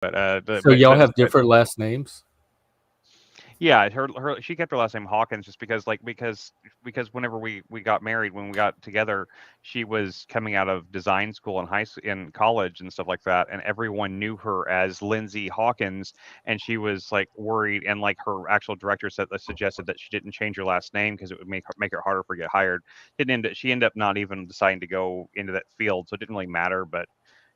But So y'all have different last names? yeah, she kept her last name Hawkins just because whenever we got married, when we got together, she was coming out of design school in in college and stuff like that, and everyone knew her as Lindsay Hawkins, and she was like worried, and like her actual director suggested that she didn't change her last name because it would make it harder for her to get hired. She ended up not even deciding to go into that field, so it didn't really matter, but.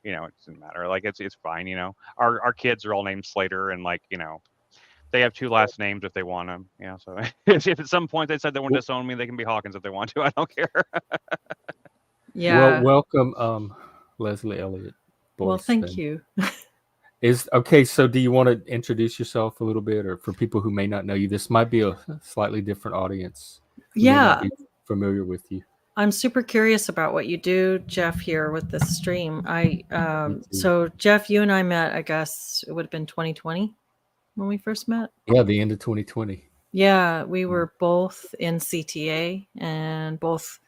It doesn't matter. Like it's fine. Our kids are all named Slater, and like they have two last names if they want them. So if at some point they said they want to disown me, they can be Hawkins if they want to. I don't care. Well, Yeah. welcome, Leslie Elliott Well, Boyce. thank Then you. is okay. So, do you want to introduce yourself a little bit, or for people who may not know you, this might be a slightly different audience who may not Yeah. be familiar with you. I'm super curious about what you do, Jeff, here with this stream. Me too. So Jeff, you and I met, I guess it would have been 2020 when we first met. Yeah, the end of 2020. Yeah, we were both in CTA and both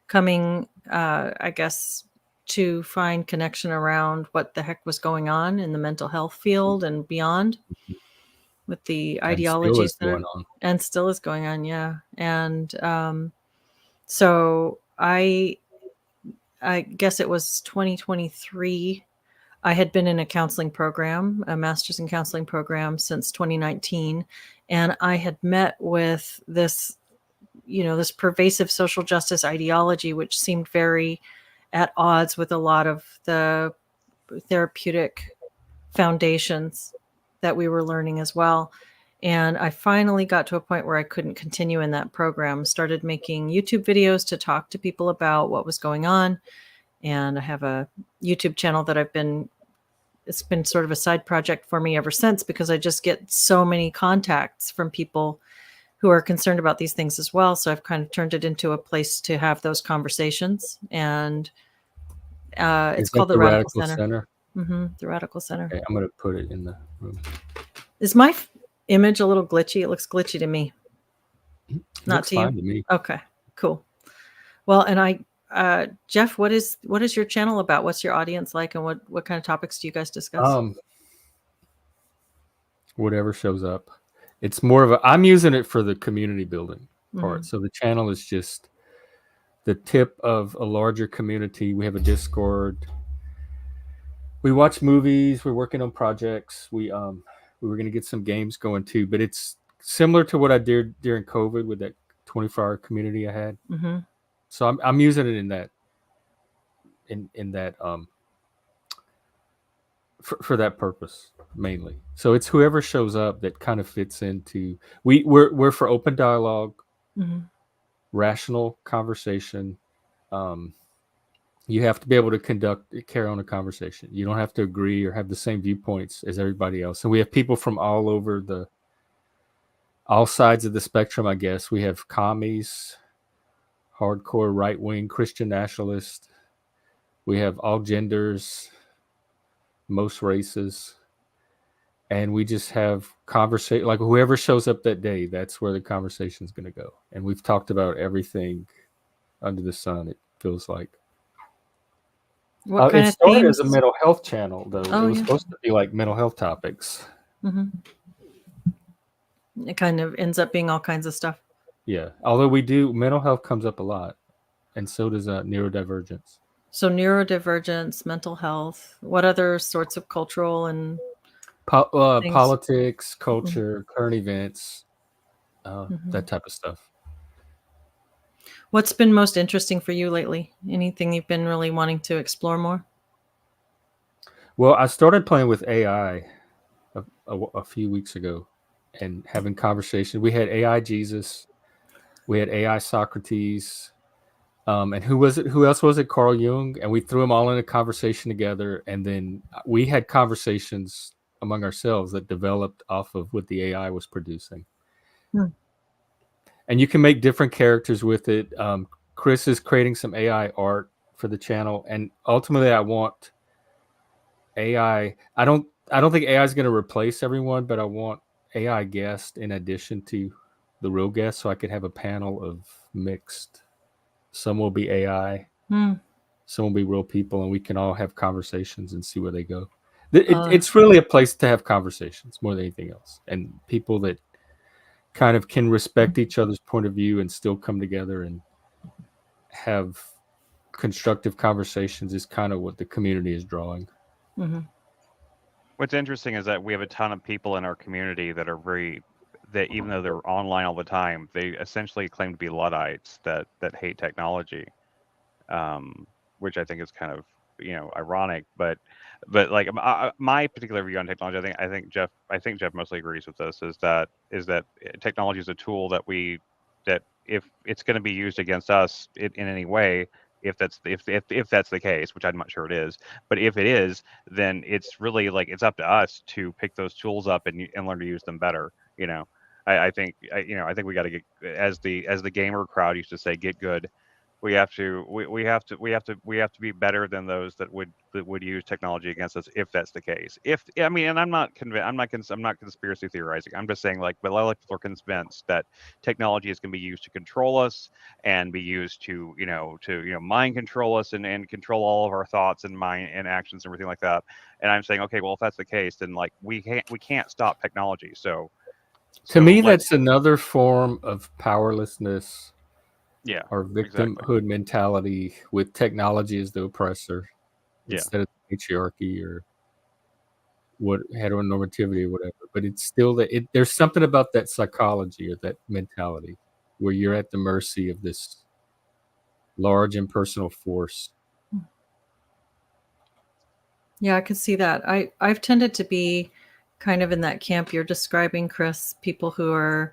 coming, I guess, to find connection around what the heck was going on in the mental health field and beyond with the And still is ideologies that are, going on. and still is going on. Yeah. And so I guess it was 2023. I had been in a counseling program, a master's in counseling program since 2019. And I had met with this pervasive social justice ideology, which seemed very at odds with a lot of the therapeutic foundations that we were learning as well. And I finally got to a point where I couldn't continue in that program, started making YouTube videos to talk to people about what was going on. And I have a YouTube channel that it's been sort of a side project for me ever since, because I just get so many contacts from people who are concerned about these things as well. So I've kind of turned it into a place to have those conversations. And it's Is that called the the Radical Radical Center. Center? The Radical Center. Okay, I'm going to put it in the room. Is my image a little glitchy? It looks glitchy to me. It Not looks to you? fine to me. Okay, cool. Well, and Jeff, what is your channel about? What's your audience like, and what kind of topics do you guys discuss? Whatever shows up. It's more of a. I'm using it for the community building part. So the channel is just the tip of a larger community. We have a Discord. We watch movies. We're working on projects. We were going to get some games going too, but it's similar to what I did during COVID with that 24-hour community I had. So I'm using it in that for that purpose mainly. So it's whoever shows up that kind of fits into. We're for open dialogue, rational conversation. You have to be able to carry on a conversation. You don't have to agree or have the same viewpoints as everybody else. And we have people from all sides of the spectrum, I guess. We have commies, hardcore right-wing Christian nationalists. We have all genders, most races. And we just have conversation, like whoever shows up that day, that's where the conversation is going to go. And we've talked about everything under the sun, it feels like. What kind It of started themes? as a mental health channel, though. Oh, It was yeah. supposed to be like mental health topics. It kind of ends up being all kinds of stuff. Yeah. Although mental health comes up a lot, and so does neurodivergence. So neurodivergence, mental health. What other sorts of cultural and things? Politics, culture, current events, that type of stuff. What's been most interesting for you lately? Anything you've been really wanting to explore more? Well, I started playing with AI a few weeks ago and having conversations. We had AI Jesus, we had AI Socrates, and who was it? Who else was it? Carl Jung, and we threw them all in a conversation together, and then we had conversations among ourselves that developed off of what the AI was producing. And you can make different characters with it. Chris is creating some AI art for the channel, and ultimately, I want AI. I don't think AI is going to replace everyone, but I want AI guests in addition to the real guests, so I could have a panel of mixed. Some will be AI, some will be real people, and we can all have conversations and see where they go. It's really a place to have conversations more than anything else, and people that kind of can respect each other's point of view and still come together and have constructive conversations is kind of what the community is drawing. Mm-hmm. What's interesting is that we have a ton of people in our community that are that even though they're online all the time, they essentially claim to be Luddites that hate technology, which I think is kind of ironic. But like my particular view on technology, I think Jeff mostly agrees with this. Is that technology is a tool that if it's going to be used against us in any way, if that's the case, which I'm not sure it is, but if it is, then it's really like it's up to us to pick those tools up and learn to use them better. I think we got to get, as the gamer crowd used to say, get good. We have to be better than those that would use technology against us, if that's the case. If I mean, and I'm not convinced. I'm not conspiracy theorizing. I'm just saying, like, but a lot of people are convinced that technology is going to be used to control us and be used to mind control us and control all of our thoughts and mind and actions and everything like that. And I'm saying, okay, well, if that's the case, then like we can't stop technology. To me, let's, that's another form of powerlessness yeah, or exactly. victimhood mentality with technology as the oppressor Yeah. instead of patriarchy or what heteronormativity or whatever. But it's still there's something about that psychology or that mentality where you're at the mercy of this large impersonal force. Yeah, I can see that. I've tended to be kind of in that camp you're describing, Chris, people who are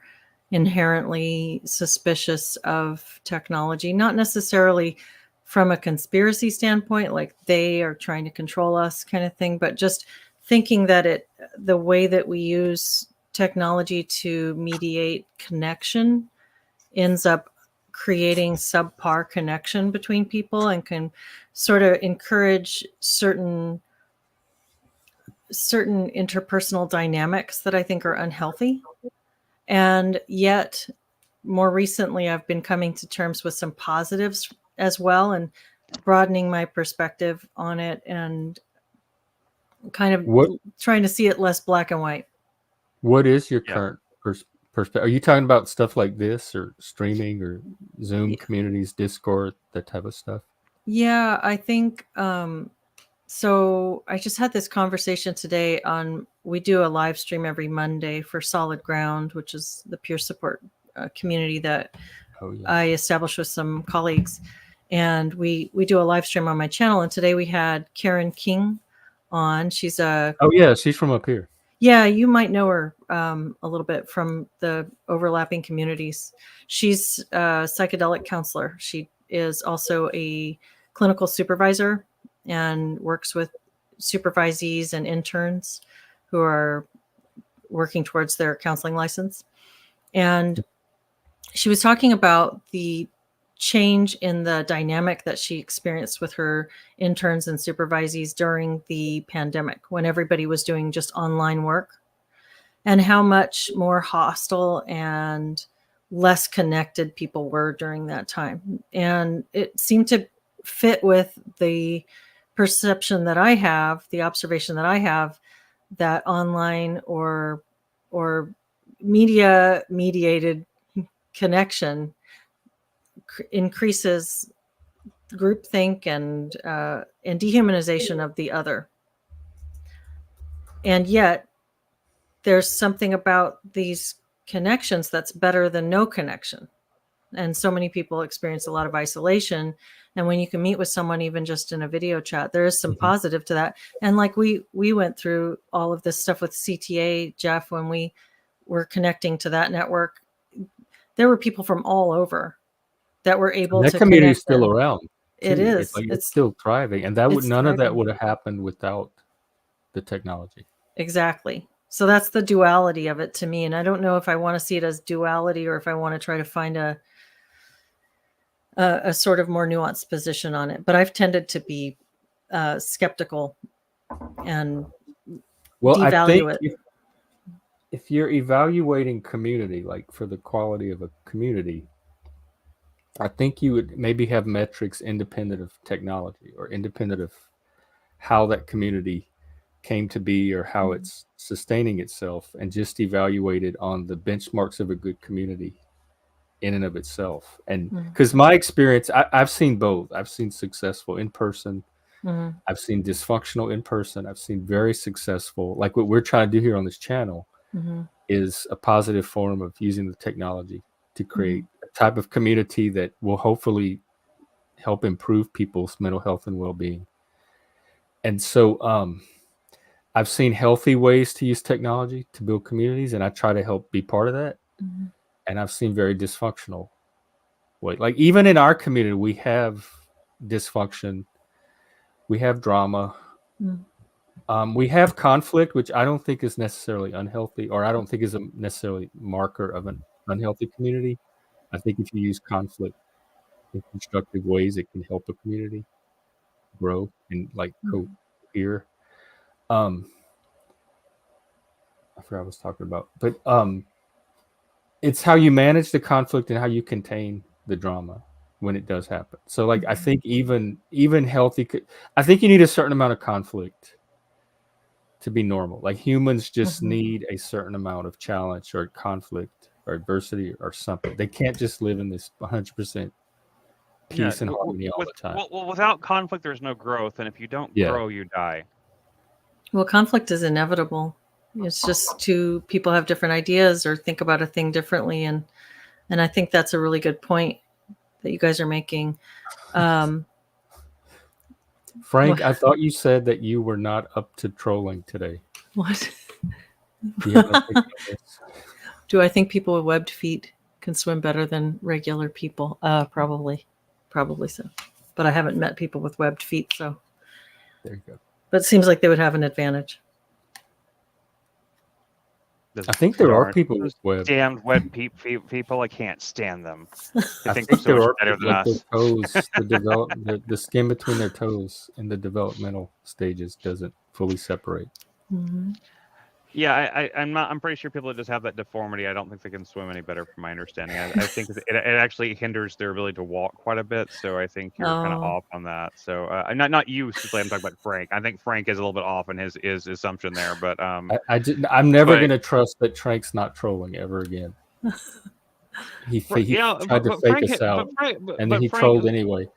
inherently suspicious of technology, not necessarily from a conspiracy standpoint, like they are trying to control us kind of thing, but just thinking that the way that we use technology to mediate connection ends up creating subpar connection between people and can sort of encourage certain interpersonal dynamics that I think are unhealthy. And yet, more recently, I've been coming to terms with some positives as well and broadening my perspective on it and kind of trying to see it less black and white. What is your current perspective? Are you talking about stuff like this or streaming or Zoom communities, Discord, that type of stuff? Yeah, I think so. I just had this conversation today we do a live stream every Monday for Solid Ground, which is the peer support community that I established with some colleagues. And we do a live stream on my channel. And today we had Karen King on. She's she's from up here. Yeah, you might know her a little bit from the overlapping communities. She's a psychedelic counselor. She is also a clinical supervisor and works with supervisees and interns who are working towards their counseling license. And she was talking about the change in the dynamic that she experienced with her interns and supervisees during the pandemic when everybody was doing just online work, and how much more hostile and less connected people were during that time. And it seemed to fit with the perception that I have, the observation that I have, that online or media mediated connection increases groupthink and dehumanization of the other. And yet there's something about these connections that's better than no connection. And so many people experience a lot of isolation. And when you can meet with someone, even just in a video chat, there is some positive to that. And like we went through all of this stuff with CTA, Jeff, when we were connecting to that network, there were people from all over that were able to. That community is still around. It is. It's still thriving, and none of that would have happened without the technology. Exactly. So that's the duality of it to me, and I don't know if I want to see it as duality or if I want to try to find a sort of more nuanced position on it. But I've tended to be skeptical and devalue it. If you're evaluating community, like for the quality of a community, I think you would maybe have metrics independent of technology or independent of how that community came to be or how it's sustaining itself, and just evaluate it on the benchmarks of a good community in and of itself. And because my experience, I've seen both. I've seen successful in person. I've seen dysfunctional in person. I've seen very successful, like what we're trying to do here on this channel is a positive form of using the technology to create a type of community that will hopefully help improve people's mental health and well-being. And so I've seen healthy ways to use technology to build communities, and I try to help be part of that. And I've seen very dysfunctional way. Like even in our community, we have dysfunction, we have drama, we have conflict, which I don't think is necessarily unhealthy, or I don't think is a necessarily marker of an unhealthy community. I think if you use conflict in constructive ways, it can help a community grow and like cohere. I forgot what I was talking about, but it's how you manage the conflict and how you contain the drama when it does happen. So like I think even healthy, I think you need a certain amount of conflict to be normal. Like humans just need a certain amount of challenge or conflict or adversity or something. They can't just live in this 100% peace and harmony all the time. Well, without conflict, there's no growth, and if you don't grow, you die. Well, conflict is inevitable. It's just two people have different ideas or think about a thing differently, and I think that's a really good point that you guys are making. Frank, I thought you said that you were not up to trolling today. What? Do you have an opinion on this? Do I think people with webbed feet can swim better than regular people? Probably so. But I haven't met people with webbed feet, so. There you go. But it seems like they would have an advantage. I think there are people with webbed. Damned webbed people. I can't stand them. I think there are better than us. Toes, the skin between their toes in the developmental stages doesn't fully separate. Yeah, I'm pretty sure people that just have that deformity, I don't think they can swim any better from my understanding. I think it actually hinders their ability to walk quite a bit. So I think you're kind of off on that. So not you, Cecilia, I'm talking about Frank. I think Frank is a little bit off in his assumption there, but I'm never going to trust that Frank's not trolling ever again. He tried to fake us out, and then he trolled anyway.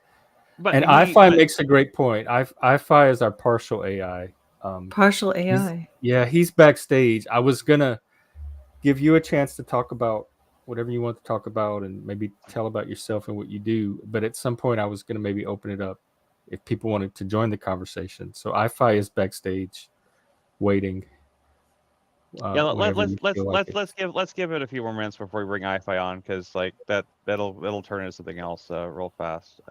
And iFi makes a great point. iFi is our partial AI. Partial AI. He's backstage. I was gonna give you a chance to talk about whatever you want to talk about and maybe tell about yourself and what you do, but at some point I was gonna maybe open it up if people wanted to join the conversation. So iFi is backstage waiting. Let's give it a few more minutes before we bring iFi on, because like that'll turn into something else real fast.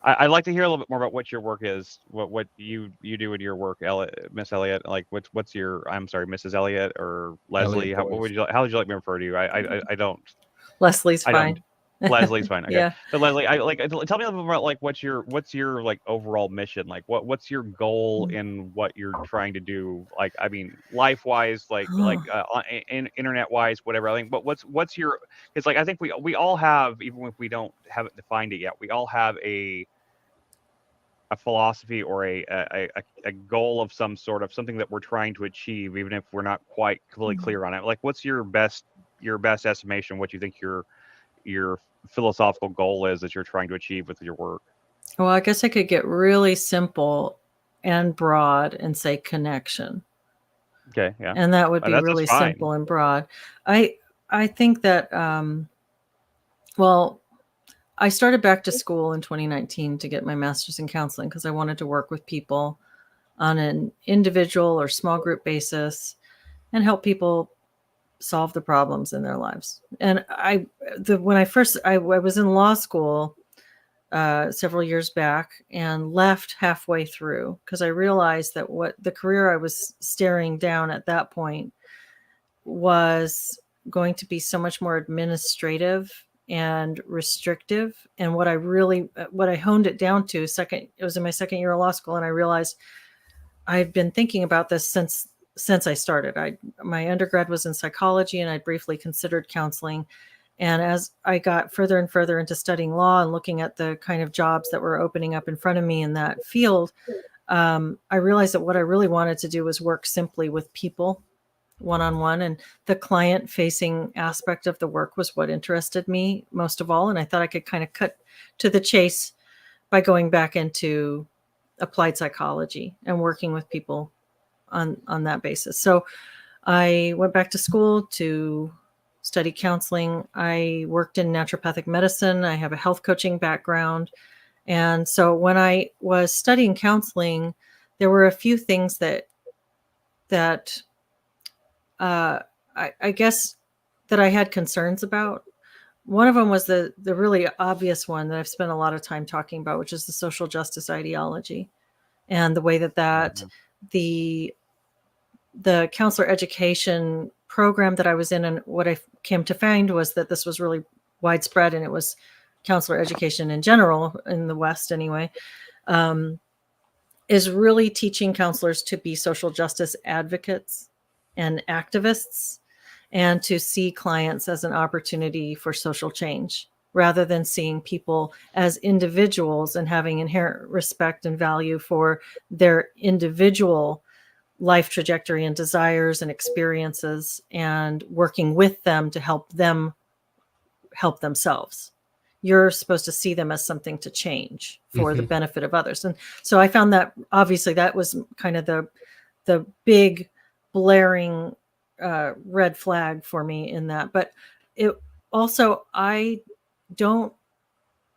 I'd like to hear a little bit more about what your work is, what you do in your work, Miss Elliott. Like, what's your? I'm sorry, Mrs. Elliott or Leslie. How would you like me to refer to you? I don't. Leslie's fine. Leslie's fine. Okay. Yeah. But Leslie, tell me a little bit about like what's your like overall mission? Like what's your goal in what you're trying to do? Like, I mean, life wise, internet wise, whatever. I think, but what's your? It's like I think we all have, even if we don't haven't defined it yet, we all have a philosophy or a goal of some sort, of something that we're trying to achieve, even if we're not quite completely clear on it. Like, what's your best estimation? What you think your philosophical goal is that you're trying to achieve with your work? Well, I guess I could get really simple and broad and say connection. Okay, yeah. And that would be really simple and broad. I think that, I started back to school in 2019 to get my master's in counseling because I wanted to work with people on an individual or small group basis and help people solve the problems in their lives. And when I was in law school several years back and left halfway through because I realized that what the career I was staring down at that point was going to be so much more administrative and restrictive. And what I honed it down to it was in my second year of law school. And I realized I've been thinking about this since I started. My undergrad was in psychology and I briefly considered counseling. And as I got further and further into studying law and looking at the kind of jobs that were opening up in front of me in that field, I realized that what I really wanted to do was work simply with people one-on-one, and the client facing aspect of the work was what interested me most of all. And I thought I could kind of cut to the chase by going back into applied psychology and working with people on that basis. So I went back to school to study counseling. I worked in naturopathic medicine. I have a health coaching background. And so when I was studying counseling, there were a few things that I guess that I had concerns about. One of them was the really obvious one that I've spent a lot of time talking about, which is the social justice ideology, and the way that the counselor education program that I was in, and what I came to find was that this was really widespread, and it was counselor education in general in the West anyway, is really teaching counselors to be social justice advocates and activists, and to see clients as an opportunity for social change rather than seeing people as individuals and having inherent respect and value for their individual life trajectory and desires and experiences, and working with them to help them help themselves. You're supposed to see them as something to change for the benefit of others. And so I found that obviously that was kind of the big blaring red flag for me in that. But it also, I don't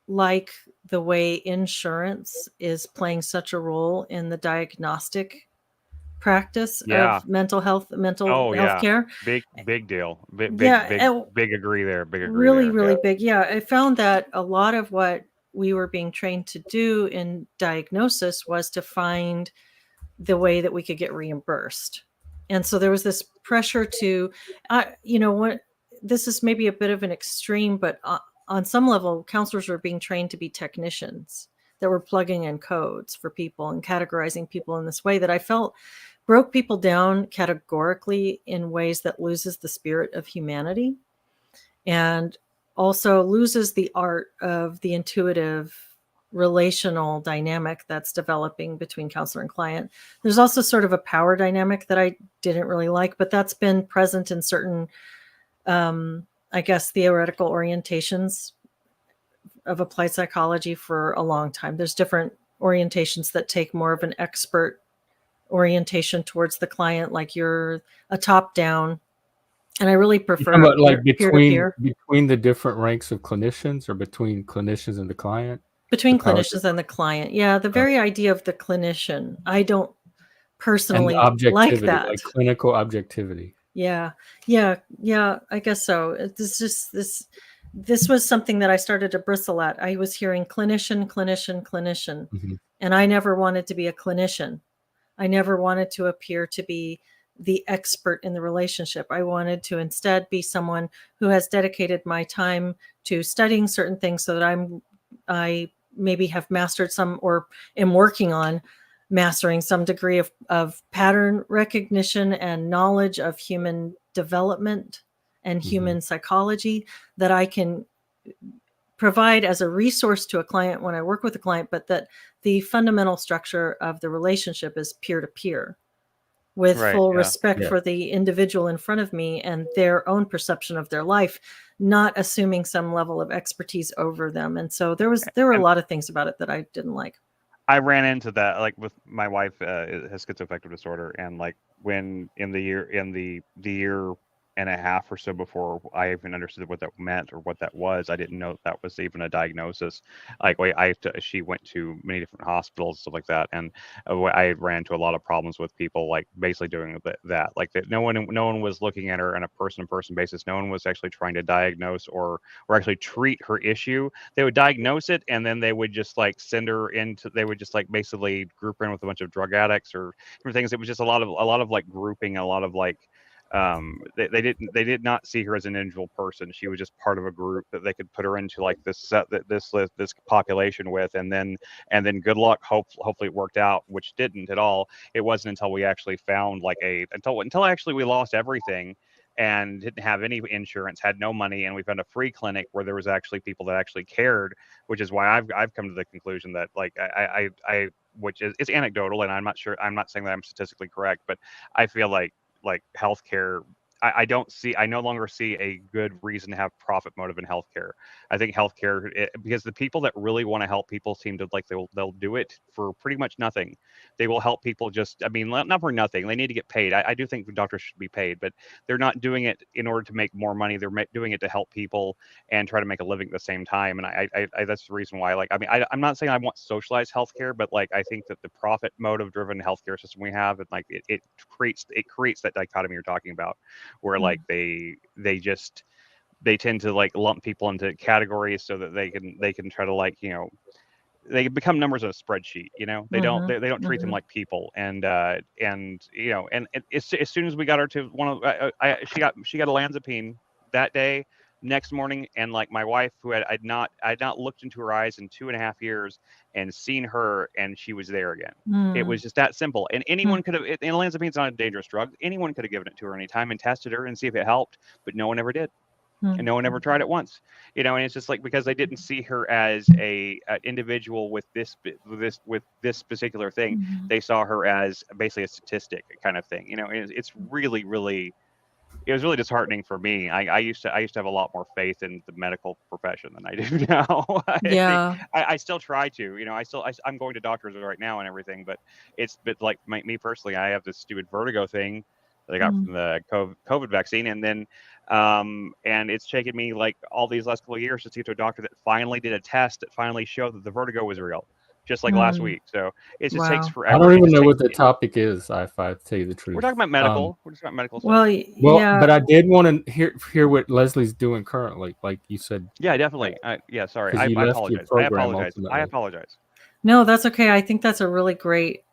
like the way insurance is playing such a role in the diagnostic practice of mental health care. Big deal. Yeah, Big agree there. Big agree really, there. really big. Yeah, I found that a lot of what we were being trained to do in diagnosis was to find the way that we could get reimbursed. And so there was this pressure to, this is maybe a bit of an extreme, but on some level, counselors were being trained to be technicians that were plugging in codes for people and categorizing people in this way that I felt broke people down categorically in ways that loses the spirit of humanity, and also loses the art of the intuitive relational dynamic that's developing between counselor and client. There's also sort of a power dynamic that I didn't really like, but that's been present in certain, I guess, theoretical orientations of applied psychology for a long time. There's different orientations that take more of an expert orientation towards the client, like you're a top down. And I really prefer like peer-to-peer. between the different ranks of clinicians, or between clinicians and the client? Between clinicians and the client. Yeah, the very idea of the clinician, I don't personally like that. Like clinical objectivity. Yeah, I guess so. It's just this was something that I started to bristle at. I was hearing clinician, and I never wanted to be a clinician. I never wanted to appear to be the expert in the relationship. I wanted to instead be someone who has dedicated my time to studying certain things so that I maybe have mastered some, or am working on mastering some degree of pattern recognition and knowledge of human development and human psychology that I can provide as a resource to a client when I work with a client, but that the fundamental structure of the relationship is peer-to-peer, with full respect for the individual in front of me and their own perception of their life, not assuming some level of expertise over them. And so there were a lot of things about it that I didn't like. I ran into that, like, with my wife has schizoaffective disorder, and like when in the year and a half or so before I even understood what that meant or what that was, I didn't know that was even a diagnosis. Like, she went to many different hospitals, stuff like that, and I ran into a lot of problems with people, like, basically doing that. Like, that no one was looking at her on a person-to-person basis. No one was actually trying to diagnose or actually treat her issue. They would diagnose it, and then they would just like send her into. They would just like basically group her in with a bunch of drug addicts or different things. It was just a lot of like grouping, a lot of like. They did not see her as an individual person. She was just part of a group that they could put her into, like, this population with, and then good luck. Hopefully it worked out, which didn't at all. It wasn't until we actually found like until actually we lost everything and didn't have any insurance, had no money, and we found a free clinic where there was actually people that actually cared, which is why I've come to the conclusion that like I which is it's anecdotal, and I'm not sure, I'm not saying that I'm statistically correct, but I feel like healthcare. I no longer see a good reason to have profit motive in healthcare. I think healthcare, because the people that really want to help people seem to like they'll do it for pretty much nothing. They will help people just, I mean, not for nothing. They need to get paid. I do think doctors should be paid, but they're not doing it in order to make more money. They're doing it to help people and try to make a living at the same time. And that's the reason why, like, I mean, I'm not saying I want socialized healthcare, but like, I think that the profit motive driven healthcare system we have, and like, it creates that dichotomy you're talking about, where like they tend to like lump people into categories so that they can try to like, you know, they become numbers on a spreadsheet. You know, they don't treat them like people. And you know, and as soon as we got her to one of she got a Lanzapine that day. Next morning, and like my wife, who I'd not looked into her eyes in 2.5 years and seen her, and she was there again. It was just that simple. And anyone could have. And Lanzapine's not a dangerous drug. Anyone could have given it to her anytime and tested her and see if it helped, but no one ever did. And no one ever tried it once, you know. And it's just like, because they didn't see her as an individual with this particular thing. They saw her as basically a statistic kind of thing, you know. And it's really, really, it was really disheartening for me. I used to have a lot more faith in the medical profession than I do now. I still try to, you know. I'm going to doctors right now and everything, but like me personally, I have this stupid vertigo thing that I got from the COVID vaccine, and then and it's taken me like all these last couple of years to see to a doctor that finally did a test that finally showed that the vertigo was real, just like last week. So it just takes forever. I don't even know what the topic is, if I tell you the truth. We're talking about medical. We're just about medical stuff. Well, yeah. But I did want to hear what Leslie's doing currently, like you said. Yeah, definitely. Yeah, sorry. I apologize. I apologize. No, that's okay. I think that's a really great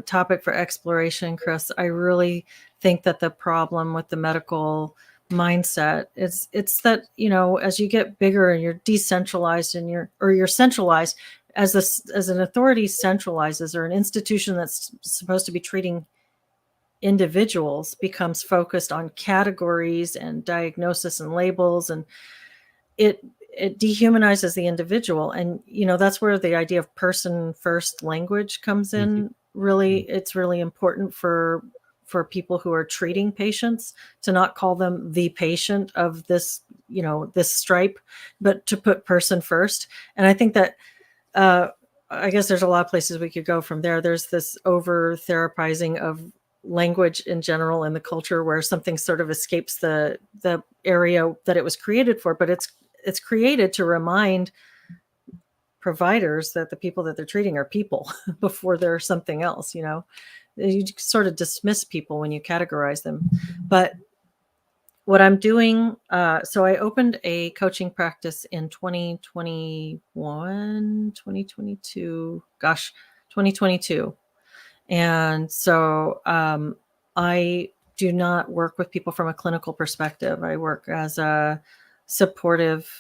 topic for exploration, Chris. I really think that the problem with the medical mindset it's that, you know, as you get bigger and you're decentralized and you're centralized, as an authority centralizes, or an institution that's supposed to be treating individuals becomes focused on categories and diagnosis and labels, and it dehumanizes the individual. And, you know, that's where the idea of person first language comes in. Really, it's really important for people who are treating patients to not call them the patient of this, you know, this stripe, but to put person first. And I think that I guess there's a lot of places we could go from there. There's this over therapizing of language in general in the culture, where something sort of escapes the area that it was created for, but it's created to remind providers that the people that they're treating are people before they're something else. You know, you sort of dismiss people when you categorize them. But what I'm doing, so I opened a coaching practice in 2022. And so I do not work with people from a clinical perspective. I work as a supportive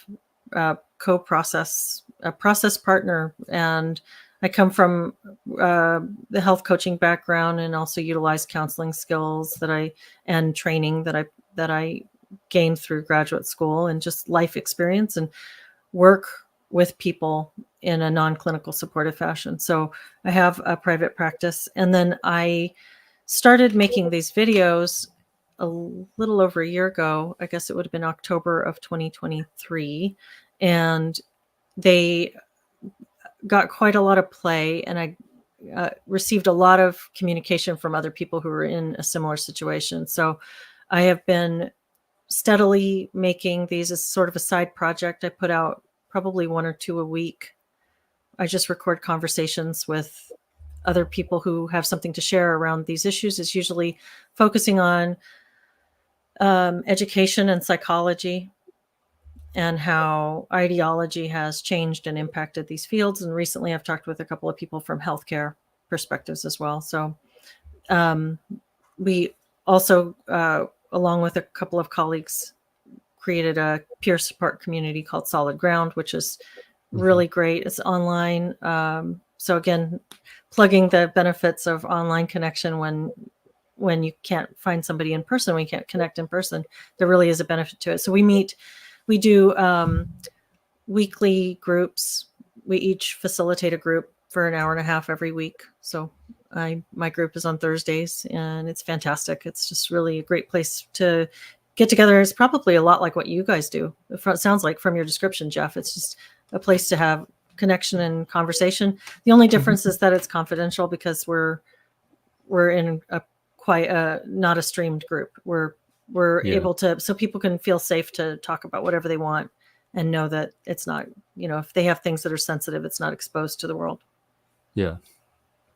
process partner. And I come from the health coaching background, and also utilize counseling skills and training that I gained through graduate school, and just life experience, and work with people in a non-clinical supportive fashion. So I have a private practice, and then I started making these videos a little over a year ago. I guess it would have been October of 2023, and they got quite a lot of play, and I received a lot of communication from other people who were in a similar situation. So I have been steadily making these as sort of a side project. I put out probably 1 or 2 a week. I just record conversations with other people who have something to share around these issues. It's usually focusing on education and psychology, and how ideology has changed and impacted these fields. And recently I've talked with a couple of people from healthcare perspectives as well. So we also, along with a couple of colleagues, created a peer support community called Solid Ground, which is really great. It's online. So again, plugging the benefits of online connection when when you can't find somebody in person, when you can't connect in person, there really is a benefit to it. So we do weekly groups. We each facilitate a group for an hour and a half every week. So my group is on Thursdays, and it's fantastic. It's just really a great place to get together. It's probably a lot like what you guys do. It sounds like from your description, Jeff. It's just a place to have connection and conversation. The only difference is that it's confidential because we're in a not a streamed group. We're able to, so people can feel safe to talk about whatever they want and know that it's not, if they have things that are sensitive, it's not exposed to the world. Yeah.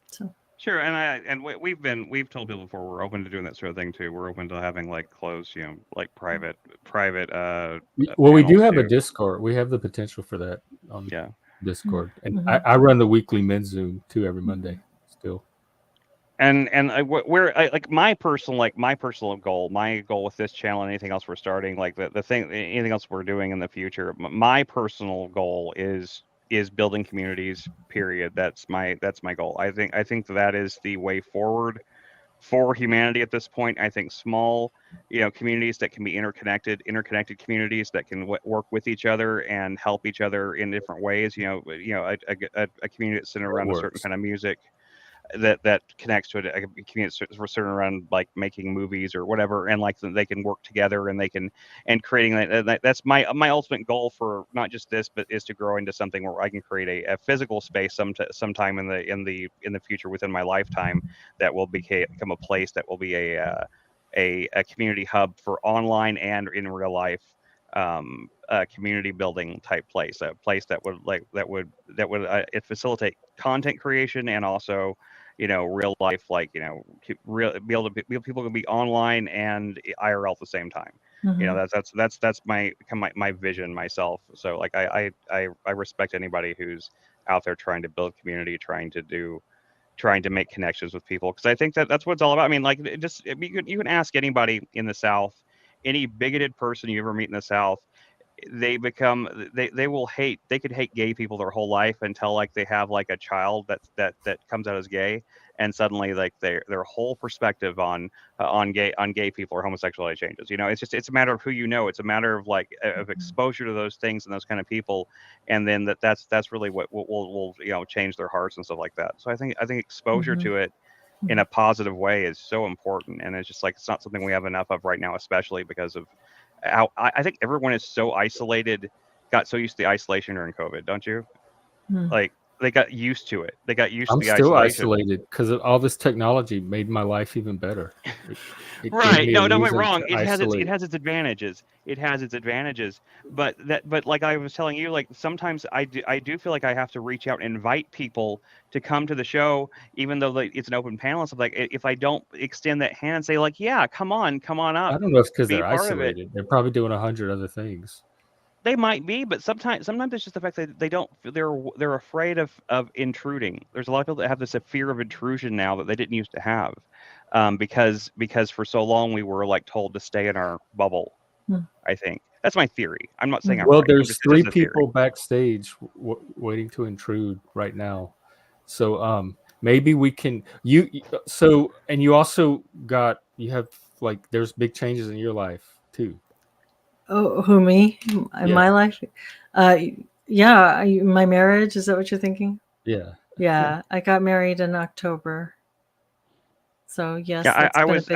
So. Sure, and we've told people before we're open to doing that sort of thing too. We're open to having like closed, like private. Well, we do have a Discord. We have the potential for that on Discord, and I run the weekly men's Zoom too every Monday still. And my personal goal, with this channel and anything else we're starting, like anything else we're doing in the future, my personal goal is building communities, period. That's my goal. I think that is the way forward for humanity at this point. I think small, communities that can be interconnected communities that can work with each other and help each other in different ways. A community that's centered around a certain kind of music that connects to a community centered around like making movies or whatever, and like they can work together and creating that's my ultimate goal for not just this, but is to grow into something where I can create a physical space sometime in the future within my lifetime that will become a place that will be a community hub for online and in real life community building type place, a place that would facilitate content creation and also real life, like people can be online and IRL at the same time. That's my vision myself. So like I respect anybody who's out there trying to build community, trying to make connections with people, because I think that's what it's all about. I mean, like, you can ask anybody in the South, any bigoted person you ever meet in the South, they could hate gay people their whole life until like they have like a child that comes out as gay, and suddenly like their whole perspective on gay people or homosexuality changes. It's a matter of who it's a matter of like of exposure to those things and those kind of people, and then that's really what will change their hearts and stuff like that. So I think exposure to it in a positive way is so important, and it's just like it's not something we have enough of right now, especially because of how I think everyone is so isolated, got so used to the isolation during COVID, don't you? Like they got used to it. They got used to the isolation. I'm still isolated because all this technology made my life even better. Right? No, don't get me wrong. It has its advantages. It has its advantages. But like I was telling you, like sometimes I do feel like I have to reach out and invite people to come to the show, even though it's an open panel. So like if I don't extend that hand and say like, yeah, come on up. I don't know if it's because they're isolated. They're probably doing 100 other things. They might be, but sometimes it's just the fact that they're afraid of intruding. There's a lot of people that have this fear of intrusion now that they didn't used to have, because for so long we were like told to stay in our bubble. I think that's my theory. I'm not saying I'm right. There's 3 people backstage waiting to intrude right now, so maybe we can and you also have like there's big changes in your life too. Oh, who, me? In my life? Yeah, my marriage, is that what you're thinking? Yeah. Yeah, I got married in October. So yes, yeah, I was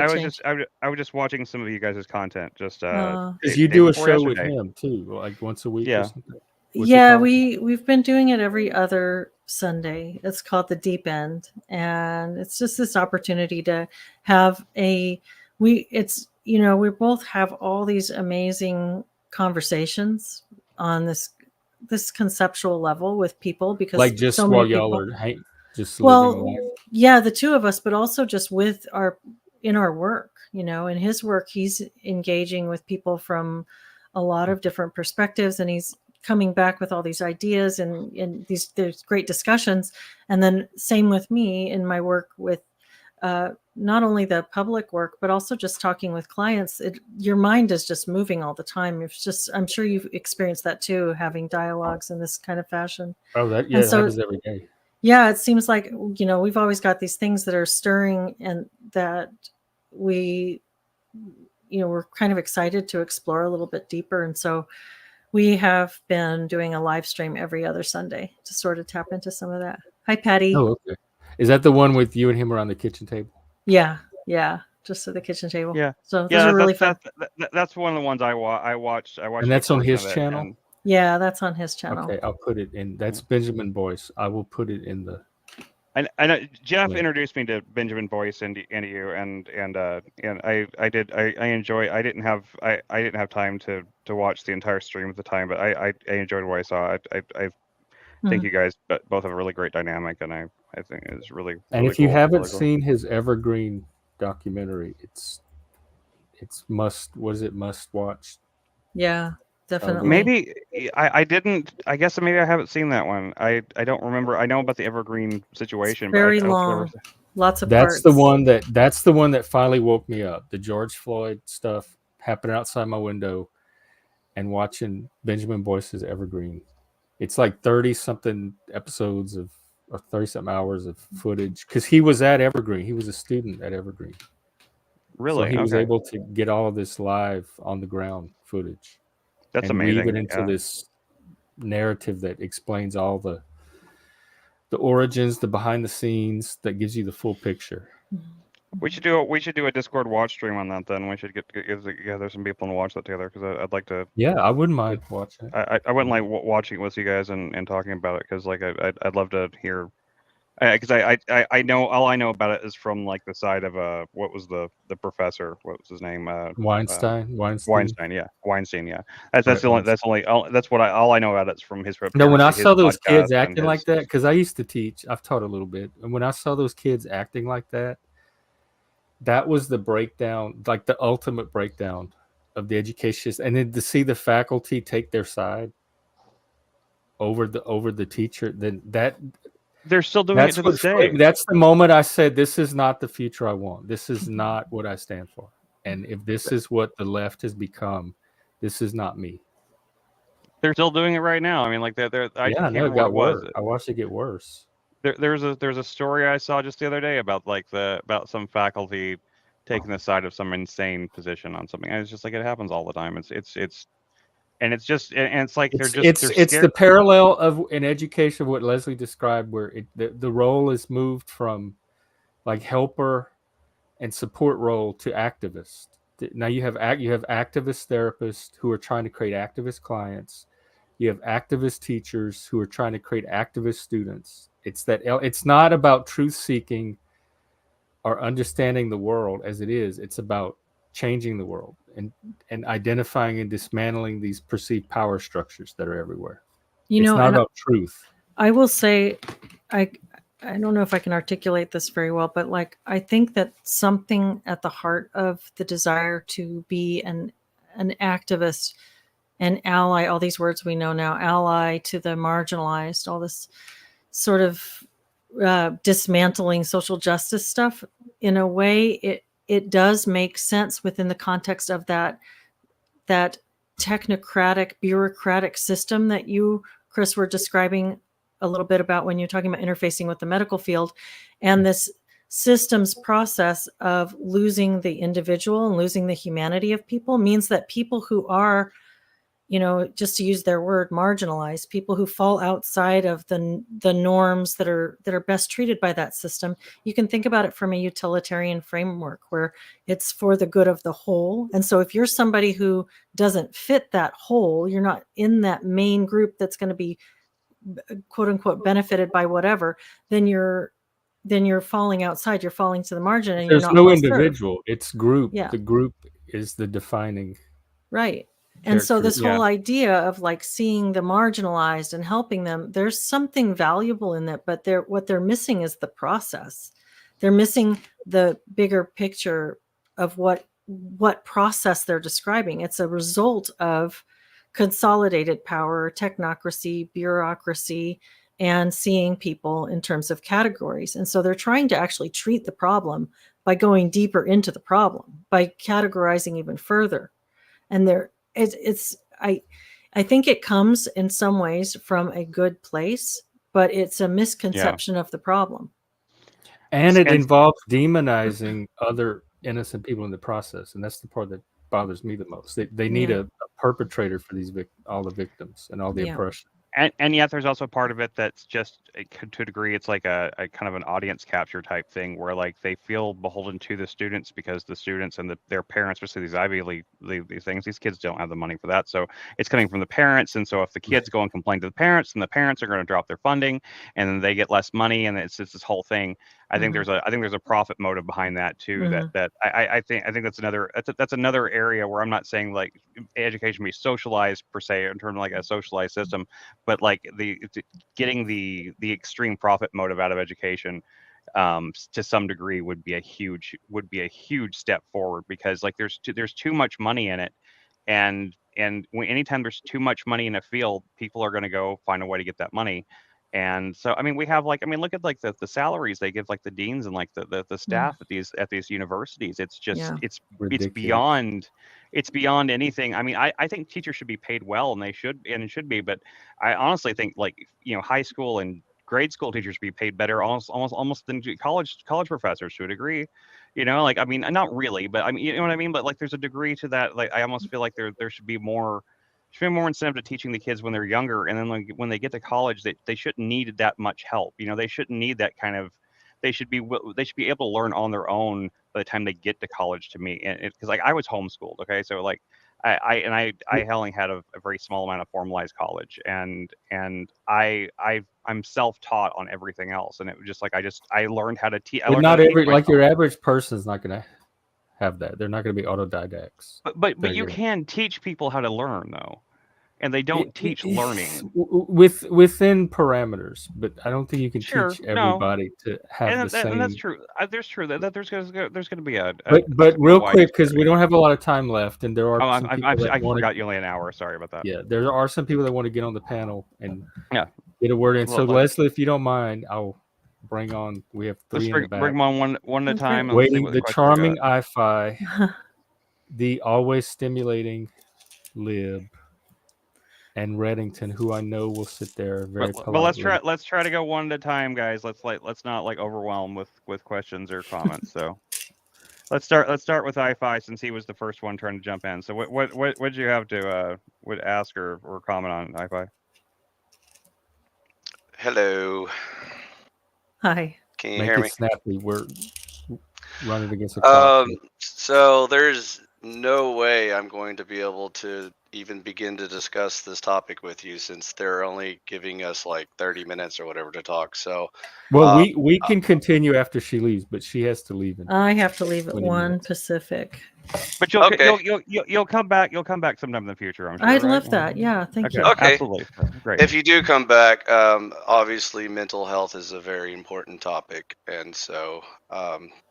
just watching some of you guys' content just because you do a show with him too, like once a week or something. Yeah, we've been doing it every other Sunday. It's called The Deep End, and it's just this opportunity to have we both have all these amazing conversations on this conceptual level with people, because like just so while many y'all people, are just living life. Yeah, the two of us, but also just with our work, in his work, he's engaging with people from a lot of different perspectives, and he's coming back with all these ideas and there's great discussions. And then same with me in my work with not only the public work, but also just talking with clients. Your mind is just moving all the time. I'm sure you've experienced that too, having dialogues in this kind of fashion. Oh, that happens every day. Yeah, it seems like, we've always got these things that are stirring and that we, we're kind of excited to explore a little bit deeper. And so we have been doing a live stream every other Sunday to sort of tap into some of that. Hi, Patty. Oh, okay. Is that the one with you and him around the kitchen table? Yeah. Just at the kitchen table. Yeah. So those are really fun. That's one of the ones I watched. And that's on his channel? Yeah, that's on his channel. Okay, I'll put it in. That's Benjamin Boyce. I will put it in the. I know Jeff link. introduced me to Benjamin Boyce and you, and I did. I enjoy. I didn't have time to watch the entire stream at the time, but I enjoyed what I saw. I think you guys both have a really great dynamic, and I think it's really. And really if you cool. haven't really cool. seen his Evergreen documentary, it's must watch. Yeah, definitely. Maybe I didn't. I guess maybe I haven't seen that one. I don't remember. I know about the Evergreen situation. It's very but long. Lots of That's parts. That's the one that finally woke me up. The George Floyd stuff happening outside my window, and watching Benjamin Boyce's Evergreen. It's like 30-something episodes or 30-something hours of footage because he was at Evergreen. He was a student at Evergreen. Really? So he was able to get all of this live on the ground footage. That's and amazing. Weave it into this narrative that explains all the origins, the behind the scenes, that gives you the full picture. We should do a Discord watch stream on that. Then we should get together some people and watch that together because I'd like to. Yeah, I wouldn't mind watching it. I wouldn't like watching it with you guys and talking about it because like I'd love to hear. Because I know all I know about it is from like the side of what was the professor, what was his name, Weinstein. Yeah, that's what all I know about it's from his. No, when I saw those kids acting like that, because I used to teach, I've taught a little bit, and when I saw those kids acting like that, that was the breakdown, like the ultimate breakdown of the education, and then to see the faculty take their side over the teacher, then that. They're still doing it to this day. That's the moment I said, this is not the future I want. This is not what I stand for. And if this is what the left has become, this is not me. They're still doing it right now. I mean, like I know it got worse. I watched it get worse. There's a story I saw just the other day about about some faculty taking the side of some insane position on something. And it's just like it happens all the time. It's like it's the parallel of in education of what Leslie described, where the role is moved from like helper and support role to activist. Now you have activist therapists who are trying to create activist clients. You have activist teachers who are trying to create activist students. It's not about truth seeking or understanding the world as it is. It's about changing the world and identifying and dismantling these perceived power structures that are everywhere. It's not about truth. I will say, I don't know if I can articulate this very well, but like I think that something at the heart of the desire to be an activist, an ally, all these words we know now, ally to the marginalized, all this sort of dismantling social justice stuff, in a way, it does make sense within the context of that technocratic, bureaucratic system that you, Chris, were describing a little bit about when you're talking about interfacing with the medical field, and this systems process of losing the individual and losing the humanity of people means that people who are, just to use their word, marginalized, people who fall outside of the norms that are best treated by that system. You can think about it from a utilitarian framework where it's for the good of the whole. And so if you're somebody who doesn't fit that whole, you're not in that main group that's going to be quote unquote benefited by whatever, then you're falling outside, you're falling to the margin, and there's you're not no individual, it's group. Yeah. The group is the defining. Right. And so this whole idea of like seeing the marginalized and helping them, there's something valuable in that, but what they're missing is the process. They're missing the bigger picture of what process they're describing. It's a result of consolidated power, technocracy, bureaucracy, and seeing people in terms of categories. And so they're trying to actually treat the problem by going deeper into the problem, by categorizing even further. And I think it comes in some ways from a good place, but it's a misconception of the problem. And it involves demonizing other innocent people in the process, and that's the part that bothers me the most. They need a perpetrator for these all the victims and all the oppression. And yet there's also part of it that's just to a degree it's like a kind of an audience capture type thing where like they feel beholden to the students because the students and their parents, especially these Ivy League these things, these kids don't have the money for that, so it's coming from the parents. And so if the kids go and complain to the parents, then the parents are going to drop their funding and then they get less money, and it's just this whole thing. I think there's a profit motive behind that too. That I think that's another area where I'm not saying like education be socialized per se in terms of like a socialized system, but like getting the extreme profit motive out of education to some degree would be a huge step forward, because like there's too much money in it, and anytime there's too much money in a field, people are going to go find a way to get that money. And so I mean we have like, I mean look at like the salaries they give like the deans and like the staff at these universities. It's just it's Ridiculous. it's beyond anything. I mean, I think teachers should be paid well, and it should be, but I honestly think like, high school and grade school teachers be paid better almost than college professors to a degree. Like, I mean, not really, but I mean, you know what I mean? But like there's a degree to that. Like I almost feel like there should be more incentive to teaching the kids when they're younger, and then like, when they get to college, they shouldn't need that much help. They shouldn't need that kind of. They should be able to learn on their own by the time they get to college. To me, and because like I was homeschooled, okay, so like I only had a very small amount of formalized college, and I'm self-taught on everything else, and it was just like I learned how to teach. But not every like your average person is not going to have that. They're not going to be autodidacts. But you can teach people how to learn though, and they don't teach learning within parameters. But I don't think you can Sure, teach everybody to have the same. and that's true. There's true that there's going to be a but real quick, because we don't have a lot of time left, and there are some people I forgot you only an hour. Sorry about that. Yeah, there are some people that want to get on the panel and get a word in. Well, So Leslie, if you don't mind, I'll bring on. We have three in the back. Bring them on one at a time. And Waiting, the charming I-Fi, the always stimulating Lib, and Reddington, who I know will sit there very politely. But let's try to go one at a time, guys. Let's not like overwhelm with questions or comments. So let's start with I-Fi, since he was the first one trying to jump in. So what did you have to would ask or comment on I-Fi? Hello. Hi. Can you hear me? Snappy. We're running against the clock. So there's no way I'm going to be able to even begin to discuss this topic with you, since they're only giving us like 30 minutes or whatever to talk. So well, we can continue after she leaves, but she has to leave. I have to leave at 1 minutes. Pacific. But you'll come back. You'll come back sometime in the future, I'm sure. I'd love that. Yeah, thank you. Okay. Absolutely. Great. If you do come back, obviously mental health is a very important topic, and so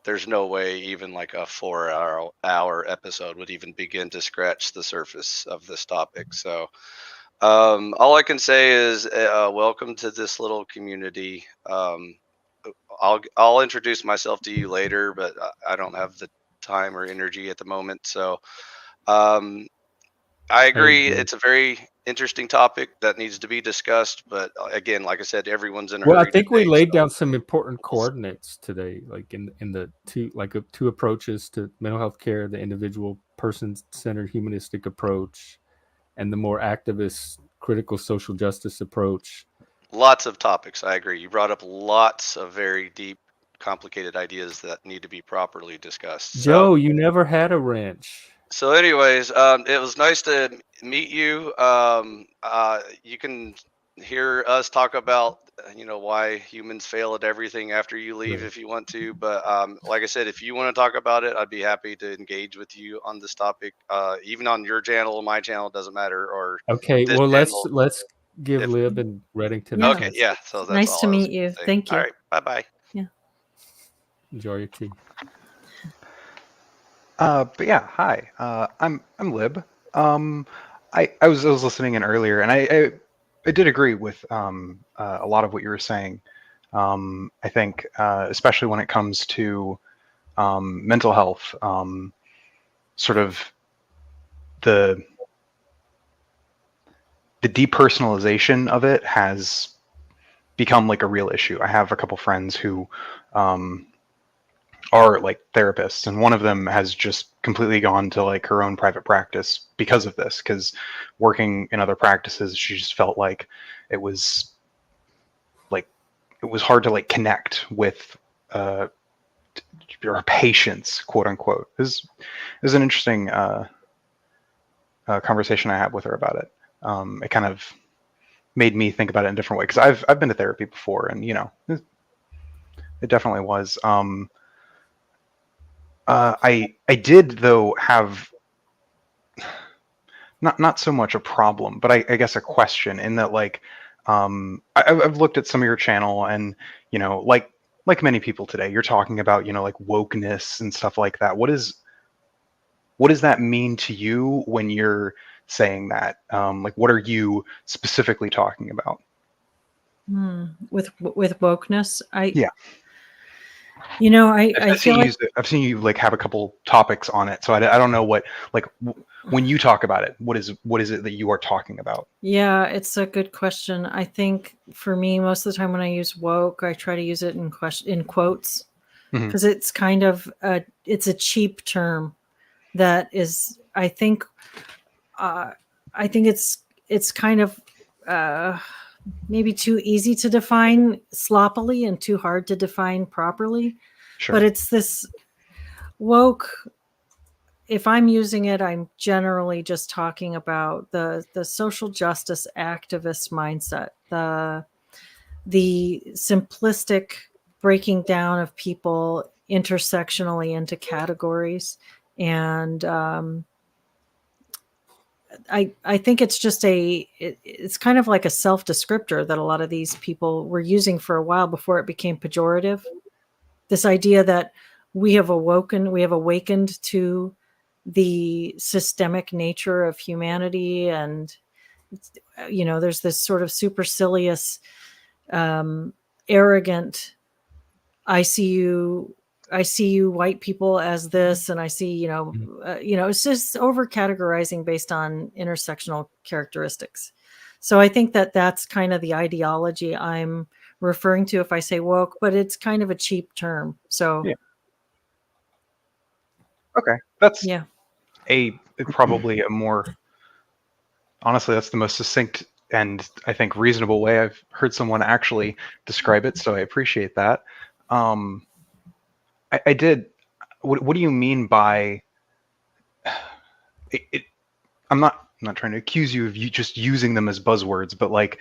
there's no way even like a 4-hour episode would even begin to scratch the surface of this topic. So all I can say is welcome to this little community. I'll introduce myself to you later, but I don't have the time or energy at the moment. So I agree, it's a very interesting topic that needs to be discussed, but again, like I said, everyone's in a hurry. I think we laid down some important coordinates today, like in the two approaches to mental health care: the individual person-centered humanistic approach and the more activist critical social justice approach. Lots of topics. I agree. You brought up lots of very deep, complicated ideas that need to be properly discussed. Joe, you never had a wrench. So anyways, it was nice to meet you. You can hear us talk about, why humans fail at everything after you leave if you want to. But like I said, if you want to talk about it, I'd be happy to engage with you on this topic, even on your channel or my channel, doesn't matter. Or okay, well, let's give Lib and Reddington. Yeah. Okay, yeah. So that's nice to meet you. Thank you. All right, bye-bye. Yeah. Enjoy your tea. But yeah, hi. I'm Lib. I was listening in earlier, and I did agree with a lot of what you were saying. I think especially when it comes to mental health, sort of the depersonalization of it has become like a real issue. I have a couple friends who are like therapists, and one of them has just completely gone to like her own private practice because of this, because working in other practices, she just felt like it was like it was hard to like connect with your patients, quote unquote. This is an interesting conversation I had with her about it. It kind of made me think about it in a different way, because I've been to therapy before, and you know, it definitely was. I did though have not so much a problem, but I guess a question, in that like I've looked at some of your channel, and you know, like many people today, you're talking about, you know, like wokeness and stuff like that. What does that mean to you when you're saying that? Like, what are you specifically talking about? With wokeness, Yeah. You know, I feel like I've seen you like have a couple topics on it, so I don't know what, like, when you talk about it, what is it that you are talking about? yeah, it's a good question. I think for me, most of the time when I use woke, I try to use it in quotes, Mhm. because it's kind of it's a cheap term that is, I think it's kind of maybe too easy to define sloppily and too hard to define properly. Sure. But it's this woke. If I'm using it, I'm generally just talking about the social justice activist mindset, the simplistic breaking down of people intersectionally into categories. And I think it's just it's kind of like a self descriptor that a lot of these people were using for a while before it became pejorative. This idea that we have awakened to the systemic nature of humanity, and you know, there's this sort of supercilious, arrogant, I see you white people as this, and I see, it's just over categorizing based on intersectional characteristics. So I think that that's kind of the ideology I'm referring to if I say woke, but it's kind of a cheap term. So Yeah. Okay, that's yeah. probably a more, honestly, that's the most succinct and I think reasonable way I've heard someone actually describe it. So I appreciate that. I did. What do you mean by it? I'm not trying to accuse you of you just using them as buzzwords, but like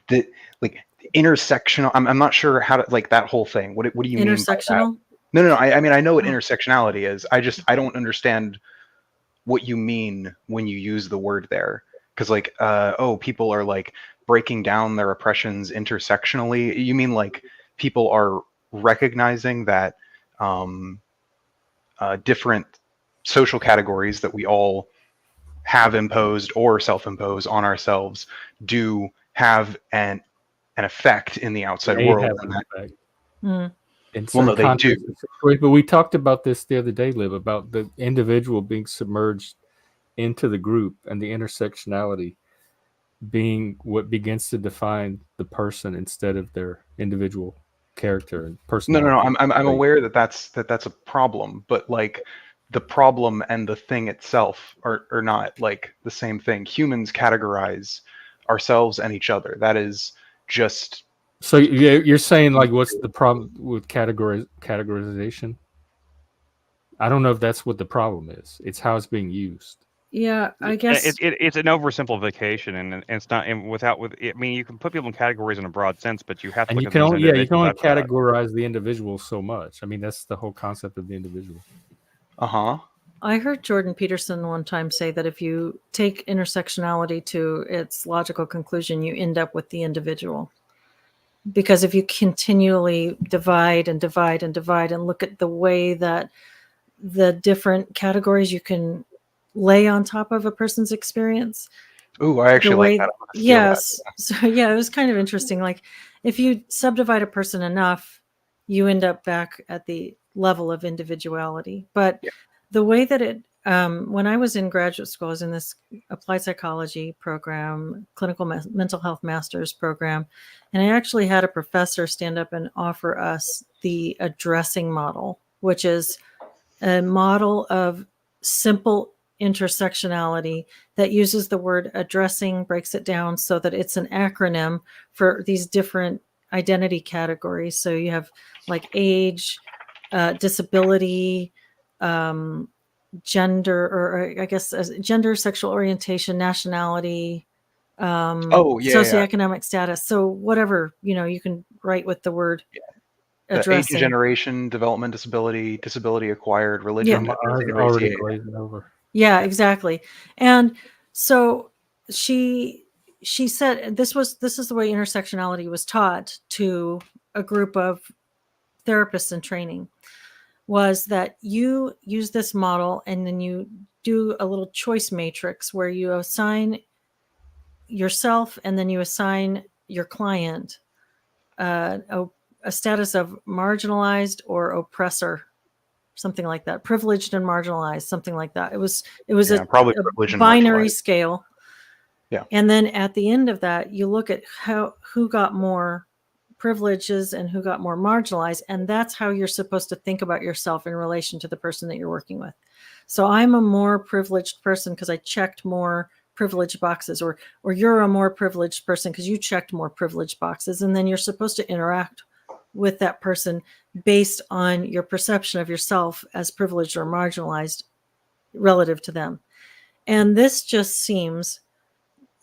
the like intersectional. I'm not sure how to, like, that whole thing. What do you mean by that? Intersectional? No. I mean, I know what Oh. intersectionality is. I don't understand what you mean when you use the word there, because like people are like breaking down their oppressions intersectionally. You mean like people are recognizing that different social categories that we all have imposed or self-impose on ourselves do have an effect in the outside They world, have and an that, effect Mm. in well, certain no, they do. contexts and situations. But we talked about this the other day, Liv, about the individual being submerged into the group, and the intersectionality being what begins to define the person instead of their individual character and personality. No. I'm aware that that's a problem, but like the problem and the thing itself are not like the same thing. Humans categorize ourselves and each other. That is just. So you're saying, like, what's the problem with categorization? I don't know if that's what the problem is. It's how it's being used. Yeah, I guess It's an oversimplification, and it's not. And I mean, you can put people in categories in a broad sense, but you have to And look you at can these only individuals after that. categorize the individual so much. I mean, that's the whole concept of the individual. Uh-huh. I heard Jordan Peterson one time say that if you take intersectionality to its logical conclusion, you end up with the individual. Because if you continually divide and divide and divide and look at the way that the different categories you can lay on top of a person's experience. Ooh, I actually like that. I'm gonna steal Yes. that. So yeah, it was kind of interesting. Like if you subdivide a person enough, you end up back at the level of individuality. But Yeah. the way that when I was in graduate school, I was in this applied psychology program, clinical mental health master's program. And I actually had a professor stand up and offer us the addressing model. which is a model of simple intersectionality that uses the word addressing, breaks it down so that it's an acronym for these different identity categories. So you have like age, disability, gender, or I guess gender, sexual orientation, nationality, socioeconomic status. So whatever, you can write with the word addressing. Age, generation, development, disability acquired, Yeah. religion, My eyes ethnicity, are race, already yeah. glazing over. Yeah, exactly. And so she said this is the way intersectionality was taught to a group of therapists in training, was that you use this model and then you do a little choice matrix where you assign yourself and then you assign your client a status of marginalized or oppressor, something like that, privileged and marginalized, something like that. It was Probably a privileged and binary marginalized. scale. Yeah. And then at the end of that, you look at who got more privileges and who got more marginalized, and that's how you're supposed to think about yourself in relation to the person that you're working with. So I'm a more privileged person because I checked more privileged boxes, or you're a more privileged person because you checked more privileged boxes, and then you're supposed to interact with that person based on your perception of yourself as privileged or marginalized relative to them. And this just seems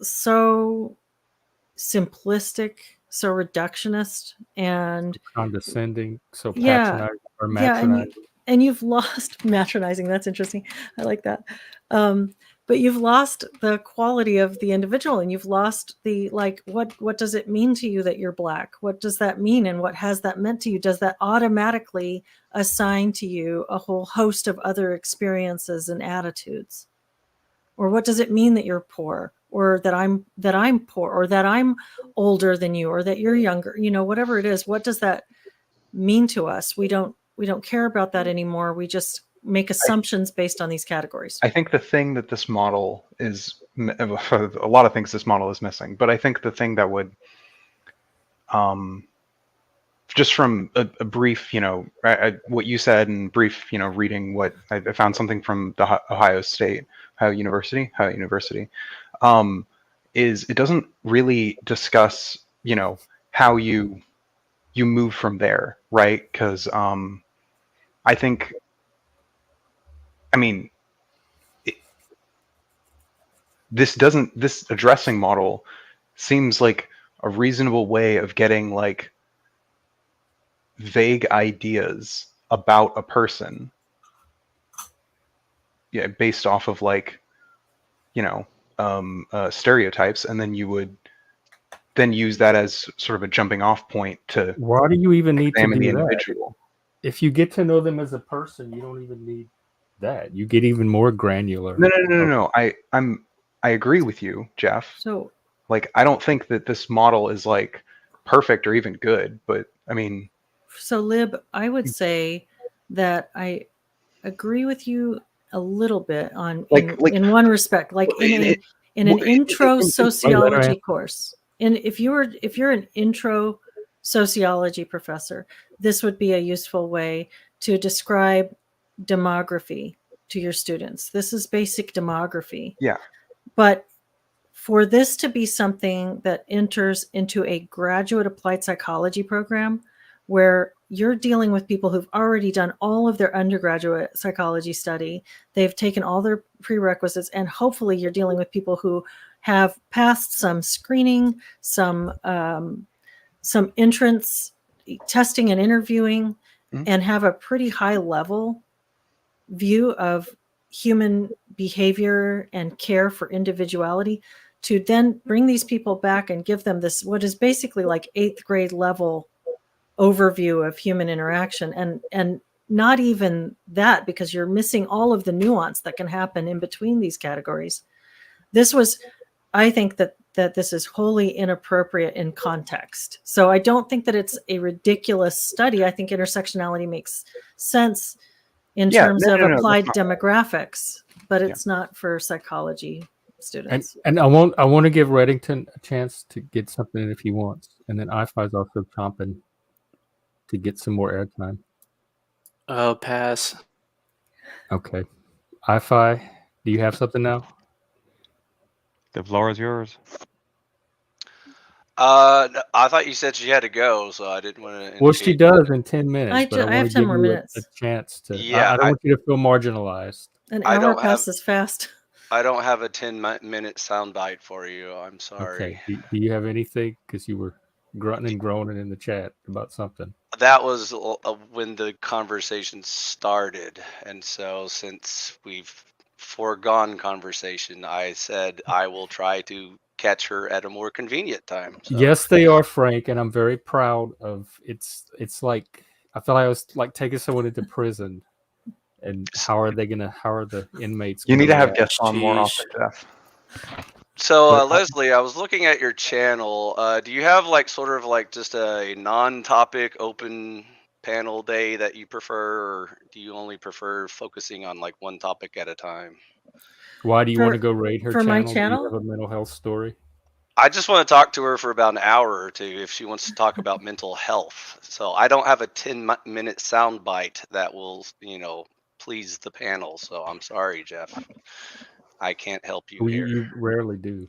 so simplistic, so reductionist, and Condescending, so yeah, patronizing or yeah, matronizing. and you've lost matronizing. That's interesting. I like that. But you've lost the quality of the individual, and you've lost the, like, what does it mean to you that you're Black? What does that mean, and what has that meant to you? Does that automatically assign to you a whole host of other experiences and attitudes? Or what does it mean that you're poor, or that I'm poor, or that I'm older than you, or that you're younger? Whatever it is, what does that mean to us? We don't care about that anymore. We just make assumptions based on these categories. I think the thing that this model is, a lot of things this model is missing, but I think the thing that would, just from a brief, what you said, and brief, reading what I found something from the Ohio University, is it doesn't really discuss, how you move from there, right? Because I think, this addressing model seems like a reasonable way of getting like vague ideas about a person, based off of like, stereotypes, and then you would then use that as sort of a jumping off point to Why do you even need to examine do the that? individual. If you get to know them as a person, you don't even need that. You get even more granular. No. I agree with you, Jeff. So, like, I don't think that this model is like perfect or even good, but so Lib, I would say that I agree with you a little bit on in one respect, like in an intro sociology course. And if you're an intro sociology professor, this would be a useful way to describe demography to your students. This is basic demography. Yeah. But for this to be something that enters into a graduate applied psychology program, where you're dealing with people who've already done all of their undergraduate psychology study, they've taken all their prerequisites, and hopefully you're dealing with people who have passed some screening, some entrance testing and interviewing, and have a pretty high level view of human behavior and care for individuality, to then bring these people back and give them this, what is basically like 8th grade level overview of human interaction, and not even that, because you're missing all of the nuance that can happen in between these categories. I think that this is wholly inappropriate in context. So I don't think that it's a ridiculous study. I think intersectionality makes sense in terms of applied demographics, but it's not for psychology students. And I want to give Reddington a chance to get something in if he wants, and then IFI is also chomping to get some more airtime. Pass. Okay. I-Fi, do you have something now? The floor is yours. I thought you said she had to go, so I didn't want to. Well, she does in 10 minutes, I but I have want to 10 give more you minutes. a chance to. Yeah, I don't want you to feel marginalized. An I hour don't have- passes fast. I don't have a 10-minute soundbite for you. I'm sorry. Okay. Do you have anything? Because you were grunting and groaning in the chat about something. That was when the conversation started, and so since we've foregone conversation, I said I will try to catch her at a more convenient time. So. Yes, they are, Frank, and I'm very proud of it's like I feel like I was like taking someone into prison, and how are the inmates You gonna need to have react? guests on more Sheesh. often, Jeff. So, But Leslie, I was looking at your channel. Do you have like sort of like just a non-topic open panel day that you prefer, or do you only prefer focusing on like one topic at a time? Why do you For- want to go raid her for my channel? Do channel? you have a mental health story? I just want to talk to her for about an hour or two if she wants to talk about mental health. So I don't have a 10-minute soundbite that will, please the panel. So I'm sorry, Jeff. I can't help you Well, here. you rarely do.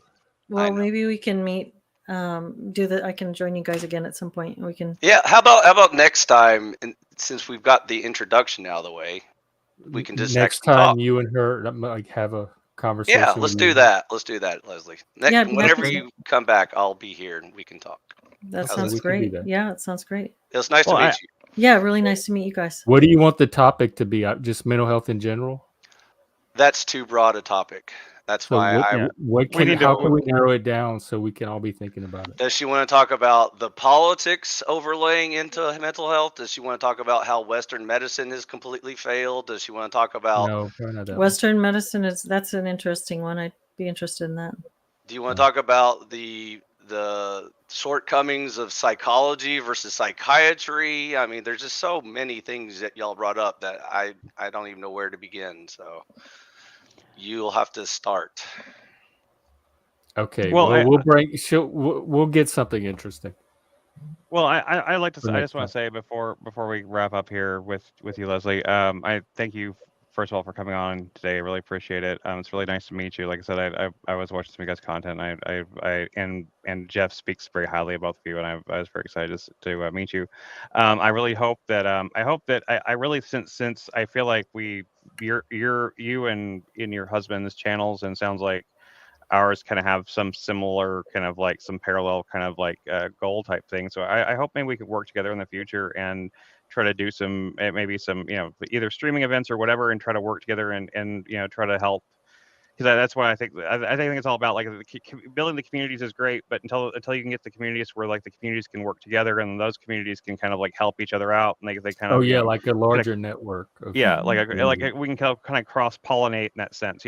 Well, know. maybe we can meet. I can join you guys again at some point. We can. Yeah, how about next time? And since we've got the introduction out of the way, we can just Next actually time talk. you and her like have a conversation. Yeah, with let's you. do that. Let's do that, Leslie. Yeah, I'd be Whenever happy to. you come back, I'll be here and we can talk. That Okay, sounds we can do great. that. Yeah, it sounds great. It was nice Well, to meet you. Yeah, really nice to meet you guys. What do you want the topic to be? Just mental health in general? That's too broad a topic. That's So why what, I. Yeah. what We can need to- how can we narrow it down so we can all be thinking about it? Does she want to talk about the politics overlaying into mental health? Does she want to talk about how Western medicine has completely failed? Does she want to talk about? No, probably not that one. Western medicine that's an interesting one. I'd be interested in that. Do you want to talk about the shortcomings of psychology versus psychiatry? I mean, there's just so many things that y'all brought up that I don't even know where to begin. So you'll have to start. Okay. Well, We'll get something interesting. Well, I like to For say, I next just want to say before we wrap up here with you, Leslie. I thank you first of all for coming on today. I really appreciate it. It's really nice to meet you. Like I said, I was watching some of you guys' content. And Jeff speaks very highly about you, and I was very excited to meet you. I really hope that I really since I feel like you and in your husband's channels, and sounds like ours kind of have some similar kind of like some parallel kind of like goal type thing. So I hope maybe we could work together in the future and try to do some maybe some either streaming events or whatever, and try to work together and try to help. Because that's why I think it's all about like building the communities is great, but until you can get the communities where like the communities can work together, and those communities can kind of like help each other out, and they kind of like a larger network. Of we can kind of cross pollinate in that sense.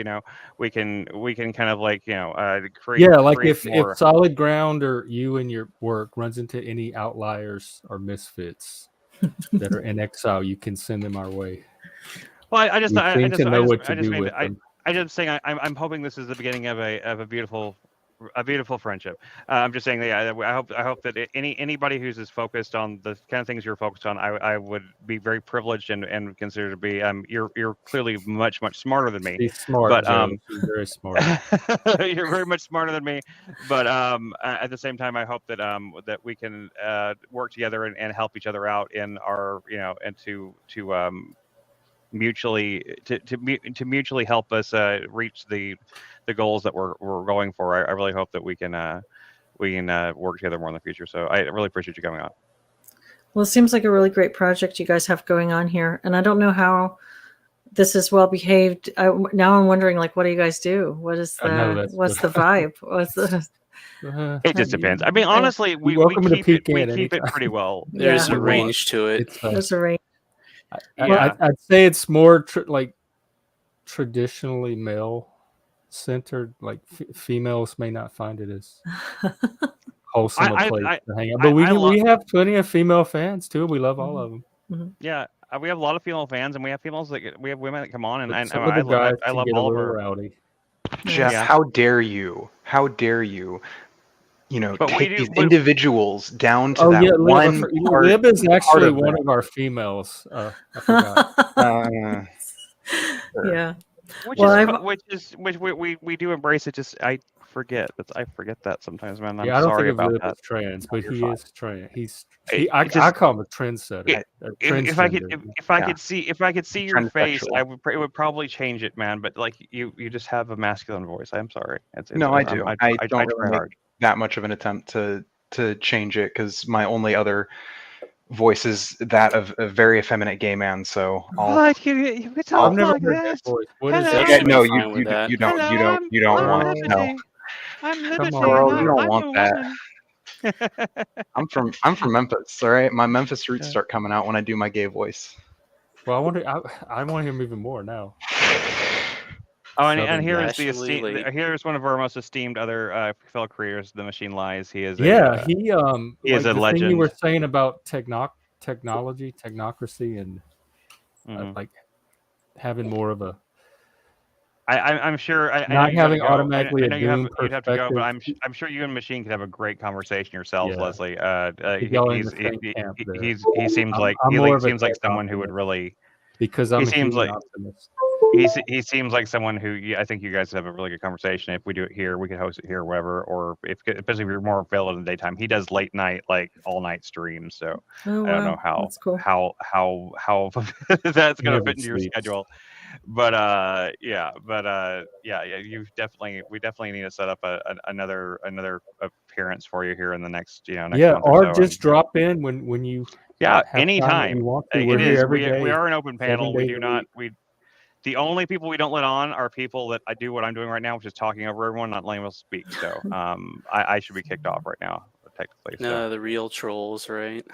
We can kind of like create like create more. if Solid Ground or you and your work runs into any outliers or misfits that are in exile, you can send them our way. Well, I just know what to do with them. I just saying I'm hoping this is the beginning of a beautiful friendship. I'm just saying that I hope that anybody who's as focused on the kind of things you're focused on, I would be very privileged and consider to be. You're clearly much smarter than me. She's smart, but Joe. She's very smart. You're very much smarter than me. But at the same time, I hope that that we can work together and help each other out in our and to mutually help us reach the goals that we're going for. I really hope that we can work together more in the future. So I really appreciate you coming on. Well, it seems like a really great project you guys have going on here, and I don't know how this is well behaved. Now I'm wondering, like, what do you guys do? What's the vibe? What's the? It just depends. I mean, honestly, we keep it pretty well. There's a range to it. There's a range. I'd say it's more traditionally male centered. Like females may not find it as wholesome a place to hang out. But we have plenty of female fans too. We love all of them. Mm-hmm. Yeah, we have a lot of female fans, and we have women that come on, and I love all of her. Rowdy. Jeff, how dare you? How dare you But we take do. these But, individuals down to Oh that yeah, Lib, one part, Lib is actually of one that. of our females. I forgot. Sure. Yeah. which Well, is I've which we do embrace it. Just I forget that sometimes, man. I'm Yeah, I don't think sorry of about Lib that. as trans, but You're he fine. is trans. It I just call him a trendsetter, it, a if I could transgender. if I Yeah. could see your face, Transsexual. it would probably change it, man. But like you just have a masculine voice. I'm sorry. It's No, I do. I I don't try really make hard. that much of an attempt to change it because my only other voice is that of a very effeminate gay man. So What you I've talk never like heard that this? voice. What is Hello, You that? yeah, should be no, fine with that. hello. you don't I'm want no. Liberty. I'm Liberty. Come Girl, on, you don't I'm want a that. woman. I'm from Memphis. All right, my Memphis roots start coming out when I do my gay voice. Well, I want him even more now. Oh, and Southern here's the Nationally late. here's one of our most esteemed other fellow creators, the Machine Lies. He is Yeah, a he he is like a the thing you were legend. saying about technocracy, and Mhm. like having more of a I'm sure. I know not you got to having go. automatically I a know doom you'd have to go, but perspective. I'm sure you and Machine could have a great conversation yourselves, Yeah, Leslie. y'all are in the same camp there. He seems I'm like more of a seems like tech someone who would optimist really. because He I'm a seems human like optimist. he seems like someone who I think you guys have a really good conversation. If we do it here, we could host it here, wherever, or especially if you're more available in the daytime. He does late night, like all night streams, so Oh I don't know wow, that's cool. how that's gonna Never fit into your sleeps. schedule. But yeah, we definitely need to set up another appearance for you here in the next next Yeah, month or or so. just drop in when you Yeah, have time that you anytime. want to. It We're here is. every We day, are an open 7 panel. We days do a not. week. The only people we don't let on are people that I do what I'm doing right now, which is talking over everyone, not letting them speak. So I should be kicked off right now, technically. So No, the real trolls, right?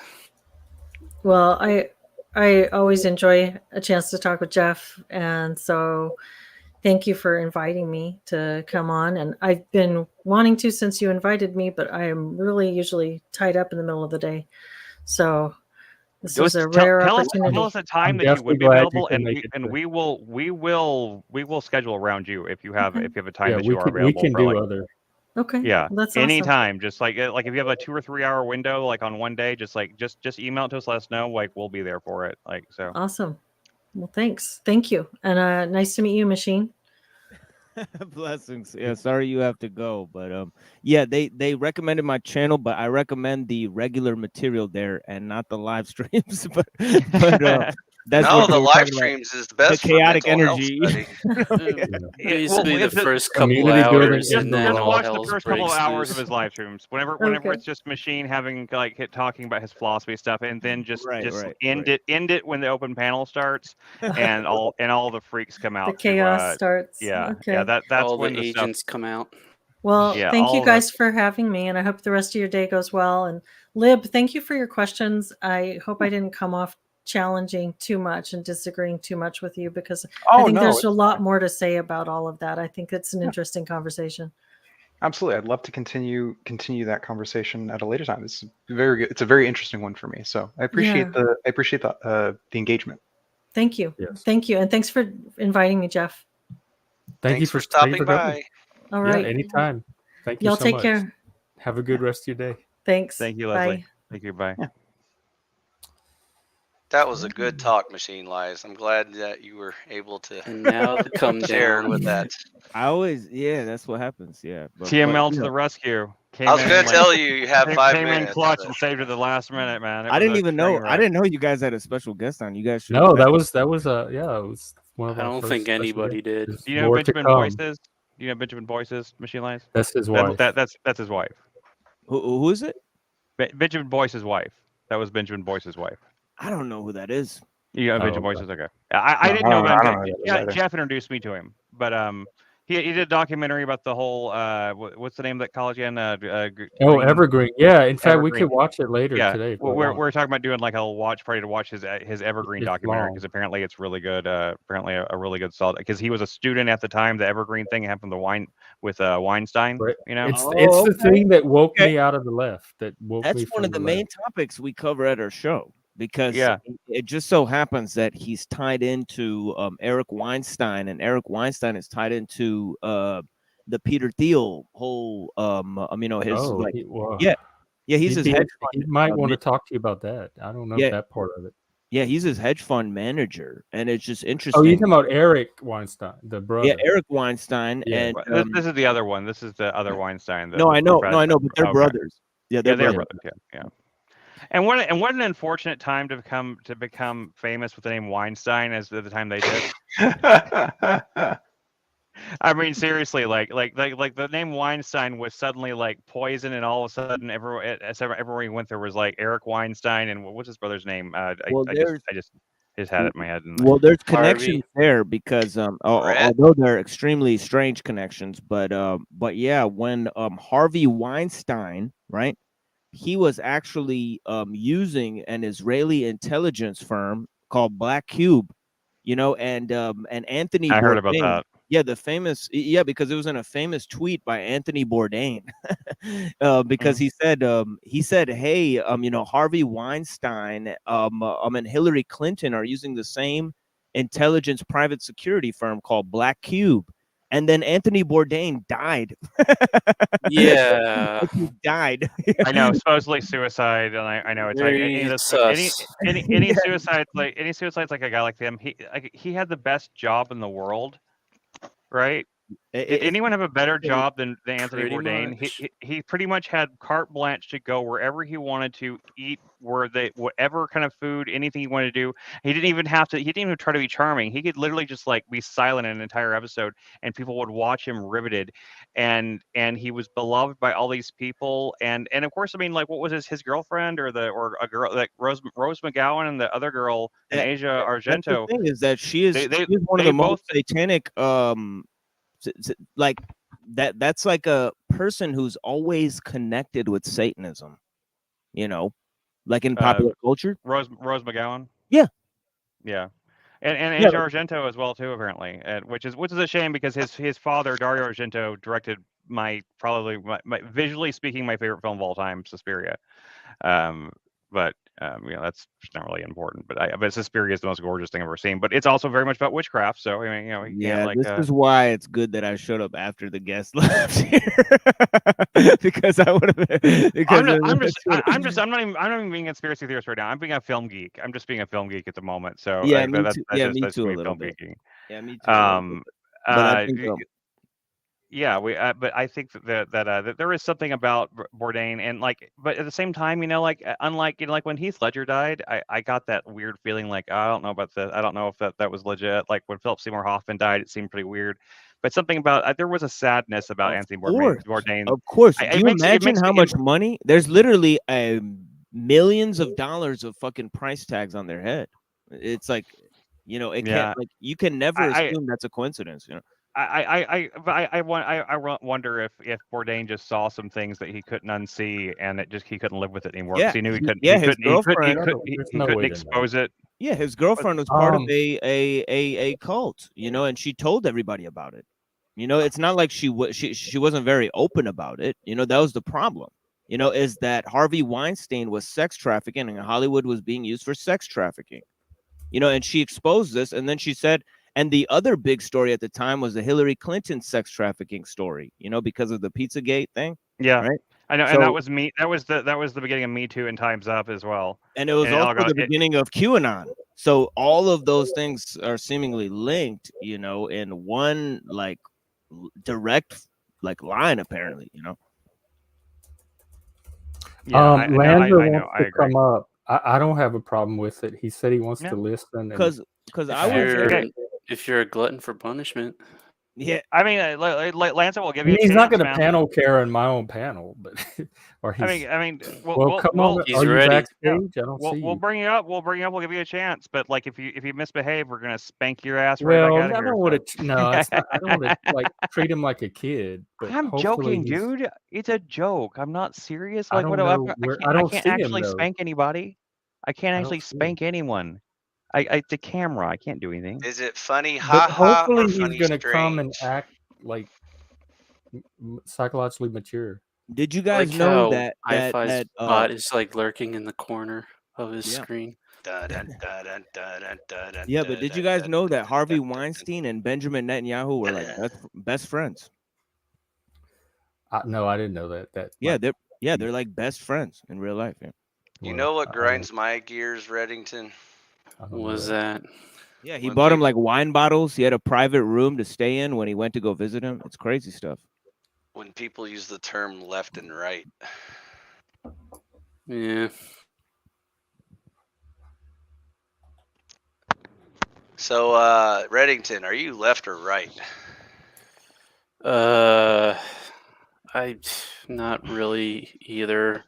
Well, I always enjoy a chance to talk with Jeff, and so thank you for inviting me to come on. And I've been wanting to since you invited me, but I am really usually tied up in the middle of the day. So this is a rare tell opportunity. us a time I'm that you would definitely be glad you available, can make it. we will schedule around you if you have Okay. a time Yeah, that you are we available can for do like. other. Okay. Yeah, That's awesome. anytime. Just like if you have a 2 or 3 hour window, like on one day, just email it to us, let us know. Like we'll be there for it. Like so. Awesome. Well, thanks. Thank you. And nice to meet you, Machine. Blessings. Yeah, sorry you have to go, but yeah, they recommended my channel, but I recommend the regular material there and not the live streams. but that's No, what the they were live talking about. streams is the best for chaotic mental energy. health study. Basically, the first couple Community building hours, is and then just all watch the hell's first couple of breaks hours of loose. his live streams. Whenever Okay. it's just Machine having talking about his philosophy stuff, and then just Right. end it when the open panel starts, and all the freaks come out. The chaos starts. Yeah, Okay. yeah. That's All when the the stuff. agents come out. Well, Yeah, thank you all the- guys for having me, and I hope the rest of your day goes well. And Lib, thank you for your questions. I hope I didn't come off challenging too much and disagreeing too much with you, because I think there's a lot more to say about all of that. I think it's an interesting conversation. Absolutely, I'd love to continue that conversation at a later time. It's very good. It's a very interesting one for me. So I appreciate the engagement. Thank you. Yes. Thank you. And thanks for inviting me, Jeff. Thank Thanks for stopping by. All right. Yeah, anytime. Thank you Y'all so take much. care. Have a good rest of your day. Thanks. Thank you, Leslie. Bye. Thank you. Bye. Yeah. That was a good talk, Machine Lies. I'm glad that you were able to And now the come share down. with that. I always, that's what happens. Yeah. TML to the rescue. I was going to tell you have 5 came in minutes. clutch but- and saved it the last minute, man. It I was didn't a even train know. I wreck. didn't know you guys had a special guest on. You guys should. No, that was it was one of I our don't first think special anybody guests. did. There's Do you know more to Benjamin come. Boyce is? Do you know Benjamin Boyce is Machine Lies? That's his wife. That's his wife. Who is it? Benjamin Boyce's wife. That was Benjamin Boyce's wife. I don't know who that is. You know Oh, Benjamin okay. Boyce is okay. I No, didn't know I about don't him. know who that is Yeah, either. Jeff introduced me to him, but he did a documentary about the whole what's the name of that college again? Evergreen. Yeah, in fact, we Evergreen. could watch it later Yeah, today. we're talking about doing like a watch party to watch his Evergreen It's documentary, long. because apparently it's really good. Apparently a really good solid, because he was a student at the time. The Evergreen thing happened with Weinstein. Right. You know, It's Oh, the okay. thing that woke Okay. me out of the left. That woke That's me one from of the the main left. topics we cover at our show, because Yeah. it just so happens that he's tied into Eric Weinstein, and Eric Weinstein is tied into the Peter Thiel whole his Oh, like well, yeah he's his hedge he fund might want to talk to you about that. I don't know yeah that part of it. yeah he's his hedge fund manager, and it's just Oh, you're interesting. talking about Eric Weinstein, the brother. Yeah, Eric Weinstein, Yeah. and This is the other one. This is the other Weinstein. no, I know, but they're Okay. brothers. Yeah, Yeah, they're they're brothers. brothers. Yeah. And what an unfortunate time to become famous with the name Weinstein as the time they did. I mean, seriously, like the name Weinstein was suddenly like poison, and all of a sudden, everywhere he went, there was like Eric Weinstein, and what's his brother's name? Well, I just had it in my head. And well, there's Harvey. connections there because Brett. although they're extremely strange connections, but yeah, when Harvey Weinstein, right, he was actually using an Israeli intelligence firm called Black Cube, and Anthony I heard about Bourdain. that. Yeah, because it was in a famous tweet by Anthony Bourdain, because he said, hey, Harvey Weinstein, and Hillary Clinton are using the same intelligence private security firm called Black Cube, and then Anthony Bourdain died. Yeah. He died. I know, supposedly suicide, and I know it's like Very any sus. suicides like a guy like him. He had the best job in the world, right? Did anyone have a better job than Anthony Pretty Bourdain? much. He pretty much had carte blanche to go wherever he wanted to eat, whatever kind of food, anything he wanted to do. He didn't even try to be charming. He could literally just like be silent in an entire episode, and people would watch him riveted. And he was beloved by all these people. And of course, I mean, like, what was his girlfriend or a girl like Rose McGowan and the other girl in Asia That's the Argento? thing, is that she is one of they the most both satanic like that's like a person who's always connected with Satanism, like in popular culture. Rose McGowan. Yeah. Yeah. And Yeah, Asia Argento as well too, apparently, which is a shame because his father Dario Argento directed my visually speaking my favorite film of all time, Suspiria. But that's not really important. But Suspiria is the most gorgeous thing I've ever seen. But it's also very much about witchcraft. So I mean, you yeah, can't like. this is why it's good that I showed up after the guest left here, because I would have been. Because I'm not even being a conspiracy theorist right now. I'm being a film geek. I'm just being a film geek at the moment. So yeah, me that's too. that's Yeah, just me that's too. A me little film bit. geeking. Yeah, me too. A little bit. But I think. Yeah, but I think that there is something about Bourdain, and like, but at the same time, like, unlike like when Heath Ledger died, I got that weird feeling like I don't know about this. I don't know if that was legit. Like when Philip Seymour Hoffman died, it seemed pretty weird. But something about there was a sadness about Anthony Bourdain. Of course. It Do you makes- it imagine makes how me- much money? There's literally millions of dollars of fucking price tags on their head. It's like, it can't, like, you can never assume that's a coincidence. I wonder if Bourdain just saw some things that he couldn't unsee, and he couldn't live with it anymore. Yeah, Because he knew he couldn't. yeah, he his couldn't. girlfriend. He couldn't expose it. Yeah, his girlfriend was part of a cult, and she told everybody about it. It's not like she wasn't very open about it. That was the problem. Is that Harvey Weinstein was sex trafficking, and Hollywood was being used for sex trafficking. And she exposed this, and then she said. And the other big story at the time was the Hillary Clinton sex trafficking story, because of the Pizzagate thing. Yeah, right. I know, So, and that was me. That was the beginning of Me Too and Time's Up as well. And it was also the beginning of QAnon. So all of those things are seemingly linked, in one like direct like line, apparently. Yeah, Lander I wants to come up. I don't have a problem with it. He said he wants to listen. Because if you're a glutton for punishment. Yeah, I mean, Lance will give you. He's not going to panel care in my own panel, but or he's. I mean, come on. He's are you ready. backstage? I don't see we'll you. bring you up. We'll give you a chance. But like, if you misbehave, we're gonna spank your ass Well, right back out of I here. don't want to. No, I don't want to like treat him like a kid. But I'm joking, dude. It's a joke. I'm not serious. Like, I what? don't I can't see actually him, spank anybody. I can't actually spank anyone. The camera. I can't do anything. Is it funny, But ha, hopefully or he's funny going to come and strange? act like psychologically mature. Did you guys Like know how that Hi-Fi's bot is like lurking in the corner of his screen? Yeah, but did you guys know that Harvey Weinstein and Benjamin Netanyahu were like best friends? No, I didn't know that. Yeah, they're like best friends in real life. Yeah. You well, know what I- grinds my gears, Reddington? I don't know Was that? Yeah, he When bought him people- like wine bottles. He had a private room to stay in when he went to go visit him. It's crazy stuff. When people use the term left and right. Yeah. So, Reddington, are you left or right? I not really either.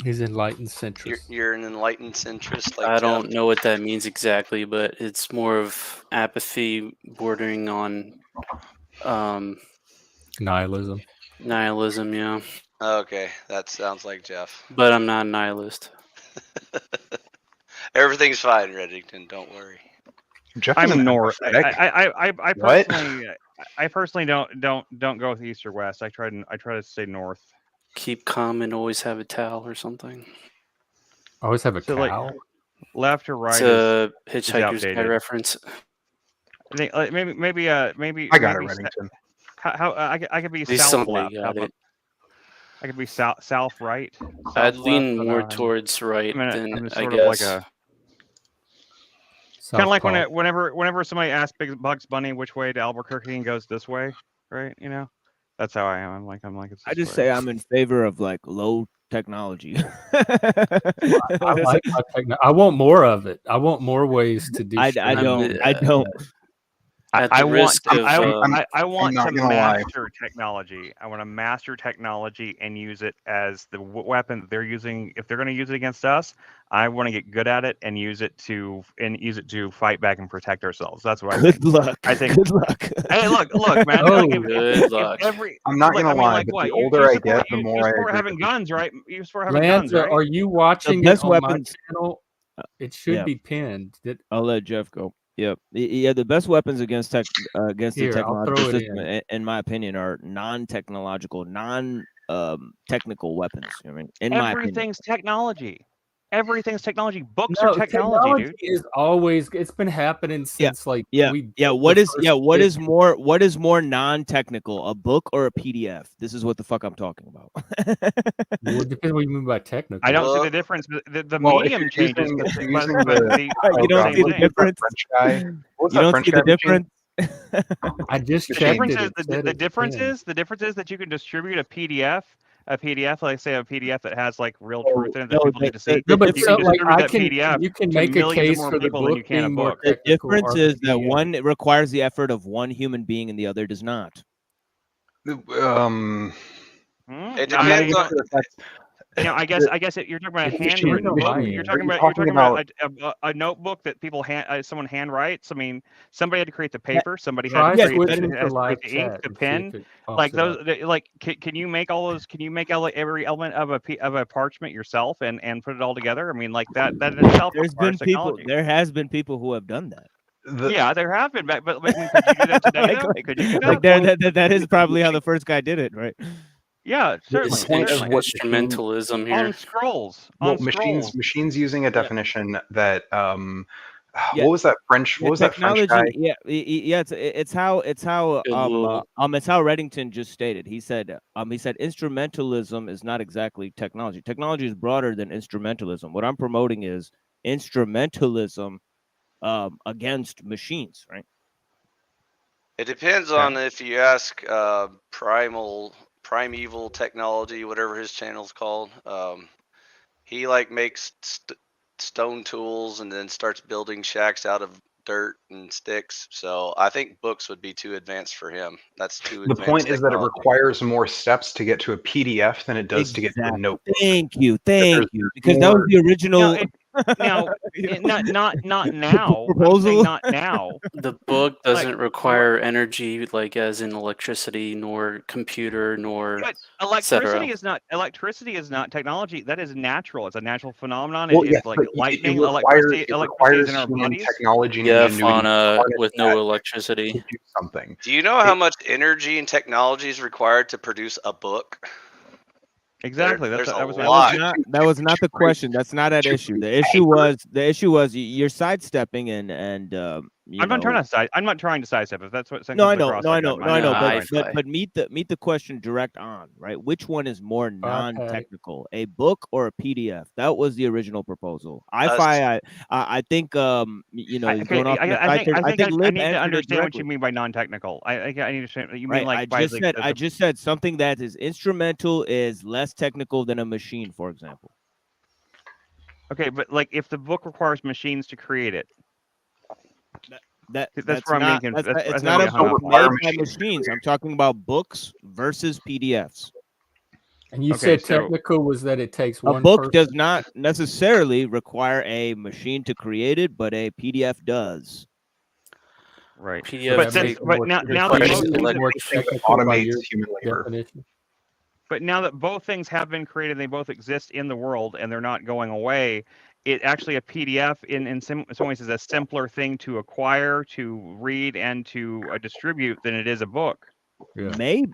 He's enlightened You're, centrist. you're an enlightened centrist, like I Jeff? don't know what that means exactly, but it's more of apathy bordering on Nihilism. nihilism, yeah. Okay, that sounds like Jeff. But I'm not a nihilist. Everything's fine, Reddington. Don't worry. Jeff is I'm an north. empathetic. I What? personally don't go with east or west. I try to stay north. Keep calm and always have a towel or something. Always have a So, like, cow. Left or right It's is a Hitchhiker's Guide outdated. reference. I think maybe I got it, maybe Reddington. how I could be At least south somebody left. How got about- it. I could be south right. I'd south lean left, more I'm- towards right than I'm just I sort of like guess. a kind of like Southpaw. whenever somebody asks Bugs Bunny which way to Albuquerque and goes this way, right? You know, that's how I am. I'm like it's. I this just way. say I'm in favor of like low technology. I like my I want more of it. I want more ways to do. I streaming. don't. At the I want risk to, of, I want not to gonna lie. master technology. I want to master technology and use it as the weapon that they're using. If they're going to use it against us, I want to get good at it and use it to fight back and protect ourselves. That's what I think. Good luck. I think- Good luck. Hey, look, man. Oh, good luck. I'm not gonna lie, like but what? the older I get, the you more I support agree having with you. guns, right? You support having guns, Lanza, right? are you watching best it on weapons- my channel? It should Yeah. be pinned. I'll let Jeff go. Yep. Yeah, the best weapons against Here, the I'll technological throw it system, in. in my opinion, are non-technological, technical weapons. I mean, in my opinion. Everything's technology. Everything's technology. Books No, are technology, dude. is always. It's been happening since like Yeah, we. yeah. built What the is first what ship. is more non-technical, a book or a PDF? This is what the fuck I'm talking about. Well, it depends what you mean by technical. I don't see Well- the difference. The Well, if medium you're changes, using- but if the- you're but- using but the- the- You don't same see the thing. difference. French guy. What was You that don't French see guy the machine? difference. I just The checked difference it. is It said the it's difference pinned. is the difference is that you can distribute a PDF, like say a PDF that has like real Oh, truth in it that no, people need to see. No, but You so can like distribute I that can, PDF you can to make a millions of case more for the people than book you can a being more book. The technical. difference or is the that PDF. one requires the effort of one human being and the other does not. Hmm? It I depends mean, on. I guess you're talking about a It's handwritten machine book. learning. You're Are talking you about talking a notebook that people someone handwrites. I mean, somebody had to create the paper. Somebody had Try to create switching the, to has to live create the ink, chat the and see pen. if it bumps Like it those, up. like can you make all those? Can you make every element of a parchment yourself and put it all together? I mean, like that in itself There's been requires people. technology. There has been people who have done that. Yeah, there have been, but I mean, could you do that today? though? Could you do that? Like that is probably how the first guy did it, right? Yeah, certainly. It's point of certainly. what instrumentalism here. On scrolls. Well, On machines scrolls. using a definition that Yeah. what was that French? Yeah, What was that French technology? guy? Yeah. It's how Good Lord. it's how Reddington just stated. He said instrumentalism is not exactly technology. Technology is broader than instrumentalism. What I'm promoting is instrumentalism against machines, right? It depends on if you ask primeval technology, whatever his channel's called. He like makes stone tools and then starts building shacks out of dirt and sticks. So I think books would be too advanced for him. That's too The advanced point is that it technology. requires more steps to get to a PDF than it does to get to a Exactly. notebook. Thank you, there's because that was the original. Now, not now. I'm Proposal? saying not now. The book doesn't require energy like as in electricity, nor computer, nor But cetera. electricity is not technology. That is natural. It's a natural phenomenon. Well, It's yes, like but lightning. it Electricity is requires in our human bodies. technology and Yeah, ingenuity to fauna harness with that no to electricity. do something. Do you know how much energy and technology is required to produce a book? Exactly. There's That a was lot. That was not the question. That's not that to issue. The read issue was you're sidestepping and you I'm not know. trying to sidestep. If that's what No, I comes know, across, no, I like, know, I'm no, I know, not but trying to. Wi-Fi. but meet the question direct on, right? Which one is more iPad. non-technical, a book or a PDF? That was the original proposal. Us- I think you know, he's Okay, going off on a I side think I think I Lib need to answered it understand what you directly. mean by non-technical. I need to understand. You mean Right. like by like I just said something that is instrumental is less technical than a machine, for example. okay, but like if the book requires machines to create it, that's That's where I'm not getting that's that's it's where I'm not a getting hung book up on. require made by machines to machines. I'm talking about books versus PDFs. And you Okay, said so technical was that it takes A one book person. does not necessarily require a machine to create it, but a PDF does. right, PDF but that since makes it but more, now does now that that make requires both it things elect- more Anything that technical by automates your human labor. definition? But now that both things have been created, they both exist in the world, and they're not going away. It actually a PDF in some ways is a simpler thing to acquire, to read, and to distribute than it is a book. Yeah. Maybe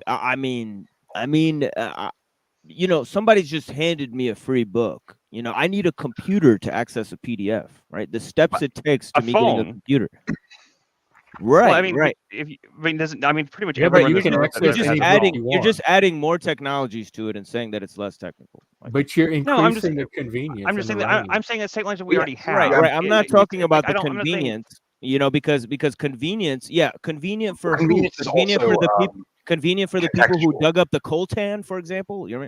you know, somebody's just handed me a free book. You know, I need a computer to access a PDF, right? The steps it takes A to me getting a phone. computer. Well, I Right, mean, right. if you, I mean, doesn't I mean pretty much Yeah, but everyone you this can earth access You're has just any a book adding phone. you you're want. just adding more technologies to it and saying that it's less technical. But you're No, I'm just increasing the convenience. I'm just saying and the that range. I'm saying it's technology we Yeah, already have. Right. I'm not talking It's like about the I'm not saying convenience, you know, because convenience, convenient for who? Convenience is Convenient for also the people. Convenient for the people who contextual. dug up the coltan, for example. You know,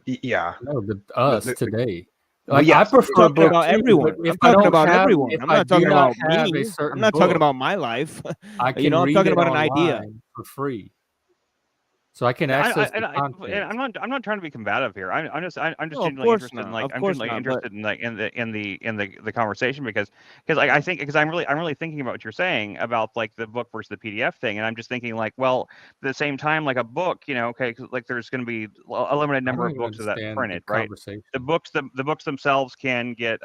Yeah. No, The- the- today. Well, Like I yes, I'm prefer talking book about too, everyone. but if I'm I talking don't about have, everyone. if I'm I not do talking not about have me. a I'm certain not talking book, about my life. I You can know, I'm read talking it about an idea. online for free, so I can yeah, access the and content. I'm not trying to be combative here. I'm just No, of genuinely course interested in not. like Of I'm course genuinely not. But interested in like in the conversation because I think because I'm really thinking about what you're saying about like the book versus the PDF thing, and I'm just thinking like, well, at the same time, like a book, you know, okay, 'cause, like there's going to be a limited I number don't of even books of that understand the printed, right? conversation. The books themselves can get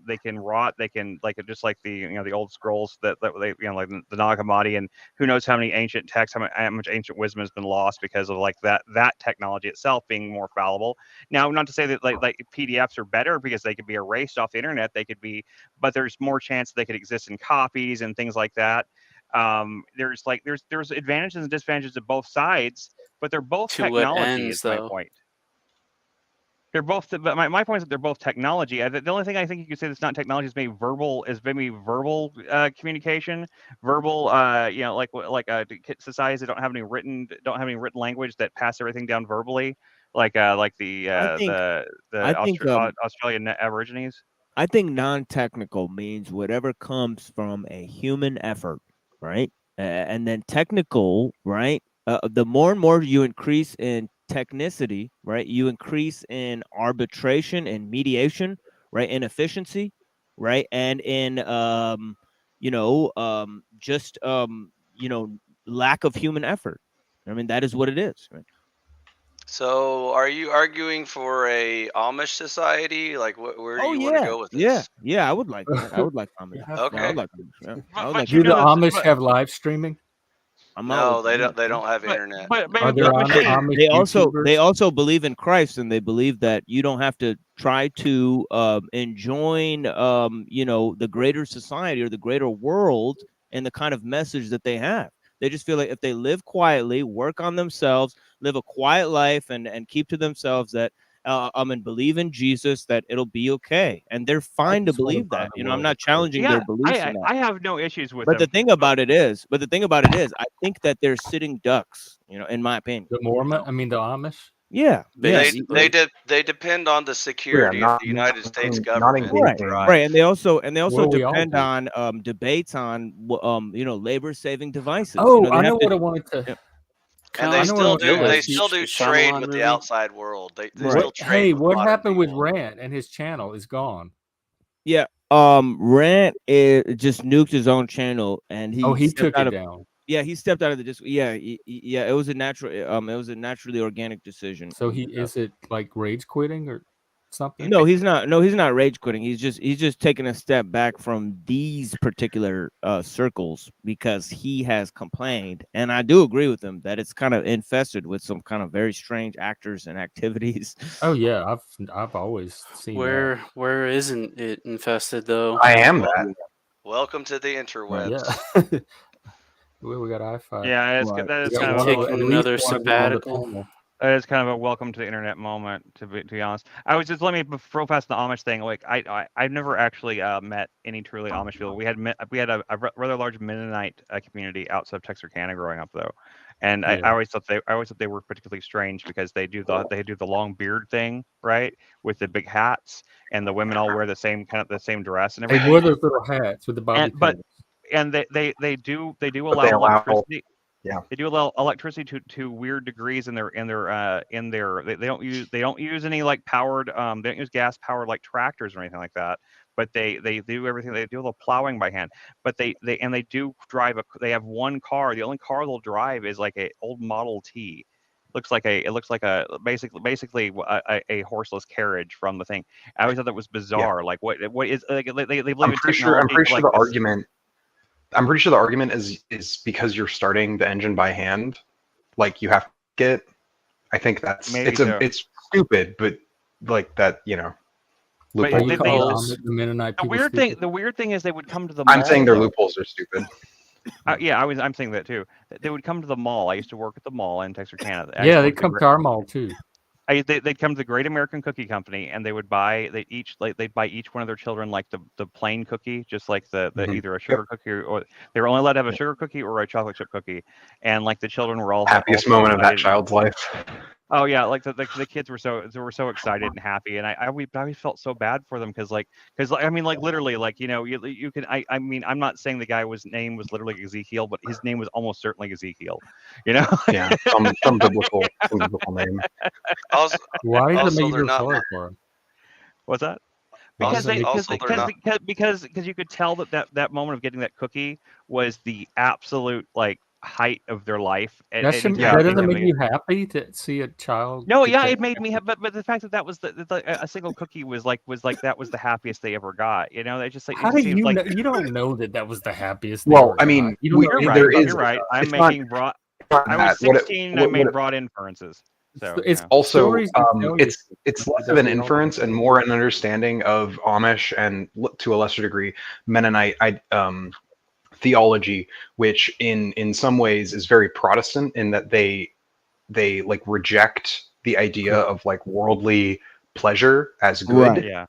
they can rot, they can like just like the the old scrolls that they like the Nag Hammadi, and who knows how many ancient texts, how much ancient wisdom has been lost because of like that technology itself being more fallible. Now, not to say that like PDFs are better because they could be erased off the internet, they could be, but there's more chance they could exist in copies and things like that. There's advantages and disadvantages of both sides, but they're both To what technology. Is ends, my though? point. They're both, but my point is that they're both technology. The only thing I think you could say that's not technology is maybe verbal communication, verbal, societies that don't have any written language that pass everything down verbally, like I think the I think Australian Aborigines. I think non-technical means whatever comes from a human effort, right? And then technical, right? The more and more you increase in technicity, right? You increase in arbitration and mediation, right? In efficiency, right? And in just lack of human effort. I mean, that is what it is, right? So, are you arguing for a Amish society? Like, where do Oh you want to yeah, go with yeah, this? yeah. I would like that. I would like Amish. You have Yeah, I would Okay. like Amish. Yeah, I would But like you Do Amish. the know that, Amish have live streaming? I'm out No, with they Amish. don't. They Yeah. don't have internet. Are there but Amish They YouTubers? also believe in Christ, and they believe that you don't have to try to enjoin the greater society or the greater world and the kind of message that they have. They just feel like if they live quietly, work on themselves, live a quiet life, and keep to themselves that and believe in Jesus, that it'll be okay, and they're I fine to just want to believe buy that. the You know, I'm world of not Christ. challenging their yeah, beliefs in that. I have no issues with But them. the thing about it is, I think that they're sitting ducks. You know, in my opinion. The Mormon, I mean the Amish. Yeah, yeah. They Basically. they depend on the Yeah, security of the United States not government to Right, engaging. right, thrive. and they also Well, we all depend do. on debates on labor saving devices. Oh, They I have know to. what I wanted to. Yeah, And Kind of they I like know what I the still wanted to do. They ask you. still Village, do the trade Shyamalan with the movie. outside world. They right. still trade with What modern happened with people. Rant and his channel is gone? Yeah. Rant just nuked his own channel, and Oh, he he stepped took out it of. down. Yeah, he stepped out of the disc. Yeah, yeah. It was a natural. It was a naturally organic decision. So he is it like rage quitting or something? No, he's not. No, he's not rage quitting. He's just taking a step back from these particular circles because he has complained, and I do agree with him that it's kind of infested with some kind of very strange actors and activities. Oh yeah, I've always seen that. Where isn't it infested though? I am that. Welcome to the interwebs. Yeah. we got I-5. Yeah, it's Right. that We is got kind of one a, of- Taking at least another one of them on the sabbatical. panel. it's kind of a welcome to the internet moment. To be honest, I was just let me real fast the Amish thing. Like I've never actually met any truly Amish people. We had a rather large Mennonite community outside of Texarkana growing up though, and Yeah. I always thought they were particularly strange because they do the long beard thing, right, with the big hats, and the women all wear the same dress and They everything. wore those little hats with the bobby But pins. and they do But allow they allow, electricity. yeah. They do allow electricity to weird degrees in their they don't use any like powered they don't use gas powered like tractors or anything like that, but they do everything. They do a little plowing by hand, but they do drive they have one car. The only car they'll drive is like a old Model T. It looks like a basically a horseless carriage from the thing. I always thought that was bizarre. Like what is like they believe I'm in pretty sure. I'm technology pretty for, sure like, the this. argument. I'm pretty sure the argument is because you're starting the engine by hand, like you have to get. I think that's Maybe so. it's stupid, but like that, But Are loophole. you they- calling Loopholes. the Mennonite The people weird stupid? thing is they would come to the mall. I'm saying their though. loopholes are stupid. Yeah, I'm saying that too. They would come to the mall. I used to work at the mall in Texarkana. I used Yeah, to they work at the come to our mall too. they'd come to the Great American Cookie Company, and they'd buy each one of their children like the plain cookie, just like the Mhm. either a sugar cookie or they were only allowed to have a sugar cookie or a chocolate chip cookie, and like the children were all Happiest so moment of that excited. child's life. Oh yeah, like the kids were so excited and happy, and I always felt so bad for them because I mean like literally like you can I mean I'm not saying the guy name was literally Ezekiel, but his name was almost certainly Ezekiel, Yeah, some biblical name. Also, Why does Also, it make they're you not- feel sorry for him? What's that? Why Because does it they make you because you could tell that moment of getting that cookie was the absolute like height of their life. That anytime doesn't they- make you happy to see a child. No, get yeah, that- it made me happy, but the fact that was a single cookie was like that was the happiest they ever got. They just like it How just do seems you like know? You don't know that was the happiest. they Well, ever I got. mean, you don't know you're there right. is. You're right. I'm it's not- making broad. not I that. was 16 and I made what- broad inferences. So It's Also, stories you tell it's yourself. less of an inference and more an understanding of Amish and to a lesser degree Mennonite theology, which in some ways is very Protestant in that they like reject the idea of like worldly pleasure as good. Right. yeah.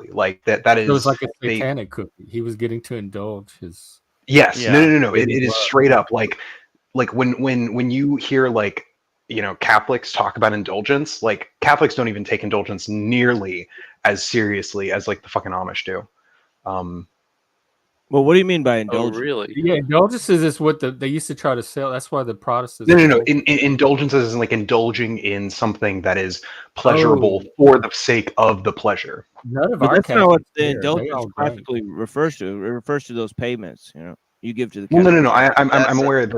Like that is It was like a they- satanic cookie. He was getting to indulge his. Yes. Yeah. No. It is straight up like when you hear like Catholics talk about indulgence, like Catholics don't even take indulgence nearly as seriously as like the fucking Amish do. Well, what do you mean by Oh, indulgence? really? Yeah, indulgences is what they used to try to sell. That's why the Protestants. No. Indulgences is like indulging in something that is pleasurable for the sake of the pleasure. None of But our that's not what Catholics the did. They indulgence all drank. practically refers to. It refers to those payments, you give to the Well, Catholic no. Church. I'm That's aware that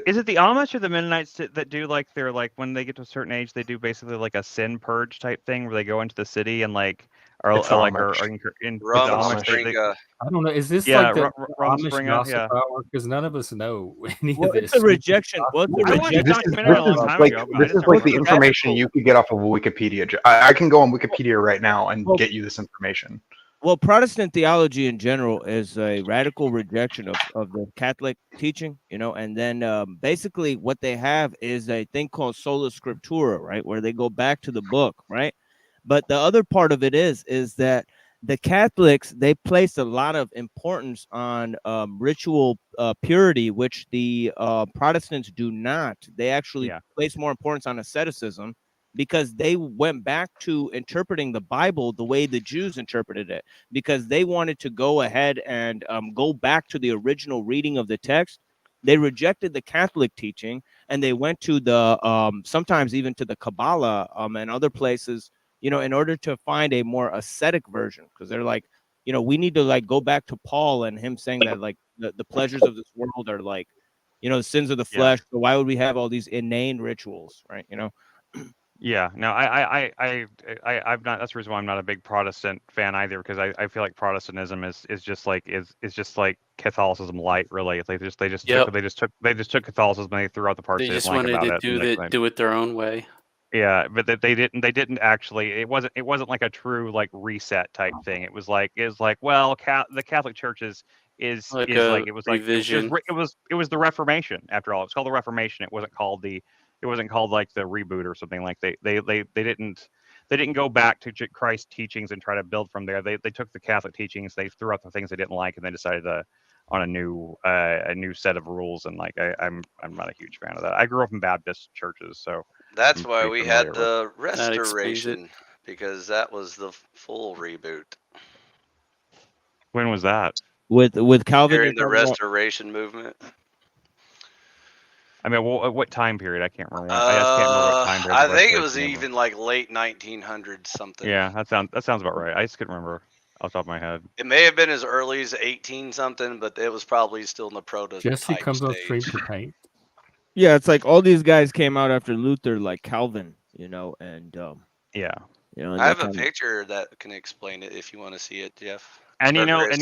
Is it the Amish or the Mennonites that do like they're like when they get to a certain age they do basically like a sin purge type thing where they go into the city and like It's the or Amish. in the Rum Amish they- Springa. I don't know. Is this Yeah, like the Rum Amish Springer, gossip yeah. hour? Because none of us know any Well, of this. it's a rejection. Well, it's a I watched a rejection. documentary a long time ago, but I This just is never like the heard of it. information you could get off of Wikipedia. I can go on Wikipedia right now and Well- get you this information. Well, Protestant theology in general is a radical rejection of the Catholic teaching, and then basically what they have is a thing called sola scriptura, right, where they go back to the book, right? But the other part of it is that the Catholics, they place a lot of importance on ritual purity, which the Protestants do not. They actually place more importance on asceticism, because they went back to interpreting the Bible the way the Jews interpreted it, because they wanted to go ahead and go back to the original reading of the text. They rejected the Catholic teaching and they went to the sometimes even to the Kabbalah and other places, in order to find a more ascetic version, because they're like, we need to like go back to Paul and him saying that like the pleasures of this world are like, the sins of the flesh. So why would we have all these inane rituals, right? Yeah, no, I'm not. That's the reason why I'm not a big Protestant fan either, because I feel like Protestantism is just like Catholicism light, really. It's like they just Yep. took Catholicism and they threw out the parts They they just didn't like wanted about to it. and they- do it their own way. Yeah, but they didn't actually. It wasn't like a true like reset type thing. It was like well, the Catholic Church Like is like a it was like revision. it was the Reformation after all. It's called the Reformation. It wasn't called like the reboot or something like they didn't go back to Christ's teachings and try to build from there. They took the Catholic teachings, they threw out the things they didn't like, and they decided to on a new set of rules. And like I'm not a huge fan of that. I grew up in Baptist churches, so That's I'm why pretty we familiar had with. the That explains it. restoration, because that was the full reboot. When was that? With Calvin, you're During the talking about. restoration movement. I mean, what time period? I can't remember. I just can't remember what time period the I think it was restoration came from. even like late 1900s something. Yeah, that sounds about right. I just couldn't remember off the top of my head. It may have been as early as 18 something, but it was probably still in the Jesse prototype comes on stream stage. to paint. Yeah, it's like all these guys came out after Luther, like Calvin, and Yeah. and I have that a kind of. picture that can explain it if you want to see it, Jeff. And Or Chris.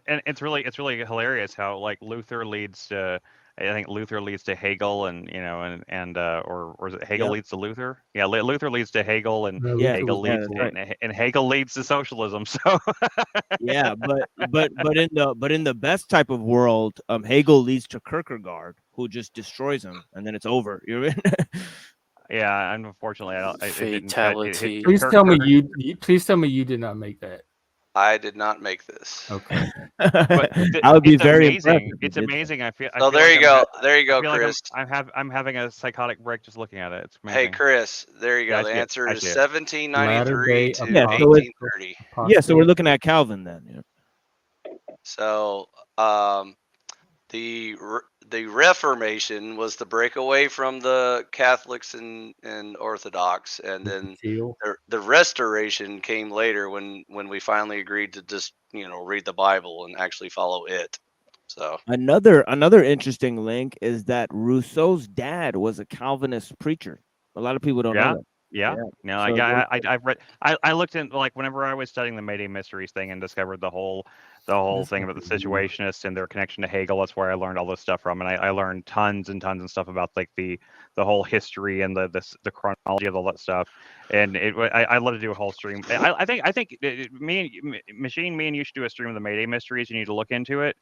and it's really hilarious how like Luther leads to I think Luther leads to Hegel or is it Hegel Yep. leads to Luther? Yeah, Luther leads to Hegel and No, Yeah, Luther Hegel was yeah, leads that's before. right. and Hegel leads to socialism. So Yeah, but in the best type of world, Hegel leads to Kierkegaard, who just destroys him, and then it's over. You're in. yeah, unfortunately, I don't. It didn't. Fatality. Please tell me please tell me you did not make that. I did not make this. Okay. But I would be it's very amazing. impressed. if It's you did so. amazing. I feel. I So feel there like you I'm go. ha- There you I go, feel like Chris. I'm having a psychotic break just looking at it. It's Hey, amazing. Chris. There you Yeah, go. The answer I is see it. 1793 to Yeah, so it's 1830. Yeah, so we're looking at Calvin then. Yeah. So the Reformation was the breakaway from the Catholics and Orthodox, and then the Restoration came later when we finally agreed to just read the Bible and actually follow it. So Another interesting link is that Rousseau's dad was a Calvinist preacher. A lot of people don't know that. Yeah. No, So I've read. I looked in like whenever I was studying the Mayday Mysteries thing and discovered the whole thing about the situationists and their connection to Hegel. That's where I learned all this stuff from, and I learned tons and tons of stuff about like the whole history and the chronology of all that stuff. And I'd love to do a whole stream. I think me and you should do a stream of the Mayday Mysteries. You need to look into it.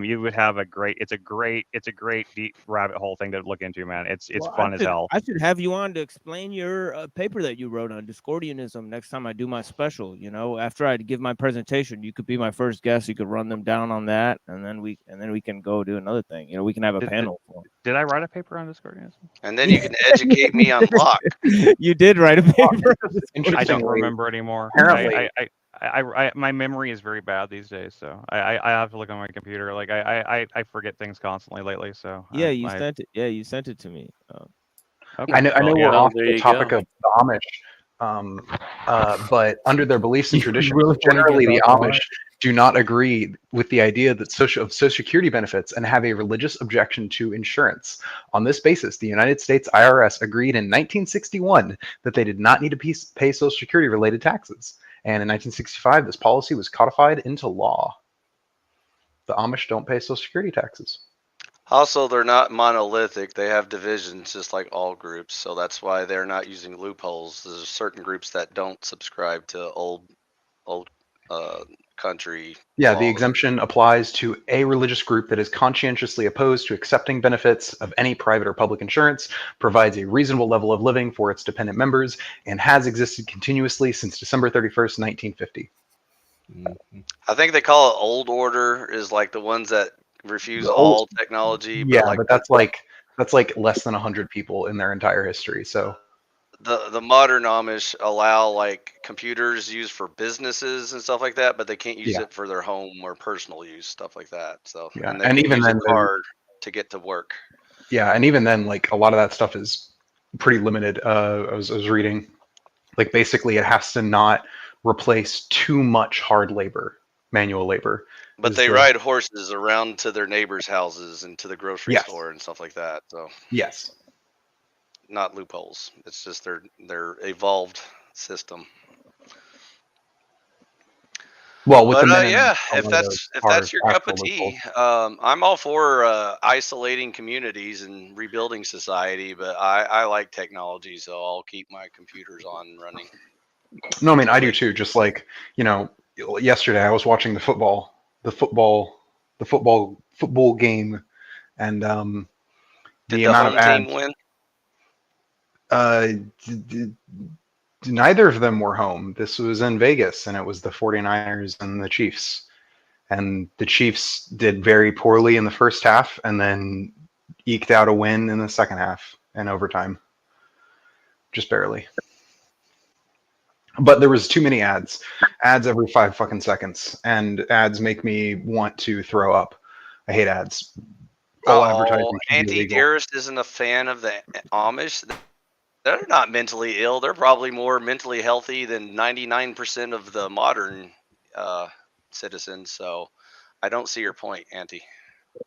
You would have it's a great deep rabbit hole thing to look into, man. It's Well, fun as hell. I should have you on to explain your paper that you wrote on Discordianism next time I do my special. After I give my presentation, you could be my first guest. You could run them down on that, and then we can go do another thing. We can have a panel. Did I write a paper on Discordianism? And then you can educate me on Locke. You did write a paper. I don't remember anymore. Apparently, My memory is very bad these days, so I have to look on my computer. Like I forget things constantly lately. So yeah, you sent it. Yeah, you sent it to me. Okay. I know we're yeah. off There the you topic go. of the Amish, but under their beliefs and You traditions, really wanna generally get the back on Amish do not agree with the idea that Social Security benefits and have a religious objection to insurance. On this basis, the United States IRS agreed in 1961 that they did not need to pay Social Security related taxes. And in 1965, this policy was codified into law. The Amish don't pay Social Security taxes. Also, they're not monolithic. They have divisions just like all groups. So that's why they're not using loopholes. There's certain groups that don't subscribe to old country. Yeah, laws. the exemption applies to a religious group that is conscientiously opposed to accepting benefits of any private or public insurance, provides a reasonable level of living for its dependent members, and has existed continuously since December 31st, 1950. I think they call it old order is like the ones that refuse all technology. Yeah, but that's like less than 100 people in their entire history. So the modern Amish allow like computers used for businesses and stuff like that, but they can't use it for their home or personal use, stuff like that. So and even then, hard to get to work. Yeah, and even then, like a lot of that stuff is pretty limited. I was reading, like basically it has to not replace too much hard labor, manual labor. But they ride horses around to their neighbors' houses and to the grocery store and stuff like that. So yes, not loopholes. It's just their evolved system. Well, with the But men in yeah, if Colorado that's are your cup of actual tea, locals. I'm all for isolating communities and rebuilding society. But I like technology, so I'll keep my computers on running. No, I mean I do too. Just like yesterday I was watching the football game, and Did the the amount of home team ads. win? Uh, Neither of them were home. This was in Vegas, and it was the 49ers and the Chiefs. And the Chiefs did very poorly in the first half, and then eked out a win in the second half in overtime, just barely. But there was too many ads every 5 fucking seconds, and ads make me want to throw up. I hate ads. All Oh, advertising should be Auntie illegal. Dearest isn't a fan of the Amish. They're not mentally ill. They're probably more mentally healthy than 99% of the modern citizens. So I don't see your point, Auntie.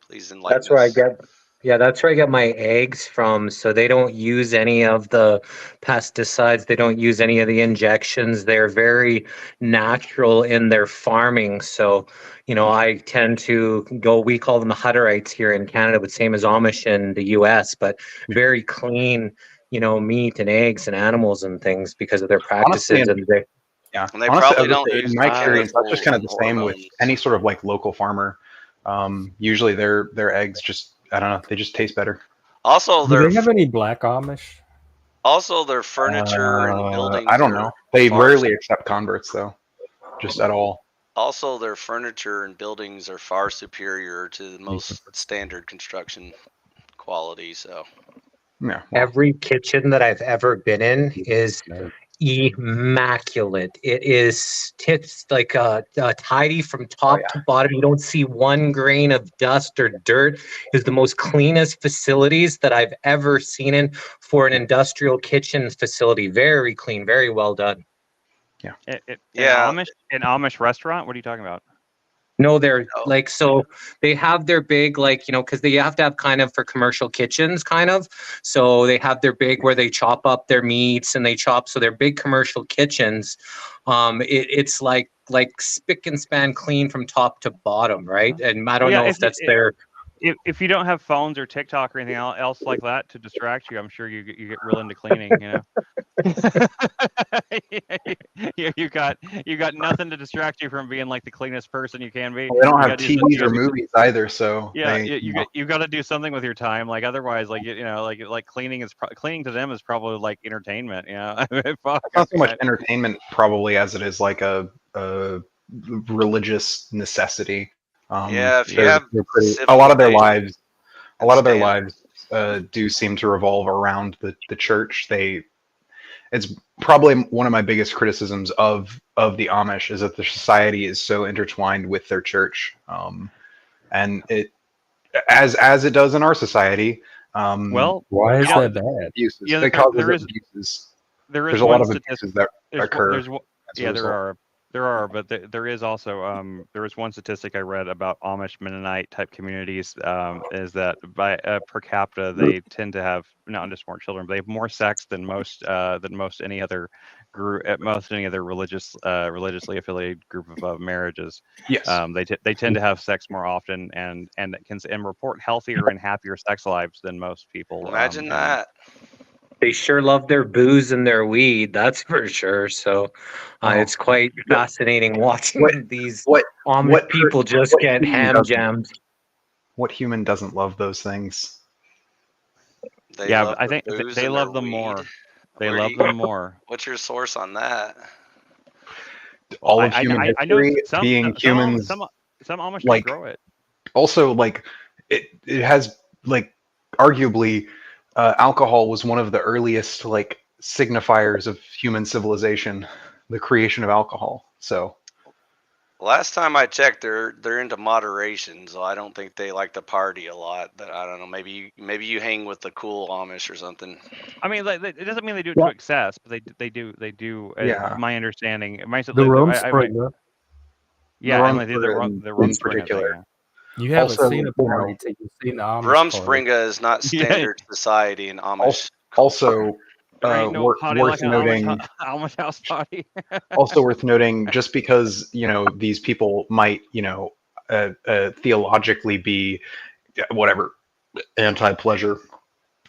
Please enlighten That's where I us. get, yeah, that's where I get my eggs from. So they don't use any of the pesticides. They don't use any of the injections. They're very natural in their farming. So, I tend to go, we call them the Hutterites here in Canada, but same as Amish in the US, but very clean, meat and eggs and animals and things because of their Honestly, practices. And they, yeah. And they Honestly, I probably was don't gonna say, in use my experience, that's just chemical kind of and the same with hormones. any sort of like local farmer. Usually their eggs just, I don't know, they just taste better. Also, Do their they have any black Amish? furniture and I buildings don't are know. They far. rarely accept converts though, just at all. Also, their furniture and buildings are far superior to the most standard construction quality. So Yeah. Well, every kitchen that I've ever been in is immaculate. It is tips like tidy from top to bottom. You don't see one grain of dust or dirt. Is the most cleanest facilities that I've ever seen in for an industrial kitchen facility. Very clean, very well done. yeah, An Amish restaurant. What are you talking about? No, they're no. like, so they have their big, like, because they have to have kind of for commercial kitchens, kind of. So they have their big where they chop up their meats and they chop. So they're big commercial kitchens. It's like spick and span clean from top to bottom, right? And I don't know if that's their. If you don't have phones or TikTok or anything else like that to distract you, I'm sure you get real into cleaning. You got nothing to distract you from being like the cleanest person you can be. they don't You have gotta do TVs something- or movies either, so Yeah, they, you got to do something with your time. Like otherwise, like cleaning cleaning to them is probably like entertainment. Fuck, it's not so much entertainment probably as it is like a religious necessity. Yeah, if you they're- have they're pretty, a civil lot of their engagement lives do seem to revolve around the church. It's probably one of my biggest criticisms of the Amish is that the society is so intertwined with their church, and it as it does in our society. Well, Why is that bad? Abuses. Yeah, It causes there is- abuses. there is There's a lot one of statistic. abuses that occur. as a result. There are, but there is also there is one statistic I read about Amish Mennonite type communities is that by per capita they tend to have not just more children, but they have more sex than most any other group at most any other religiously affiliated group of marriages. Yes. They tend to have sex more often and report healthier and happier sex lives than most people. Imagine that. They sure love their booze and their weed, that's for sure. So it's quite fascinating watching these Amish people just get ham jammed. What human doesn't love those things? I think they love them more. They love them more. What's your source on that? All of human history being humans. Some Amish like grow it. Also, like it has like arguably. Alcohol was one of the earliest like signifiers of human civilization, the creation of alcohol. So last time I checked, they're into moderation, so I don't think they like to party a lot. But I don't know, maybe you hang with the cool Amish or something. I mean, like, it doesn't mean they do it to excess, but they do. Yeah. My understanding. The Rumspringa. Yeah, and they do the Rumspringa thing. You haven't seen a party till you've seen the Amish Rumspringa is not standard society in Amish. Also, There ain't no potty worth like an noting. Amish house potty. Also worth noting, just because these people might theologically be whatever anti-pleasure,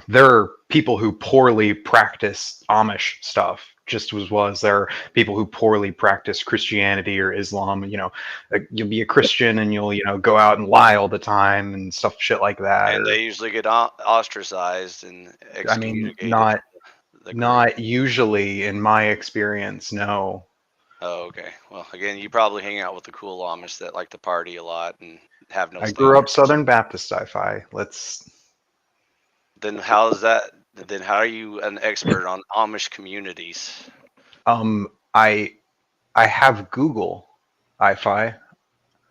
there are people who poorly practice Amish stuff. Just as well as there are people who poorly practice Christianity or Islam. You'll be a Christian and you'll go out and lie all the time and stuff, shit like that. And or, they usually get ostracized and I mean, excommunicated. not usually in my experience, no. Oh, okay. Well, again, you probably hang out with the cool Amish that like to party a lot and have no. I grew up standards. Southern Baptist sci-fi. Then how is that? Then how are you an expert on Amish communities? I have Google Wi-Fi.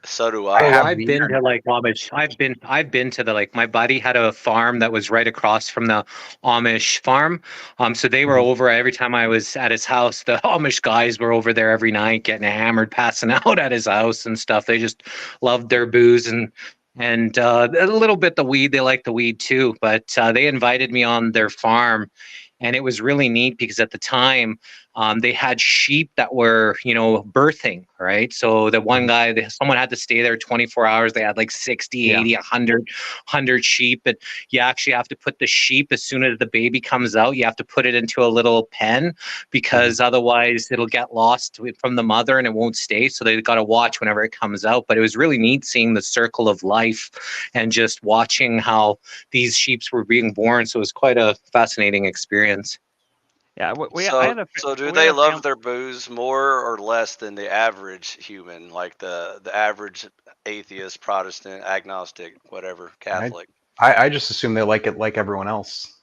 So do Oh, I. have I've the been to internet. like Amish. I've been to the my buddy had a farm that was right across from the Amish farm. So they were Mhm. over every time I was at his house. The Amish guys were over there every night, getting hammered, passing out at his house and stuff. They just loved their booze and a little bit the weed. They like the weed too. But they invited me on their farm, and it was really neat because at the time they had sheep that were, birthing, right? So the one guy, someone had to stay there 24 hours. They had like 60, Yeah. 80, 100 sheep. And you actually have to put the sheep, as soon as the baby comes out, you have to put it into a little pen because otherwise it'll get lost from the mother and it won't stay. So they got to watch whenever it comes out. But it was really neat seeing the circle of life and just watching how these sheeps were being born. So it was quite a fascinating experience. Yeah, So do they love their booze more or less than the average human, like the average atheist, Protestant, agnostic, whatever, Catholic? I just assume they like it like everyone else.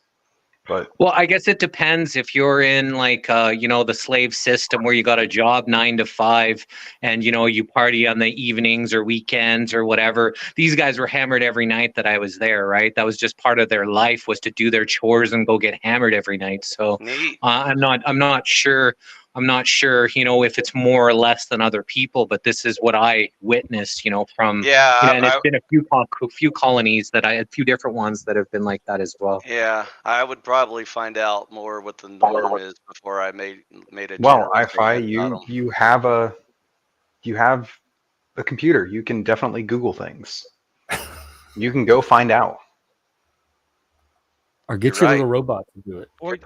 But well, I guess it depends if you're in the slave system where you got a job 9 to 5 and, you party on the evenings or weekends or whatever. These guys were hammered every night that I was there, right? That was just part of their life, was to do their chores and go get hammered every night. So I'm not sure, if it's more or less than other people, but this is what I witnessed, from, and it's been a few colonies that I had, a few different ones that have been like that as well. Yeah, I would probably find out more what the norm is before I made a. Well, Wi-Fi, you have a computer. You can definitely Google things. You can go find out. Or get your little robot to do it. Or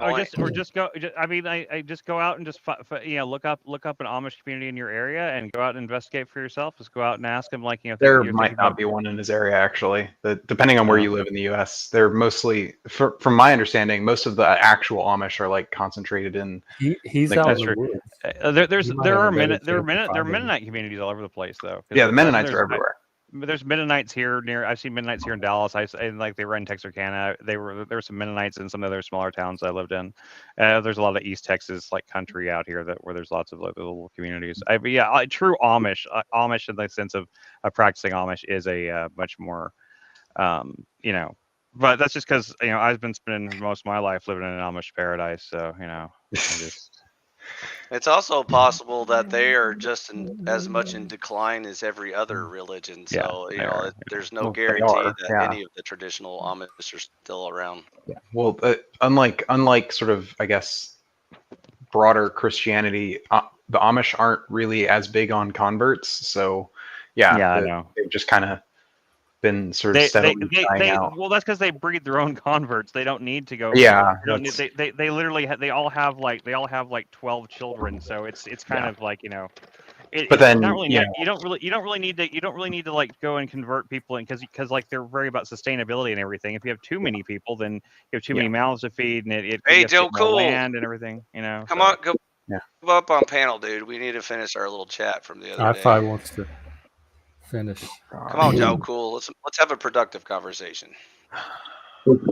just go. I just go out and just look up an Amish community in your area and go out and investigate for yourself. Just go out and ask them, There might not be one in his area actually. Depending on where you live in the U.S., they're mostly, from my understanding, most of the actual Amish are like concentrated in. He's out in the woods. There are Mennonite communities all over the place though. Yeah, the Mennonites are everywhere. There's Mennonites here I've seen Mennonites here in Dallas. They were in Texarkana. There were some Mennonites in some other smaller towns I lived in. There's a lot of East Texas country out here where there's lots of little communities. True Amish in the sense of practicing Amish is a much more, but that's just because I've been spending most of my life living in an Amish paradise. So It's also possible that they are just as much in decline as every other religion. So there's no guarantee that any of the traditional Amish are still around. Yeah. Well, unlike sort of, I guess, broader Christianity, the Amish aren't really as big on converts. So I know. They've just kind of been sort of steadily dying out. Well, that's because they breed their own converts. They don't need to go. Yeah. They literally they all have like 12 children. So it's kind of like but then you don't really need to like go and convert people in because like they're very about sustainability and everything. If you have too many people, then you have too many mouths to feed, and it Joe, cool. land and everything. Come on, go up on panel, dude. We need to finish our little chat from the other day. Wi-Fi wants to finish. Come on, Joe, cool. Let's have a productive conversation.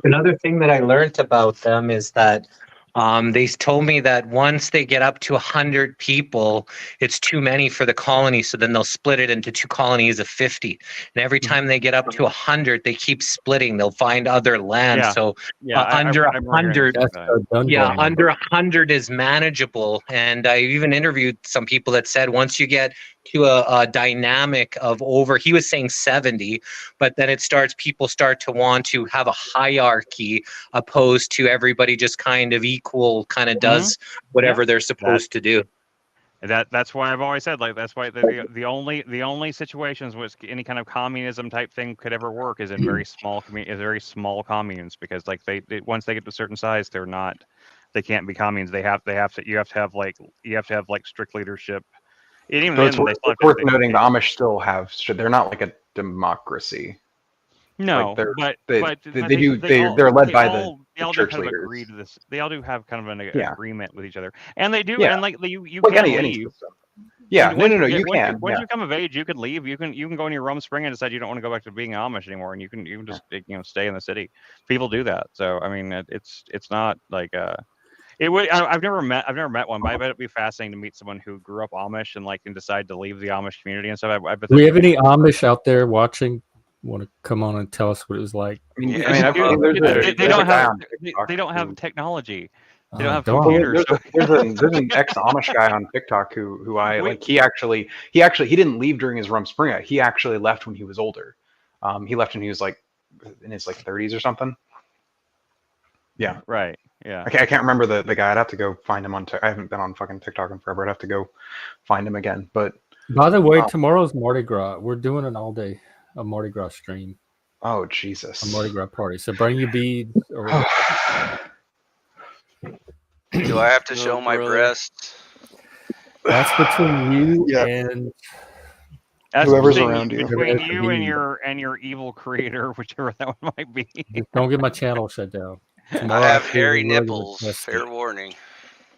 Another thing that I learned about them is that they told me that once they get up to 100 people, it's too many for the colony. So then they'll split it into 2 colonies of 50. And every time they get up to 100, they keep splitting. They'll find other land. So under 100, under 100 is manageable. And I even interviewed some people that said once you get to a dynamic of over, he was saying 70, but then people start to want to have a hierarchy opposed to everybody just kind of equal, kind of does whatever they're supposed to do. That's why I've always said, like, that's why the only situations which any kind of communism type thing could ever work is in very small communes, because like they once they get to a certain size, they can't be communes. You have to have like strict leadership. And even So it's then, they still have to worth have noting the Amish still have. They're not like a democracy. no, Like they're led by the church kind of leaders. agree to this. They all do have kind of an Yeah. agreement with each other, and they do. Yeah. And like you Like can any leave. system. Yeah, Once no, you you can. Once you come of age, you can leave. You can go in your Rome Spring and decide you don't want to go back to being Amish anymore, and you can just stay in the city. People do that. So I mean, it's not like it would. I've never met one, but I bet it'd be fascinating to meet someone who grew up Amish and decide to leave the Amish community and stuff. I bet Do we have any Amish out there watching? Want to come on and tell us what it was like? they don't have technology. They don't have computers. There's an ex-Amish guy on TikTok who I like. He didn't leave during his Rum Springer. He actually left when he was older. He left when he was like in his 30s or something. Yeah. Right. Yeah. Okay, I can't remember the guy. I'd have to go find him on. I haven't been on fucking TikTok in forever. I'd have to go find him again. But by the way, tomorrow's Mardi Gras. We're doing an all-day Mardi Gras stream. Oh Jesus! A Mardi Gras party. So bring your beads. Or Do I have to show my breasts? That's between you and whoever's around you. Between you and your evil creator, whichever that one might be. Don't get my channel shut down. Tomorrow I have hairy nipples. Fair warning.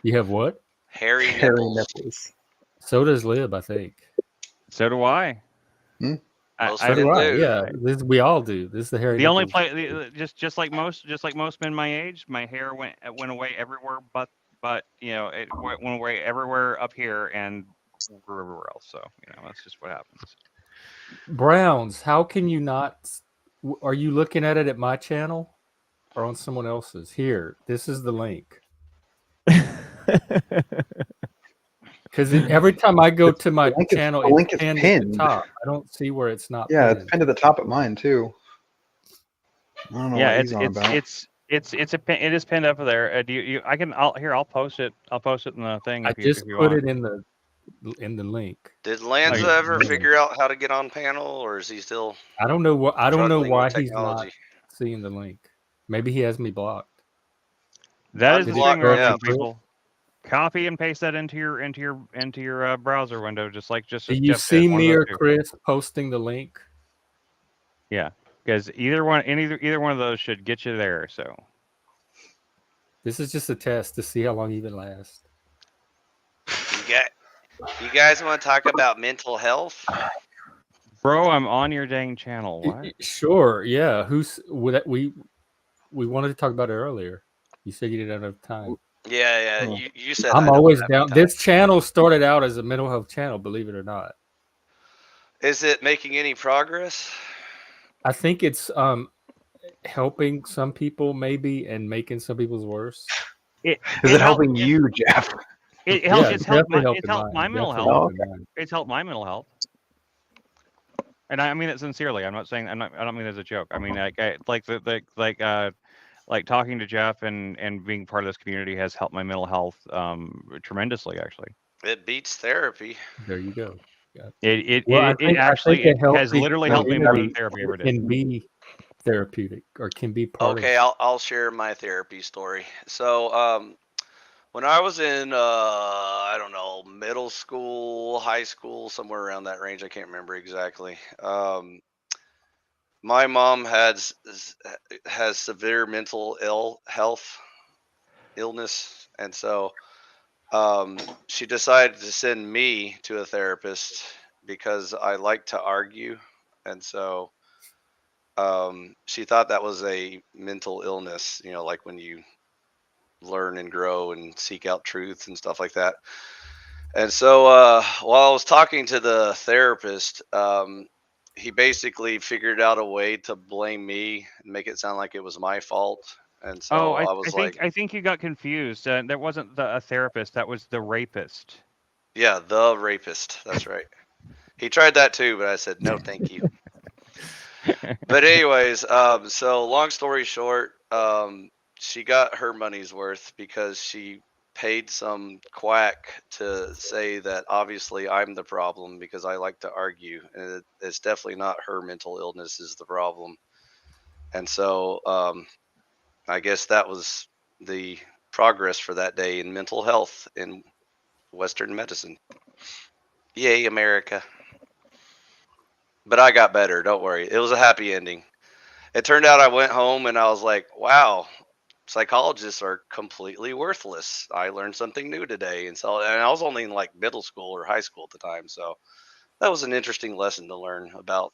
You have what? Hairy nipples. So does Lib, I think. So do I. So do I. Yeah, we all do. This is the hairy. The only place, just like most men my age, my hair went away everywhere, but it went away everywhere up here and grew everywhere else. So that's just what happens. Browns, how can you not? Are you looking at it at my channel or on someone else's? Here, this is the link. Because every time I go to my channel, the link is pinned pinned at the top. I don't see where it's not. Yeah, pinned. it's pinned at the top of mine too. I don't know what he's on about. It is pinned up there. I'll post it. I'll post it in the thing. I just put it in the link. Did Lanza ever figure out how to get on panel, or is he still? I don't know why he's not seeing the link. Maybe he has me blocked. That is the thing, people. Copy and paste that into your browser window, just Do you see me or Chris posting the link? Yeah, because either one of those should get you there. So this is just a test to see how long you can last. You guys want to talk about mental health? Bro, I'm on your dang channel. What? Sure, yeah. We wanted to talk about it earlier. You said you didn't have enough time. Yeah. You said I'm always down. This channel started out as a mental health channel, believe it or not. Is it making any progress? I think it's helping some people maybe and making some people's worse. Is it helping you, Jeff? It helps. It's helped my mental health. It's helped my mental health. And I mean it sincerely. I'm not saying I don't mean it as a joke. I mean like talking to Jeff and being part of this community has helped my mental health tremendously, actually. It beats therapy. There you go. Yeah. It has literally helped me more than therapy ever did. Can be therapeutic or can be part of. I'll share my therapy story. So when I was in I don't know, middle school, high school, somewhere around that range, I can't remember exactly. My mom has severe mental illness, and so she decided to send me to a therapist because I like to argue, and so she thought that was a mental illness, like when you learn and grow and seek out truth and stuff like that. And so while I was talking to the therapist, he basically figured out a way to blame me and make it sound like it was my fault. And so I think you got confused. There wasn't a therapist. That was the rapist. Yeah, the rapist. That's right. He tried that too, but I said no, thank you. But anyways, so long story short, she got her money's worth because she paid some quack to say that obviously I'm the problem because I like to argue, and it's definitely not her mental illness is the problem. And so I guess that was the progress for that day in mental health in Western medicine. Yay, America. But I got better, don't worry. It was a happy ending. It turned out I went home and I was like, wow, psychologists are completely worthless. I learned something new today. And I was only in like middle school or high school at the time. So that was an interesting lesson to learn about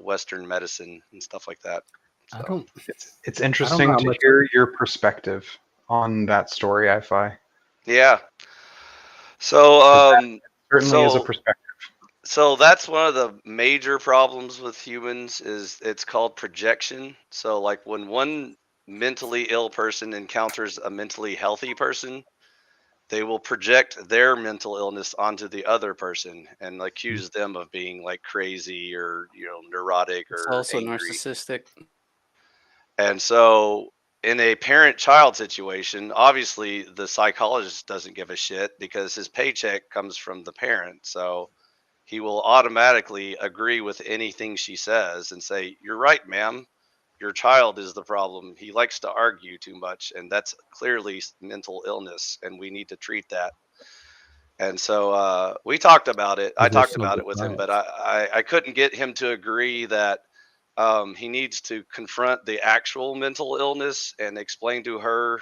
Western medicine and stuff like that. I So don't. It's I don't know interesting how to much. hear your perspective on that story, Ifi. yeah. So Certainly is a so perspective. so that's one of the major problems with humans is it's called projection. So like when one mentally ill person encounters a mentally healthy person, they will project their mental illness onto the other person and accuse them of being like crazy or neurotic It's or also angry. narcissistic. And so in a parent-child situation, obviously the psychologist doesn't give a shit because his paycheck comes from the parent. So he will automatically agree with anything she says and say, "You're right, ma'am. Your child is the problem. He likes to argue too much, and that's clearly mental illness, and we need to treat that." And so we talked about it. I talked Positional about it with him, but defiance. I couldn't get him to agree that he needs to confront the actual mental illness and explain to her,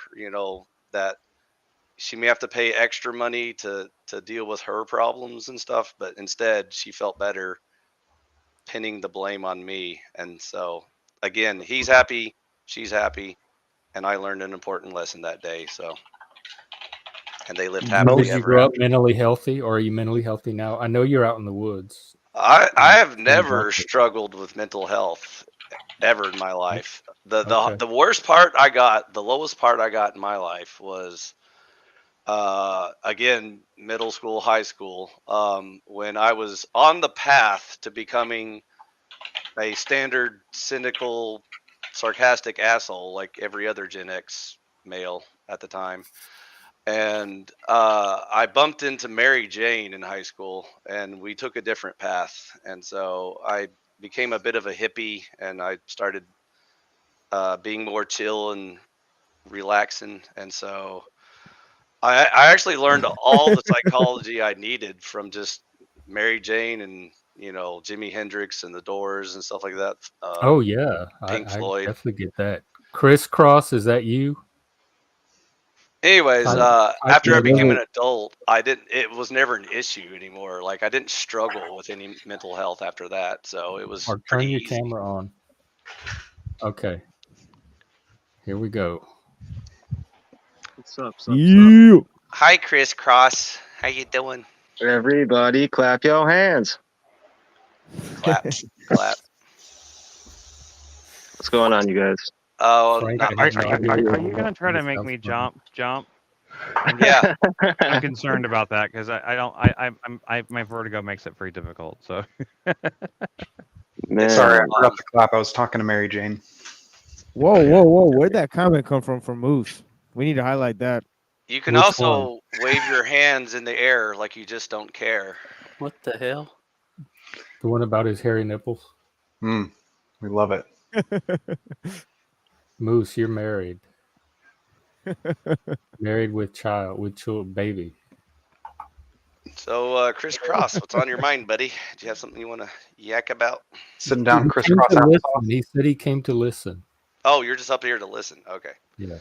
that she may have to pay extra money to deal with her problems and stuff. But instead, she felt better pinning the blame on me. And so again, he's happy, she's happy, and I learned an important lesson that day. So, and they lived happily Did you ever grow up after. mentally healthy, or are you mentally healthy now? I know you're out in the woods. I have in never Brunswick. struggled with mental health ever in my life. Okay. The worst part I got, the lowest part I got in my life was again middle school, high school, when I was on the path to becoming a standard cynical sarcastic asshole like every other Gen X male at the time. And I bumped into Mary Jane in high school, and we took a different path. And so I became a bit of a hippie, and I started being more chill and relaxing. And so I actually learned all the psychology I needed from just Mary Jane and Jimi Hendrix and the Doors and stuff like that. Oh yeah, Pink I Floyd. definitely get that. Crisscross, is that you? Anyways, Type after I that became in. an adult, it was never an issue anymore. Like I didn't struggle with any mental health after that, so it was Or pretty turn your easy. camera on. Okay, here we go. What's up? You. Hi, Chris Cross. How you doing? Everybody, clap your hands. Clap, clap. What's going on, you guys? Oh, Frank, not I much. have no Are idea where you we're gonna at. try to This make sounds me fun. jump? Yeah. I'm concerned about that because my vertigo makes it very difficult. So Man, Sorry, I forgot to clap. I was talking to Mary Jane. Whoa! Where'd that comment come from Moose? We need to highlight that. You can Which also wave your hands in the air like you just don't care. What the hell? The one about his hairy nipples. We love it. Moose, you're married. Married with baby. So, Chris Cross, what's on your mind, buddy? Do you have something you want to yak about? Sitting down, He came crisscross to listen. applesauce. He said he came to listen. Oh, you're just up here to listen. Okay. Yeah.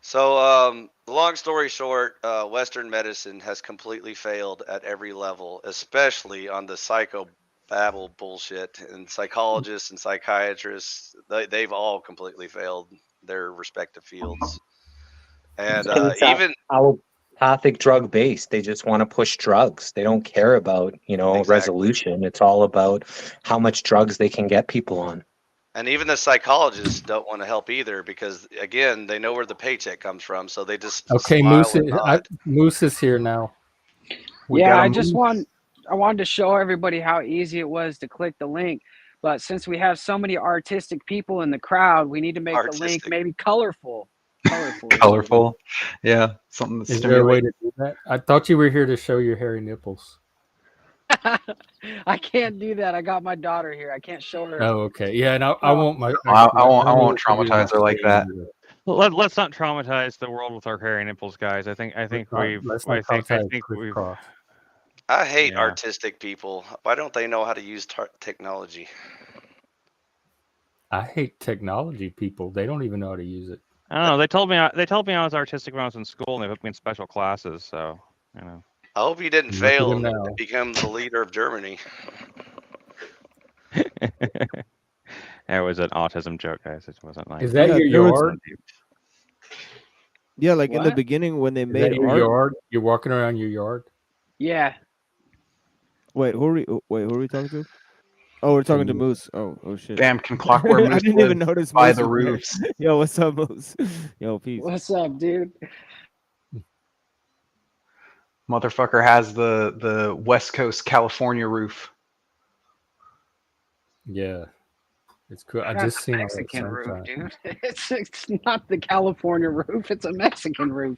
So, long story short, Western medicine has completely failed at every level, especially on the psychobabble bullshit. And psychologists and psychiatrists, they've all completely failed their respective fields. And It's even allopathic drug based. They just want to push drugs. They don't care about, Exactly. resolution. It's all about how much drugs they can get people on. And even the psychologists don't want to help either because, again, they know where the paycheck comes from. So they just Okay, smile and nod. Moose is here now. We Yeah, got I him. just want wanted to show everybody how easy it was to click the link. But since we have so many artistic people in the crowd, we need to make the link maybe colorful. Colorful. Yeah, something to Is there a way stimulate. to do that? I thought you were here to show your hairy nipples. I can't do that. I got my daughter here. I can't show her. Oh, okay. Yeah, and I won't. I won't traumatize her like that. Let's not traumatize the world with our hairy nipples, guys. I think we've. I hate artistic people. Why don't they know how to use technology? I hate technology people. They don't even know how to use it. I don't know. They told me I was artistic when I was in school, and they put me in special classes. So I hope you didn't fail and become the leader of Germany. That was an autism joke, guys. It wasn't like. Is that your yard? Yeah, like in the beginning when they made your art. yard. You're walking around your yard. Yeah. Wait, who are we talking to? Oh, we're talking to Moose. Oh shit. Damn, can Clockwork Moose I didn't even notice by Moose the was there. roofs? Yo, what's up, Moose? Yo, peace. What's up, dude? Motherfucker has the West Coast California roof. Yeah, it's cool. I That's just seen a it. Mexican roof, dude. It's not the California roof. It's a Mexican roof.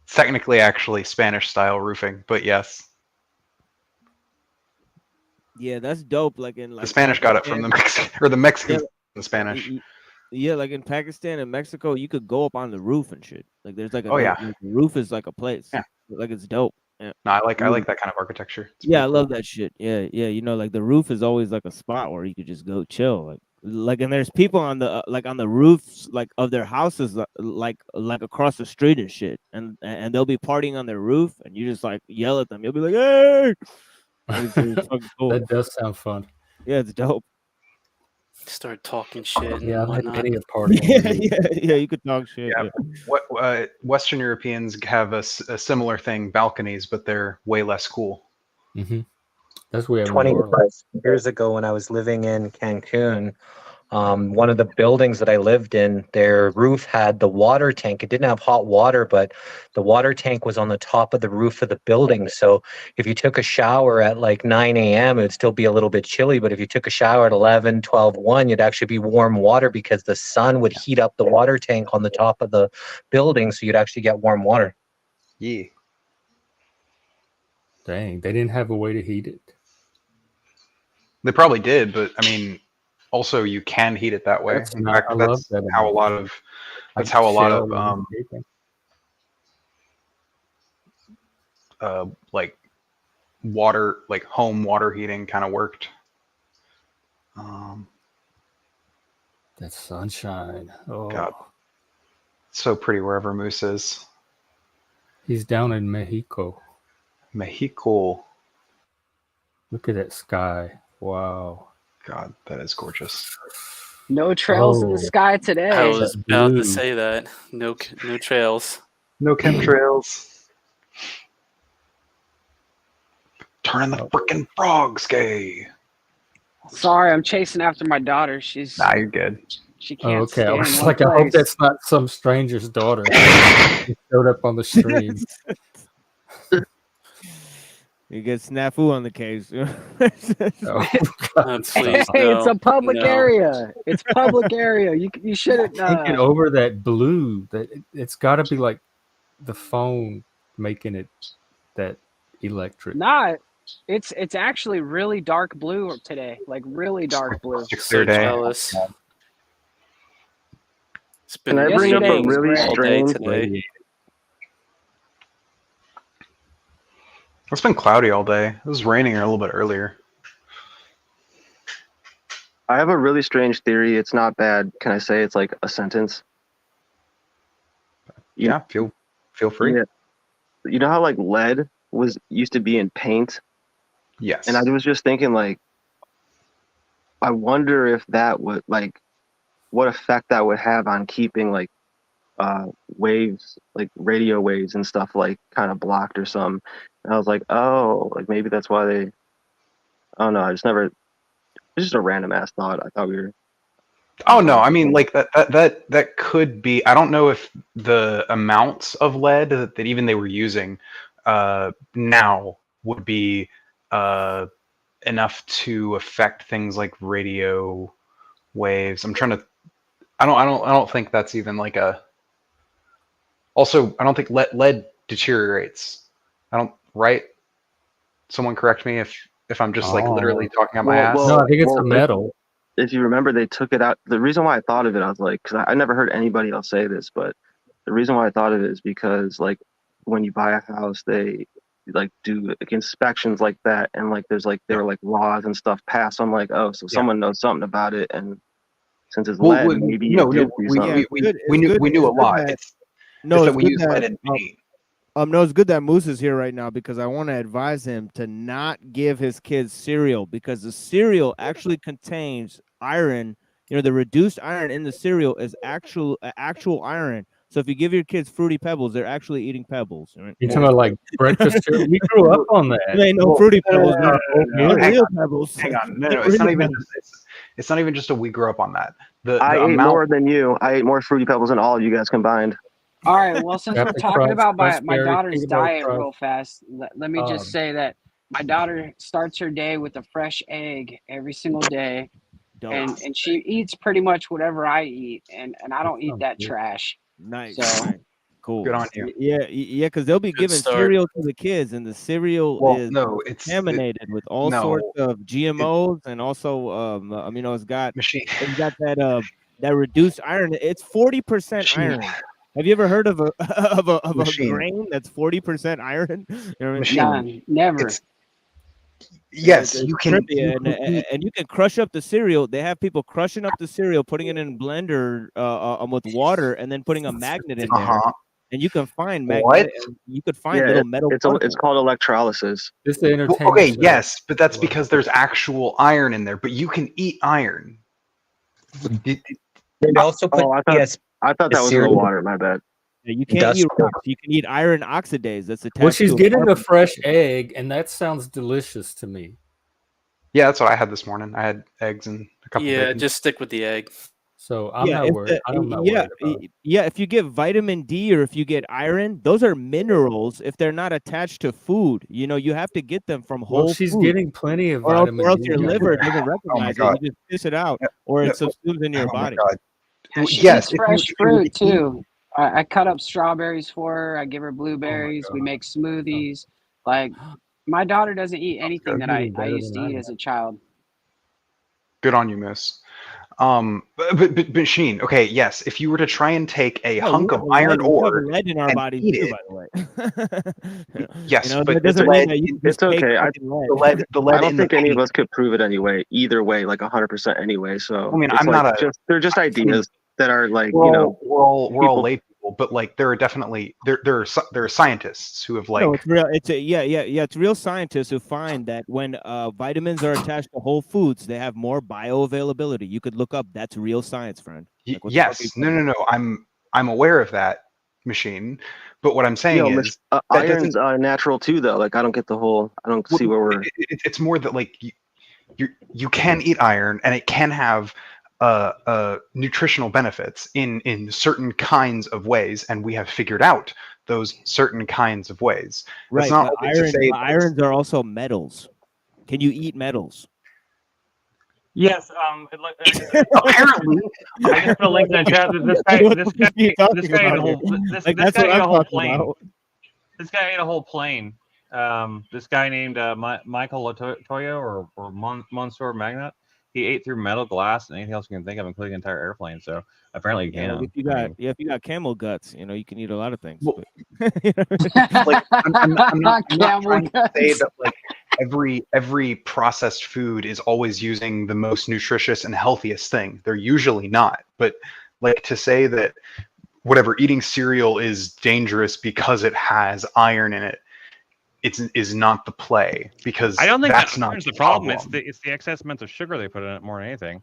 It's technically actually Spanish style roofing, but yes. Yeah, that's dope. Like in The Spanish got it from the Mexican, or the Mexicans from the Spanish. Yeah, like in Pakistan and Mexico, you could go up on the roof and shit. Like there's like the roof is like a place. Yeah, like it's dope. Yeah. No, I like that kind of architecture. It's I love that shit. Yeah, you know, like the roof is always like a spot where you could just go chill. Like, and there's people on the like on the roofs like of their houses like across the street and shit, and they'll be partying on their roof, and you just like yell at them. You'll be like, "Hey!" It's fucking cool. That does sound fun. Yeah, it's dope. Start talking shit. Yeah, and I've had whatnot. many a party. Yeah, you could talk shit. Yeah. What Western Europeans have a similar thing, balconies, but they're way less cool. Mm-hmm. That's where 25 years ago when I was living in Cancun, one of the buildings that I lived in, their roof had the water tank. It didn't have hot water, but the water tank was on the top of the roof of the building. So if you took a shower at like 9 a.m., it would still be a little bit chilly. But if you took a shower at 11, 12, 1, you'd actually be warm water because the sun would heat up the water tank on the top of the building. So you'd actually get warm water. Yeah. Dang, they didn't have a way to heat it. They probably did, but I mean, also you can heat it that way. In fact, that's how a lot of like water, like home water heating kind of worked. That sunshine. Oh God, it's so pretty wherever Moose is. He's down in Mexico. Mexico. Look at that sky. Wow. God, that is gorgeous. No trails in the sky today. I was about to say that. No trails. No chemtrails. Turning the frickin' frogs gay. Sorry, I'm chasing after my daughter. She's Nah, you're good. She can't. Okay, I was like, I hope that's not some stranger's daughter. She showed up on the stream. You get snafu on the case. Please, it's a public area. It's public area. You shouldn't. Take it over that blue. It's got to be like the phone making it that electric. Nah, it's actually really dark blue today. Like really dark blue. So jealous. It's been Can I bring up a really strange today? It's been cloudy all day. It was raining a little bit earlier. I have a really strange theory. It's not bad. Can I say it's like a sentence? Yeah, feel free. Yeah. You know how like lead used to be in paint? Yes. And I was just thinking like, I wonder if that would like, what effect that would have on keeping like waves, like radio waves and stuff like kind of blocked or something. And I was like, oh, like maybe that's why they, I don't know. I just never, it's just a random ass thought. I thought we were. Oh no, I mean like that could be. I don't know if the amounts of lead that even they were using now would be enough to affect things like radio waves. I'm trying to. I don't think that's even like a. Also, I don't think lead deteriorates. I don't. Right? Someone correct me if I'm just like literally talking out my ass. No, I think it's a metal. If you remember, they took it out. The reason why I thought of it, I was like, because I never heard anybody else say this, but the reason why I thought of it is because like when you buy a house, they like do like inspections like that, and like there's like there were like laws and stuff passed. So I'm like, oh, so someone knows something about it, and since it's lead, maybe we knew a lot. It's that we use lead in paint. No, it's good that Moose is here right now because I want to advise him to not give his kids cereal because the cereal actually contains iron. You know, the reduced iron in the cereal is actual iron. So if you give your kids Fruity Pebbles, they're actually eating pebbles. Right? You're talking about like breakfast cereal? We grew up on that. There ain't no Fruity Pebbles. Real Pebbles. Hang on. No, it's not even. It's not even just a we grew up on that. I ate more than you. I ate more Fruity Pebbles than all of you guys combined. All right. Well, since we're talking about my daughter's diet real fast, let me just say that my daughter starts her day with a fresh egg every single day, and she eats pretty much whatever I eat, and I don't eat that trash. Nice. So cool. Good on you. Yeah, because they'll be giving cereal to the kids, and the cereal is contaminated with all sorts of GMOs, and also it's got that reduced iron. It's 40% iron. Have you ever heard of a grain that's 40% iron? You know what I mean? Never. Yes, you can. And you can crush up the cereal. They have people crushing up the cereal, putting it in a blender with water, and then putting a magnet in there. And you can find magnet. You could find little metal. It's called electrolysis. Just the entertainment. Okay, yes, but that's because there's actual iron in there. But you can eat iron. They also put I thought that was in the water. My bad. Yeah, you can't eat rocks. You can eat iron oxidase. That's attached. Well, she's getting a fresh egg, and that sounds delicious to me. Yeah, that's what I had this morning. I had eggs and a couple. Yeah, just stick with the egg. So I'm not worried. I'm not worried about it. Yeah, if you get vitamin D or if you get iron, those are minerals. If they're not attached to food, you have to get them from whole. Well, she's food. getting plenty of vitamin D. Or else your liver doesn't recognize it. You just piss it out, or it subsumes in your body. Yeah, she eats fresh fruit too. I cut up strawberries for her. I give her blueberries. We make smoothies. Like my daughter doesn't eat anything that I used to eat as a child. Good on you, Miss. But Sheen, okay, yes. If you were to try and take a hunk of iron ore lead in our bodies eat too, it, by the way. yes, but it doesn't mean that it's okay. I don't think any of us paint. could prove it anyway. Either way, like 100% anyway. So I mean, it's I'm not they're just ideas that are like we're all lay people, but like there are definitely there are scientists who have like. No, it's real. It's real scientists who find that when vitamins are attached to whole foods, they have more bioavailability. You could look up. That's real science, friend. Like, yes, no. I'm aware of that, Machine. But what I'm saying is iron's natural too, though. Like I don't get the whole. I don't see where we're. It's more that like you can eat iron and it can have nutritional benefits in certain kinds of ways, and we have figured out those certain kinds of ways. Right. That's not irons are also metals. Can you eat metals? Yes. Apparently, I just put a link in the chat. This guy ate a whole plane. This guy named Michael Latoyo or Monsieur Magnet. He ate through metal, glass, and anything else you can think of, including the entire airplane. So apparently you can. If you got camel guts, you can eat a lot of things. Well, like I'm not trying to say that like every processed food is always using the most nutritious and healthiest thing. They're usually not. But like to say that whatever eating cereal is dangerous because it has iron in it. Is not the play, because I don't think that's not the problem. It's the excess amounts of sugar they put in it more than anything.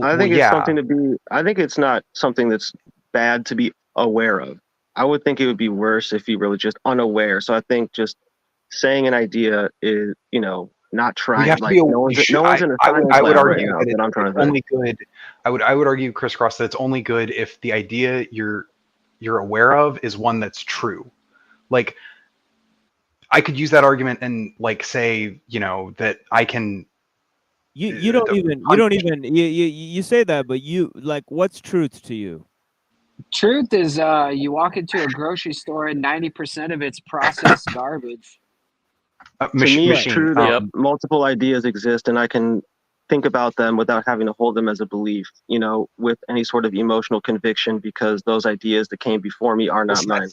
I think it's something to be. I think it's not something that's bad to be aware of. I would think it would be worse if you were just unaware. So I think just saying an idea is, not trying. Like no one's in a science I would lab argue right now, that I'm trying to only good. I would argue, crisscross, that it's only good if the idea you're aware of is one that's true. Like I could use that argument and like say, you know, that I can. You don't even you say that, but you like, what's truth to you? Truth is, you walk into a grocery store and 90% of it's processed garbage. To me, it's Machine. true that multiple ideas exist, and I can think about them without having to hold them as a belief, you know, with any sort of emotional conviction, because those ideas that came before me are not mine.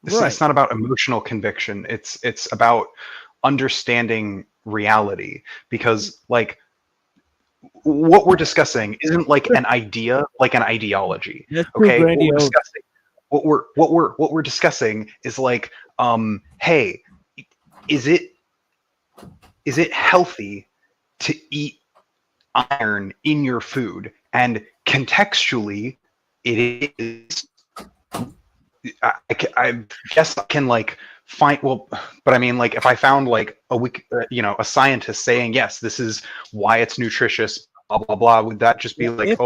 It's not about emotional conviction. It's about understanding reality, because like what we're discussing isn't like an idea, like an ideology. Okay, what we're discussing is like, hey, is it healthy to eat iron in your food? And contextually, it is. I guess I can like find, well, but I mean, like if I found like a scientist saying yes, this is why it's nutritious, blah blah blah, would that just be like,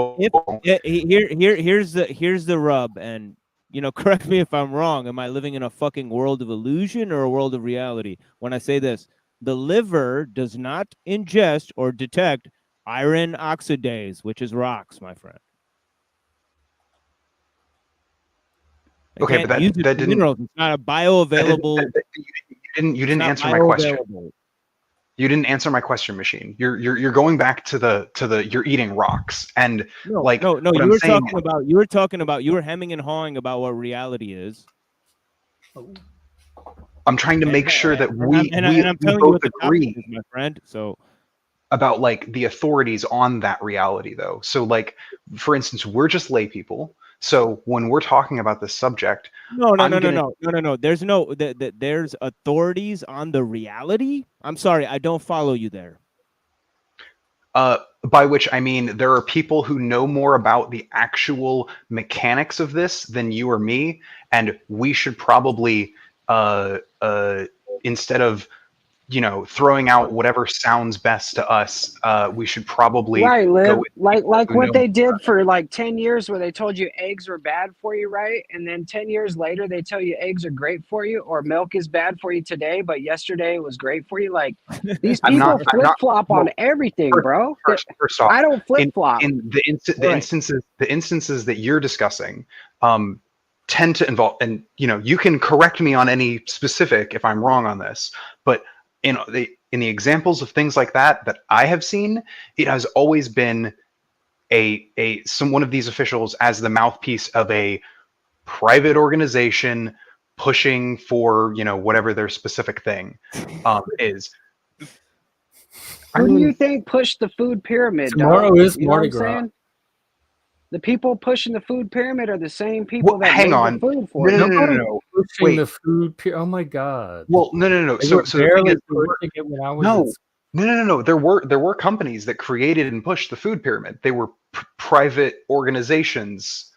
here's the rub, and you know, correct me if I'm wrong. Am I living in a fucking world of illusion or a world of reality when I say this? The liver does not ingest or detect iron oxidase, which is rocks, my friend. Okay, but that didn't. Minerals. It's not a bioavailable. You didn't answer my question. You didn't answer my question, Machine. You're going back to the you're eating rocks, and no, like no. You were hemming and hawing about what reality is. I'm trying to make sure that we both agree, my friend. So about like the authorities on that reality, though. So like, for instance, we're just lay people. So when we're talking about this subject, no. There's there's authorities on the reality. I'm sorry, I don't follow you there. By which I mean there are people who know more about the actual mechanics of this than you or me, and we should probably instead of, you know, throwing out whatever sounds best to us, we should probably go like what they did for like 10 years, where they told you eggs were bad for you, right? And then 10 years later they tell you eggs are great for you, or milk is bad for you today, but yesterday it was great for you. Like these people flip-flop on everything, bro. First off, I don't flip-flop. In the instances that you're discussing, tend to involve, and you know, you can correct me on any specific if I'm wrong on this, but in the examples of things like that I have seen, it has always been one of these officials as the mouthpiece of a private organization pushing for, you know, whatever their specific thing is. Who do you think pushed the food pyramid? Tomorrow is Mardi Gras. The people pushing the food pyramid are the same people that hang made on. the food for No. Pushing the food pyramid. Oh my god. Well, no. So barely pushing it when I was No. There were companies that created and pushed the food pyramid. They were private organizations.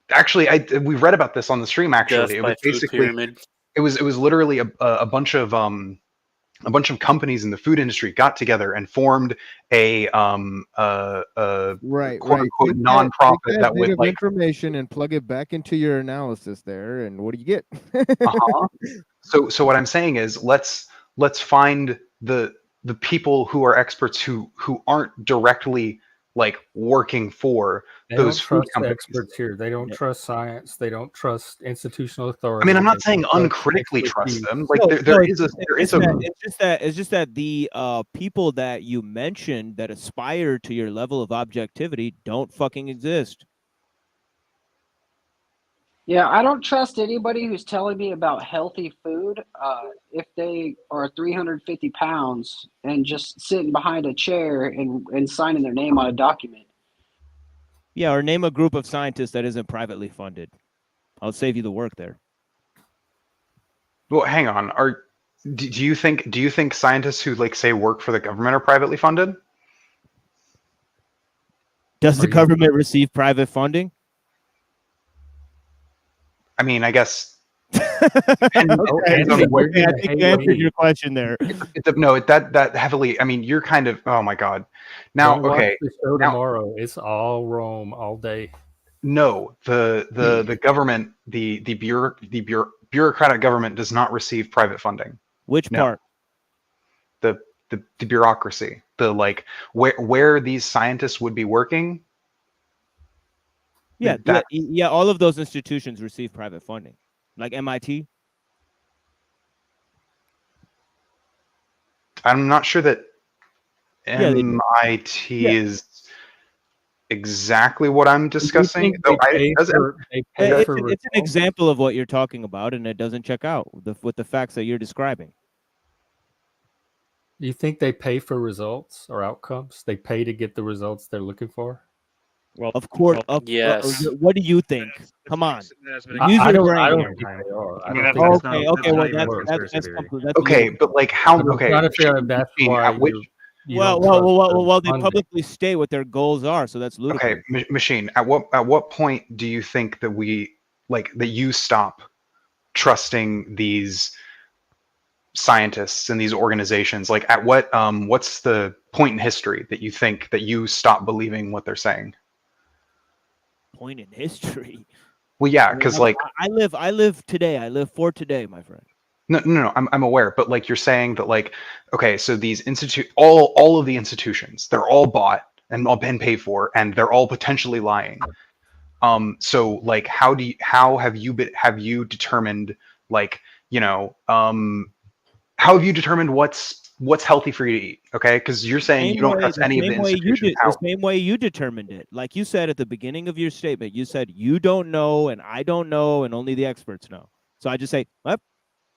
Actually, we read about this on the stream. Actually, it was basically it was literally a bunch of companies in the food industry got together and formed a quote unquote nonprofit that would like information and plug it back into your analysis there, and what do you get? So what I'm saying is let's find the people who are experts who aren't directly like working for those food companies. Experts here. They don't trust science. They don't trust institutional authority. I mean, I'm not saying uncritically trust them. Like it's just that the people that you mentioned that aspire to your level of objectivity don't fucking exist. Yeah, I don't trust anybody who's telling me about healthy food if they are 350 pounds and just sitting behind a chair and signing their name on a document. Yeah, or name a group of scientists that isn't privately funded. I'll save you the work there. Well, hang on. Do you think scientists who like say work for the government are privately funded? Does the government receive private funding? I mean, I guess. I think you answered your question there. That heavily. I mean, you're kind of. Oh my god. Now, Don't watch the show tomorrow. It's all Rome all day. No, the government, the bureaucratic government does not receive private funding. Which No. part? The bureaucracy, the like where these scientists would be working. Yeah, that yeah. All of those institutions receive private funding, like MIT. I'm not sure that Yeah, they do. MIT is exactly what I'm discussing. Though It's an example of what you're talking about, and it doesn't check out with the facts that you're describing. Do you think they pay for results or outcomes? They pay to get the results they're looking for? Well, of course. Yes. What do you think? Come on. I don't think they are. Okay. Well, that's okay, but like how? Okay, I'm trying to figure out that's why well, they publicly state what their goals are, so that's ludicrous. Okay, Machine. At what point do you think that you stop trusting these scientists and these organizations? Like, at what's the point in history that you think that you stop believing what they're saying? Point in history. Well, yeah, because like I live today. I live for today, my friend. No. I'm aware, but like you're saying that like, okay, so these all of the institutions, they're all bought and all been paid for, and they're all potentially lying. So like, how have you determined like, how have you determined what's healthy for you to eat? Okay, because you're saying you don't trust any of the institutions. The same way you determined it. Like you said at the beginning of your statement, you said you don't know and I don't know and only the experts know. So I just say, well,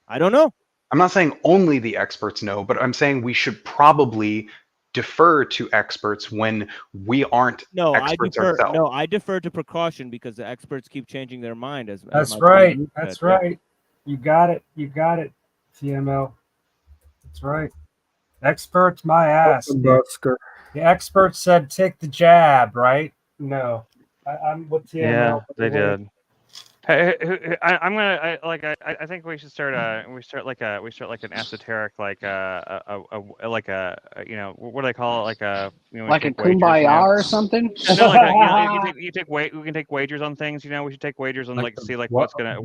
I don't know. I'm not saying only the experts know, but I'm saying we should probably defer to experts when we aren't experts ourselves. No, I defer to precaution because the experts keep changing their mind. That's right. That's right. You got it. You got it, CML. That's right. Experts, my ass. The experts said take the jab, right? No, I'm with TML. Yeah, they did. Hey, I think we should start like an esoteric what do they call it, like a like a kumbaya or something. No, like we can take wagers on things. We should take wagers on see what's gonna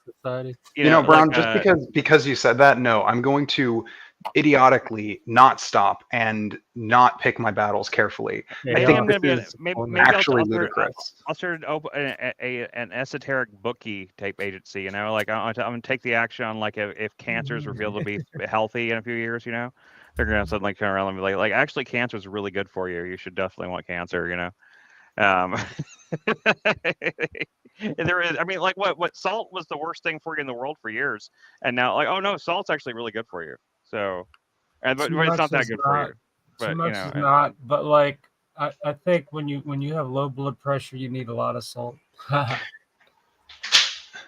society. Brown, just because you said that, no, I'm going to idiotically not stop and not pick my battles carefully. I think I'm going to be actually ludicrous. I'll start an esoteric bookie type agency. Like I'm going to take the action on like if cancer is revealed to be healthy in a few years. They're going to suddenly turn around and be like actually cancer is really good for you. You should definitely want cancer. There is. I mean, like what salt was the worst thing for you in the world for years, and now like, oh no, salt's actually really good for you. So, but it's not that good for you. But too much is not. But like, I think when you have low blood pressure, you need a lot of salt.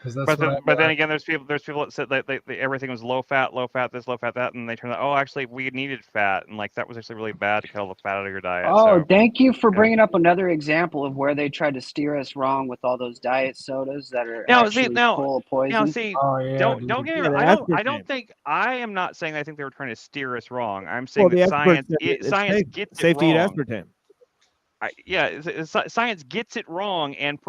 But then again, there's people that said that everything was low fat, this, low fat, that, and they turned out, oh, actually, we needed fat, and like that was actually really bad to cut all the fat out of your diet. Oh, so, thank you for bringing up another example of where they tried to steer us wrong with all those diet sodas that are full of poison. Now, see, don't get me wrong. I am not saying I think they were trying to steer us wrong. I'm saying that science gets it wrong. Science gets it wrong and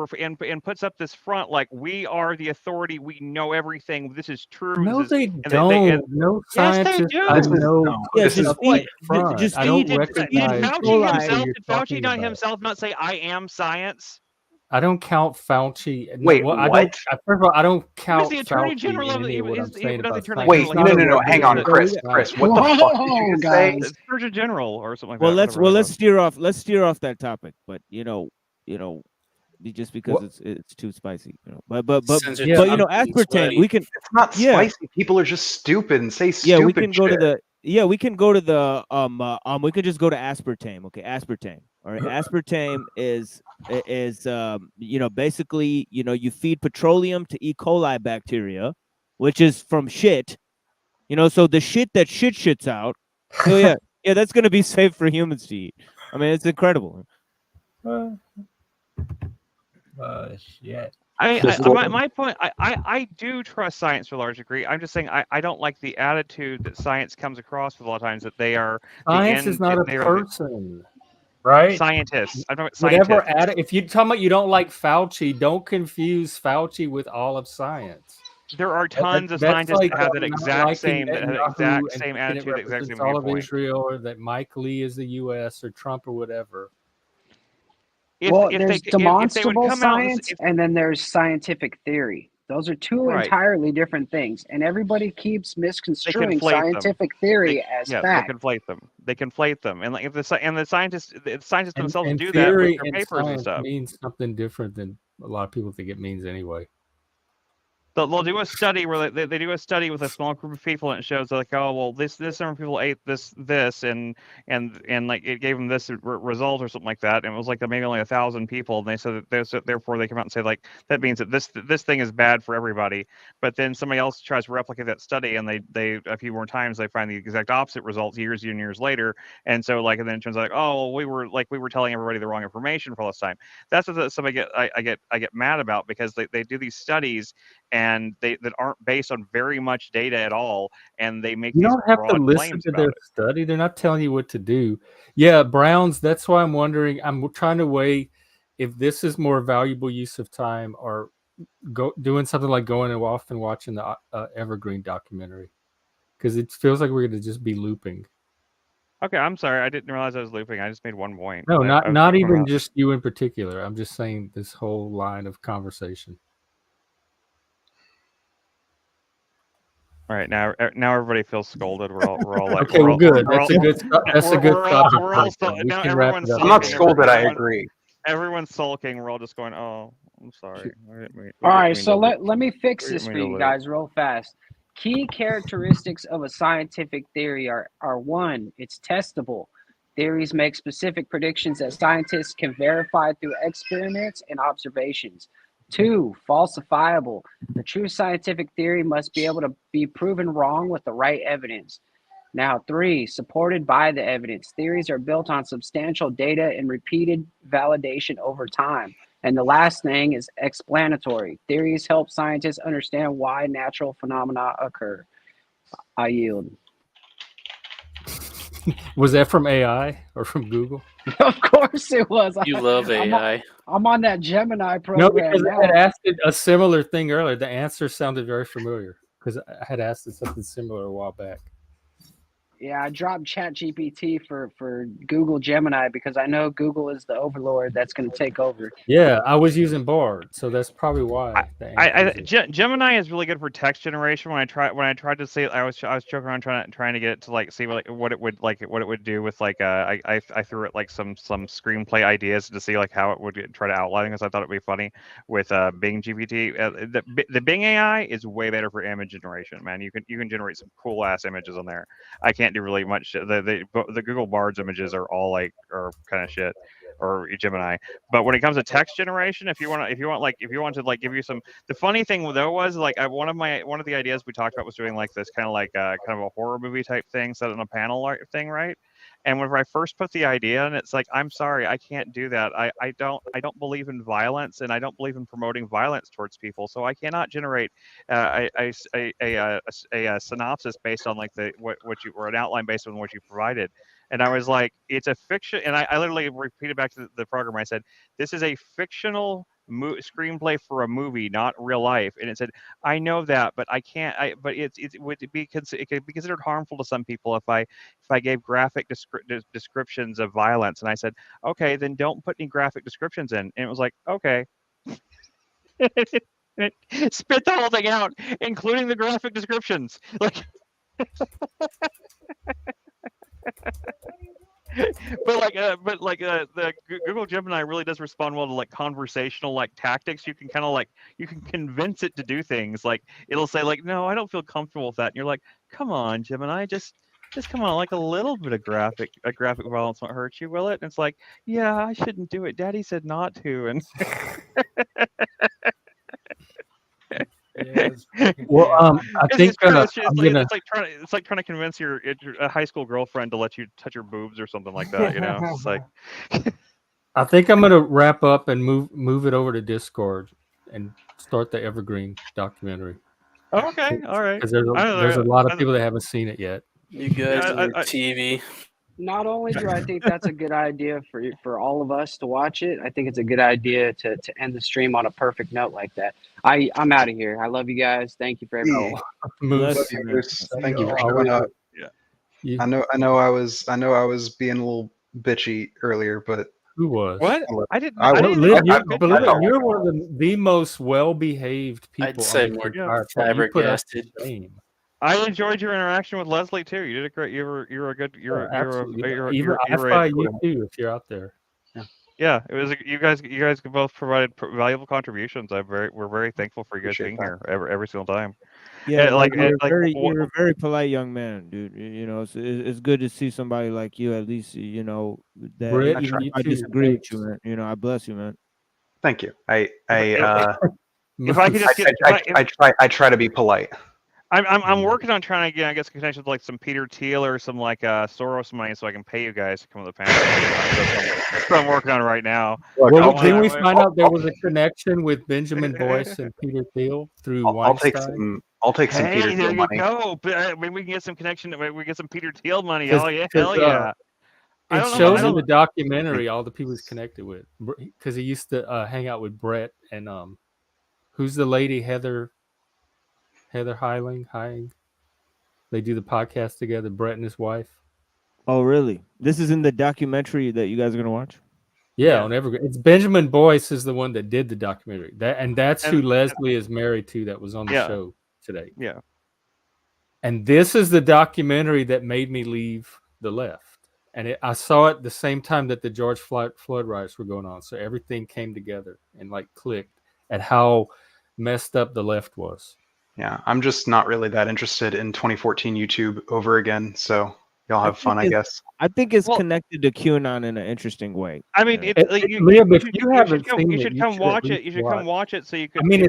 puts up this front like we are the authority. We know everything. This is true. No, they don't. No scientists. Yes, they do. Did Fauci himself not say I am science? I don't count Fauci. Wait, what? First of all, I don't count the Attorney General of the. Wait, no, hang on, Chris. What the fuck did you say? Surgeon General or something like that. Well, let's steer off that topic. But just because it's too spicy, But aspartame, we can. It's not spicy. People are just stupid and say stupid. Yeah, we can go to the. Yeah, we can go to the we can just go to aspartame. Okay, aspartame. All right, aspartame is basically you feed petroleum to E. coli bacteria, which is from shit. So the shit that shits out. So yeah, that's gonna be safe for humans to eat. I mean, it's incredible. Shit. My point. I do trust science to a large degree. I'm just saying I don't like the attitude that science comes across with a lot of times that they are. Science is not a person, right? Scientists. I'm talking about scientists. If you're talking about you don't like Fauci, don't confuse Fauci with all of science. there are tons of That's scientists like that have that not exact liking same Netanyahu and thinking it attitude, exact same represents all of viewpoint. Israel, or that Mike Lee is the U.S. or Trump or whatever. Well, If there's they would demonstrable come out and science, and then there's scientific theory. Those are two right, entirely different things, and everybody keeps they misconstruing conflate them. scientific theory as They fact. conflate them. They conflate them, and like if the scientists themselves And do that with theory their and papers and science stuff. means something different than a lot of people think it means anyway. They'll do a study where they do a study with a small group of people, and it shows like, oh well, this number of people ate this and like it gave them this result or something like that, and it was like maybe only 1,000 people, and they said that therefore they come out and say like that means that this thing is bad for everybody. But then somebody else tries to replicate that study, and they a few more times they find the exact opposite results years and years later, and so like and then it turns out like, oh well, we were telling everybody the wrong information for all this time. That's what somebody I get mad about, because they do these studies and that aren't based on very much data at all, and they make You these don't have to broad listen claims to about their it. study. They're not telling you what to do. Yeah, Browns, that's why I'm wondering. I'm trying to weigh if this is more valuable use of time or doing something like going off and watching the Evergreen documentary, because it feels like we're going to just be looping. Okay, I'm sorry. I didn't realize I was looping. I just made one point. No, I was not talking even about- just you in particular. I'm just saying this whole line of conversation. All right, now everybody feels scolded. We're all like, Okay, well, good. That's a good stop. We're all now everyone's I'm not scolded. I agree. Everyone's sulking. We're all just going, oh, I'm sorry. All right, so let me fix this for you guys real fast. Key characteristics of a scientific theory are one, it's testable. Theories make specific predictions that scientists can verify through experiments and observations. 2, falsifiable. The true scientific theory must be able to be proven wrong with the right evidence. Now, 3, supported by the evidence. Theories are built on substantial data and repeated validation over time. And the last thing is explanatory. Theories help scientists understand why natural phenomena occur. I yield. Was that from AI or from Google? Of course it was. You love AI. I'm on that Gemini program. No, because now. I had asked it a similar thing earlier. The answer sounded very familiar because I had asked it something similar a while back. Yeah, I dropped ChatGPT for Google Gemini because I know Google is the overlord that's going to take over. Yeah, I was using Bard, so that's probably why. Gemini is really good for text generation. When I tried to say, I was joking around trying to get it to like see what it would do with like I threw it like some screenplay ideas to see like how it would try to outline, because I thought it'd be funny with Bing GPT. The Bing AI is way better for image generation, man. You can generate some cool ass images on there. I can't do really much. The Google Bard's images are all like are kind of shit, or Gemini. But when it comes to text generation, if you want to like give you some, the funny thing though was like one of the ideas we talked about was doing like this kind of a horror movie type thing set on a panel thing, right? And whenever I first put the idea in, it's like, I'm sorry, I can't do that. I don't believe in violence, and I don't believe in promoting violence towards people. So I cannot generate a synopsis based on like what you, or an outline based on what you provided. And I was like, it's a fiction. And I literally repeated back to the program. I said, this is a fictional screenplay for a movie, not real life. And it said, I know that, but I can't. But it could be considered harmful to some people if I gave graphic descriptions of violence. And I said, okay, then don't put any graphic descriptions in. And it was like, okay. It spit the whole thing out, including the graphic descriptions. Like. The Google Gemini really does respond well to like conversational like tactics. You can kind of like you can convince it to do things. Like it'll say like, no, I don't feel comfortable with that, and you're like, come on, Gemini, just come on, like a little bit of graphic violence won't hurt you, will it? And it's like, yeah, I shouldn't do it. Daddy said not to, and. Well, I think it's like trying to convince your high school girlfriend to let you touch your boobs or something like that. You know, it's like. I think I'm gonna wrap up and move it over to Discord and start the Evergreen documentary. Okay, all right. Because there's a lot of people that haven't seen it yet. You guys on your TV. Not only do I think that's a good idea for all of us to watch it, I think it's a good idea to end the stream on a perfect note like that. I'm out of here. I love you guys. Thank you for everything. Bless you, you, Bruce. man. Thank you for showing up. Yeah. I know I was being a little bitchy earlier, but who was? What? I didn't. I I don't didn't live. think Believe I it, you're one of the most well-behaved people I'd say on the more entire planet. You put us to flabbergasted. shame. I enjoyed your interaction with Leslie too. You did a great. You're a good. Absolutely. Even I find you too if you're out there. Yeah, it was. You guys both provided valuable contributions. We're very thankful for you guys being here every single time. Yeah, like you're a very polite young man, dude. You know, it's good to see somebody like you. At least you know that Brett, even if I too, disagree with thanks. you, man. You know, I bless you, man. Thank you. If I could just get, I try to be polite. I'm working on trying to get, I guess, connections with like some Peter Thiel or some like Soros money, so I can pay you guys to come to the panel. That's what I'm working on right now. Well, can we find out there was a connection with Benjamin Boyce and Peter Thiel through Weinstein? I'll take some Peter Thiel Thiel money. There you go. Maybe we can get some connection. Maybe we get some Peter Thiel money. Hell yeah! It shows in the documentary all the people he's connected with, because he used to hang out with Brett and who's the lady, Heather Hyling. They do the podcast together, Brett and his wife. Oh, really? This is in the documentary that you guys are gonna watch? Yeah, on Evergreen. It's Benjamin Boyce is the one that did the documentary. That's who Leslie is married to. That was on the show today. Yeah. And this is the documentary that made me leave the left. And I saw it the same time that the George Floyd riots were going on. So everything came together and like clicked at how messed up the left was. Yeah, I'm just not really that interested in 2014 YouTube over again. So y'all have fun, I guess. I think it's connected to QAnon in an interesting way. I mean, Liam, if you haven't seen it, you should come watch it. You should come watch it so you could. I mean,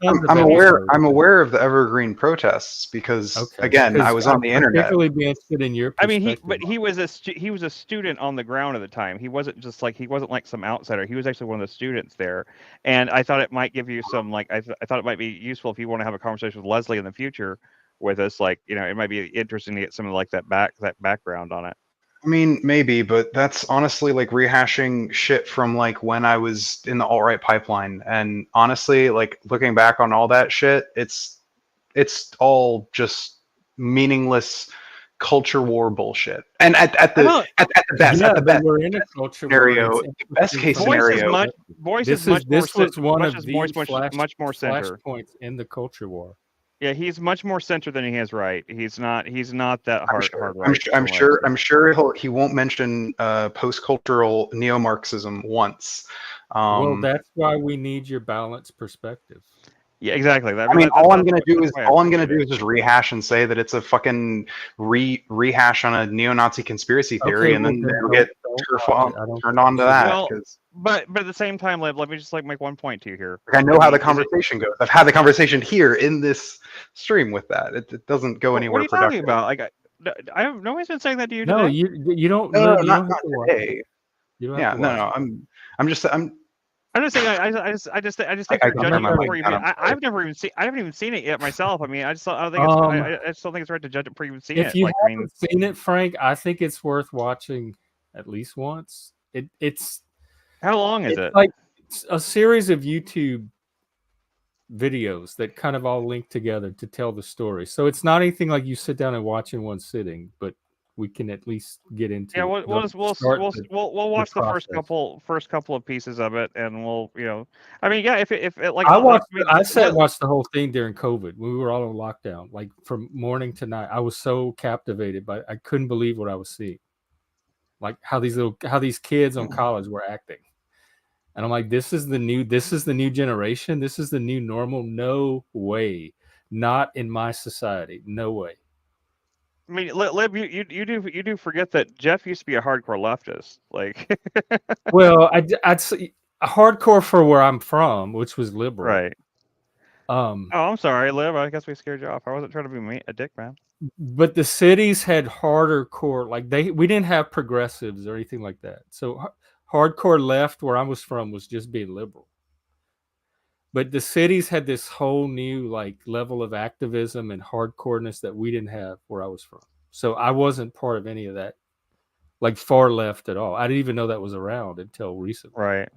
I'm aware of the Evergreen protests because again, I was on the internet. Particularly be interested in your perspective. I mean, he was a student on the ground at the time. He wasn't like some outsider. He was actually one of the students there, and I thought it might give you some I thought it might be useful if you want to have a conversation with Leslie in the future with us. Like, you know, it might be interesting to get some of like that background on it. I mean, maybe, but that's honestly like rehashing shit from like when I was in the alt-right pipeline. And honestly, like looking back on all that shit, it's all just meaningless culture war bullshit. And at the best, we're in a culture scenario, the best case scenario. Boyce is much more center points in the culture war. Yeah, he's much more center than he is right. He's not that hard right. I'm sure he won't mention post-cultural neo-Marxism once. Well, that's why we need your balanced perspective. Yeah, exactly. All I'm gonna do is just rehash and say that it's a fucking rehash on a neo-Nazi conspiracy theory, and then they'll get turned on to that. Well, but at the same time, let me just make one point to you here. I know how the conversation goes. I've had the conversation here in this stream with that. It doesn't go anywhere. What are you talking about? Like, nobody's been saying that to you today. No, you don't. No, not today. Yeah, no. I'm just saying. I just think you're judging it before you. I haven't even seen it yet myself. I mean, I just don't think it's right to judge it before you've seen it. If you haven't seen it, Frank, I think it's worth watching at least once. It's how long is it? Like a series of YouTube videos that kind of all link together to tell the story. So it's not anything like you sit down and watch in one sitting, but we can at least get into. Yeah, we'll watch the first couple of pieces of it, and we'll, you know, I mean, yeah, if it like I watched the whole thing during COVID when we were all in lockdown, like from morning to night. I was so captivated by, I couldn't believe what I was seeing, like how these kids on college were acting, and I'm like, this is the new generation. This is the new normal. No way, not in my society. No way. I mean, Lib, you do forget that Jeff used to be a hardcore leftist. Like, well, I'd say hardcore for where I'm from, which was liberal. Right. Oh, I'm sorry, Lib. I guess we scared you off. I wasn't trying to be a dick, man. But the cities had harder core, like we didn't have progressives or anything like that. So hardcore left where I was from was just being liberal. But the cities had this whole new like level of activism and hardcoreness that we didn't have where I was from. So I wasn't part of any of that like far left at all. I didn't even know that was around until recently. Right.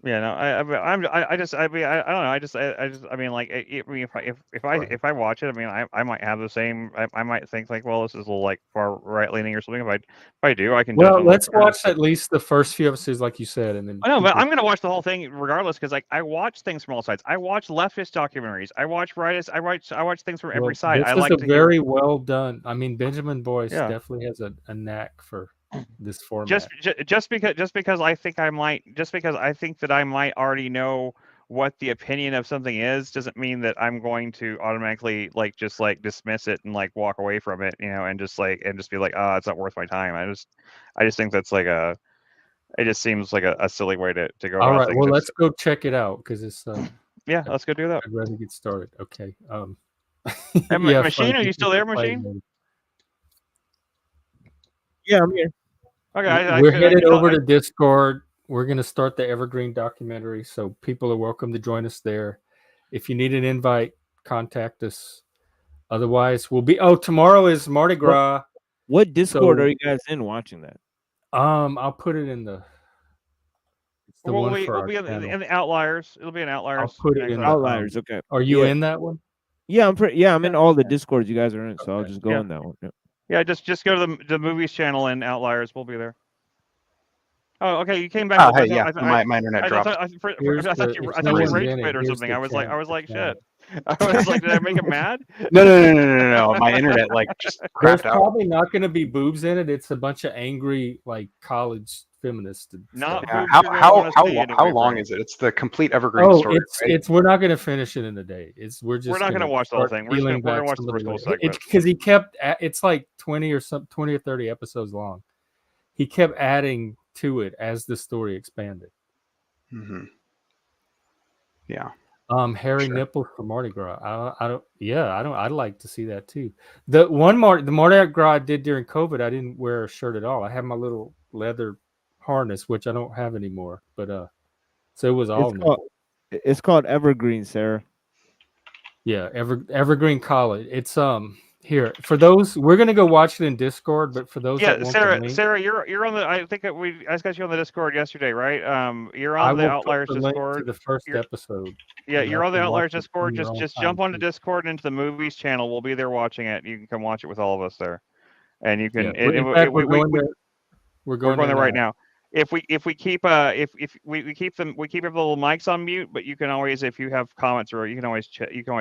Yeah, no, I just, I mean, I don't know, I mean, like, I mean, if I watch it, I mean, I might have the same, I might think like, well, this is a little like far right leaning or something. If I do, I can. Well, let's watch at least the first few episodes, like you said, and then. I know, but I'm gonna watch the whole thing regardless, because like I watch things from all sides. I watch leftist documentaries. I watch rightist. I watch things from every side. This is very well done. I mean, Benjamin Boyce definitely has a knack for this format. Just because I think that I might already know what the opinion of something is, doesn't mean that I'm going to automatically just dismiss it and like walk away from it, and just be like, oh, it's not worth my time. I just think that's like it just seems like a silly way to go. All right, well, let's go check it out because it's yeah, let's go do that. I'd rather get started. Okay. Hey, Machine, are you still there, Machine? Yeah, I'm here. Okay, we're headed over to Discord. We're going to start the Evergreen documentary, so people are welcome to join us there. If you need an invite, contact us. Otherwise, we'll be. Oh, tomorrow is Mardi Gras. What Discord are you guys in watching that? I'll put it in the. It's the one for we'll be in the Outliers. It'll be an Outliers. I'll put it in Outliers. Okay. Are you in that one? Yeah, I'm in all the Discords you guys are in, so I'll just go in that one. Yeah, just go to the movies channel and Outliers. We'll be there. Oh, okay. You came back. Oh, hey, yeah. My internet dropped. I thought you rage quit or something. I was like, shit. I was like, did I make him mad? No. My internet just There's crapped out. probably not going to be boobs in it. It's a bunch of angry college feminists. Not yeah. How long is it? It's the complete Evergreen story. It's we're not going to finish it in a day. We're not going to watch the whole thing. We're going to watch the first whole segment. Because he kept it's like 20 or 30 episodes long. He kept adding to it as the story expanded. Mm-hmm. Yeah. Hairy nipples for Mardi Gras. I'd like to see that too. The Mardi Gras I did during COVID, I didn't wear a shirt at all. I had my little leather harness, which I don't have anymore. But so it was all. It's called Evergreen, Sarah. Yeah, Evergreen College. It's here for those. We're gonna go watch it in Discord, but for those, Sarah, you're on the. I think I got you on the Discord yesterday, right? You're on the Outliers Discord. To the first episode. Yeah, you're on the Outliers Discord. Just jump onto Discord into the movies channel. We'll be there watching it. You can come watch it with all of us there, and you can. We're going there right now. If we keep the little mics on mute, but you can always, if you have comments, or you can always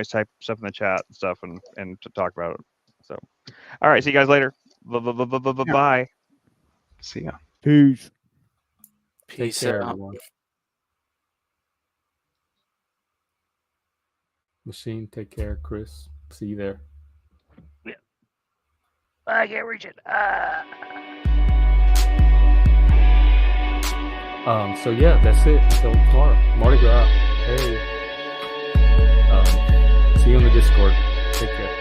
type stuff in the chat and stuff and to talk about it. So, all right, see you guys later. Bye. See ya. Peace. Take care, everyone. Machine, take care. Chris, see you there. Yeah. I can't reach it. So yeah, that's it. Until tomorrow. Mardi Gras. Hey. See you on the Discord. Take care.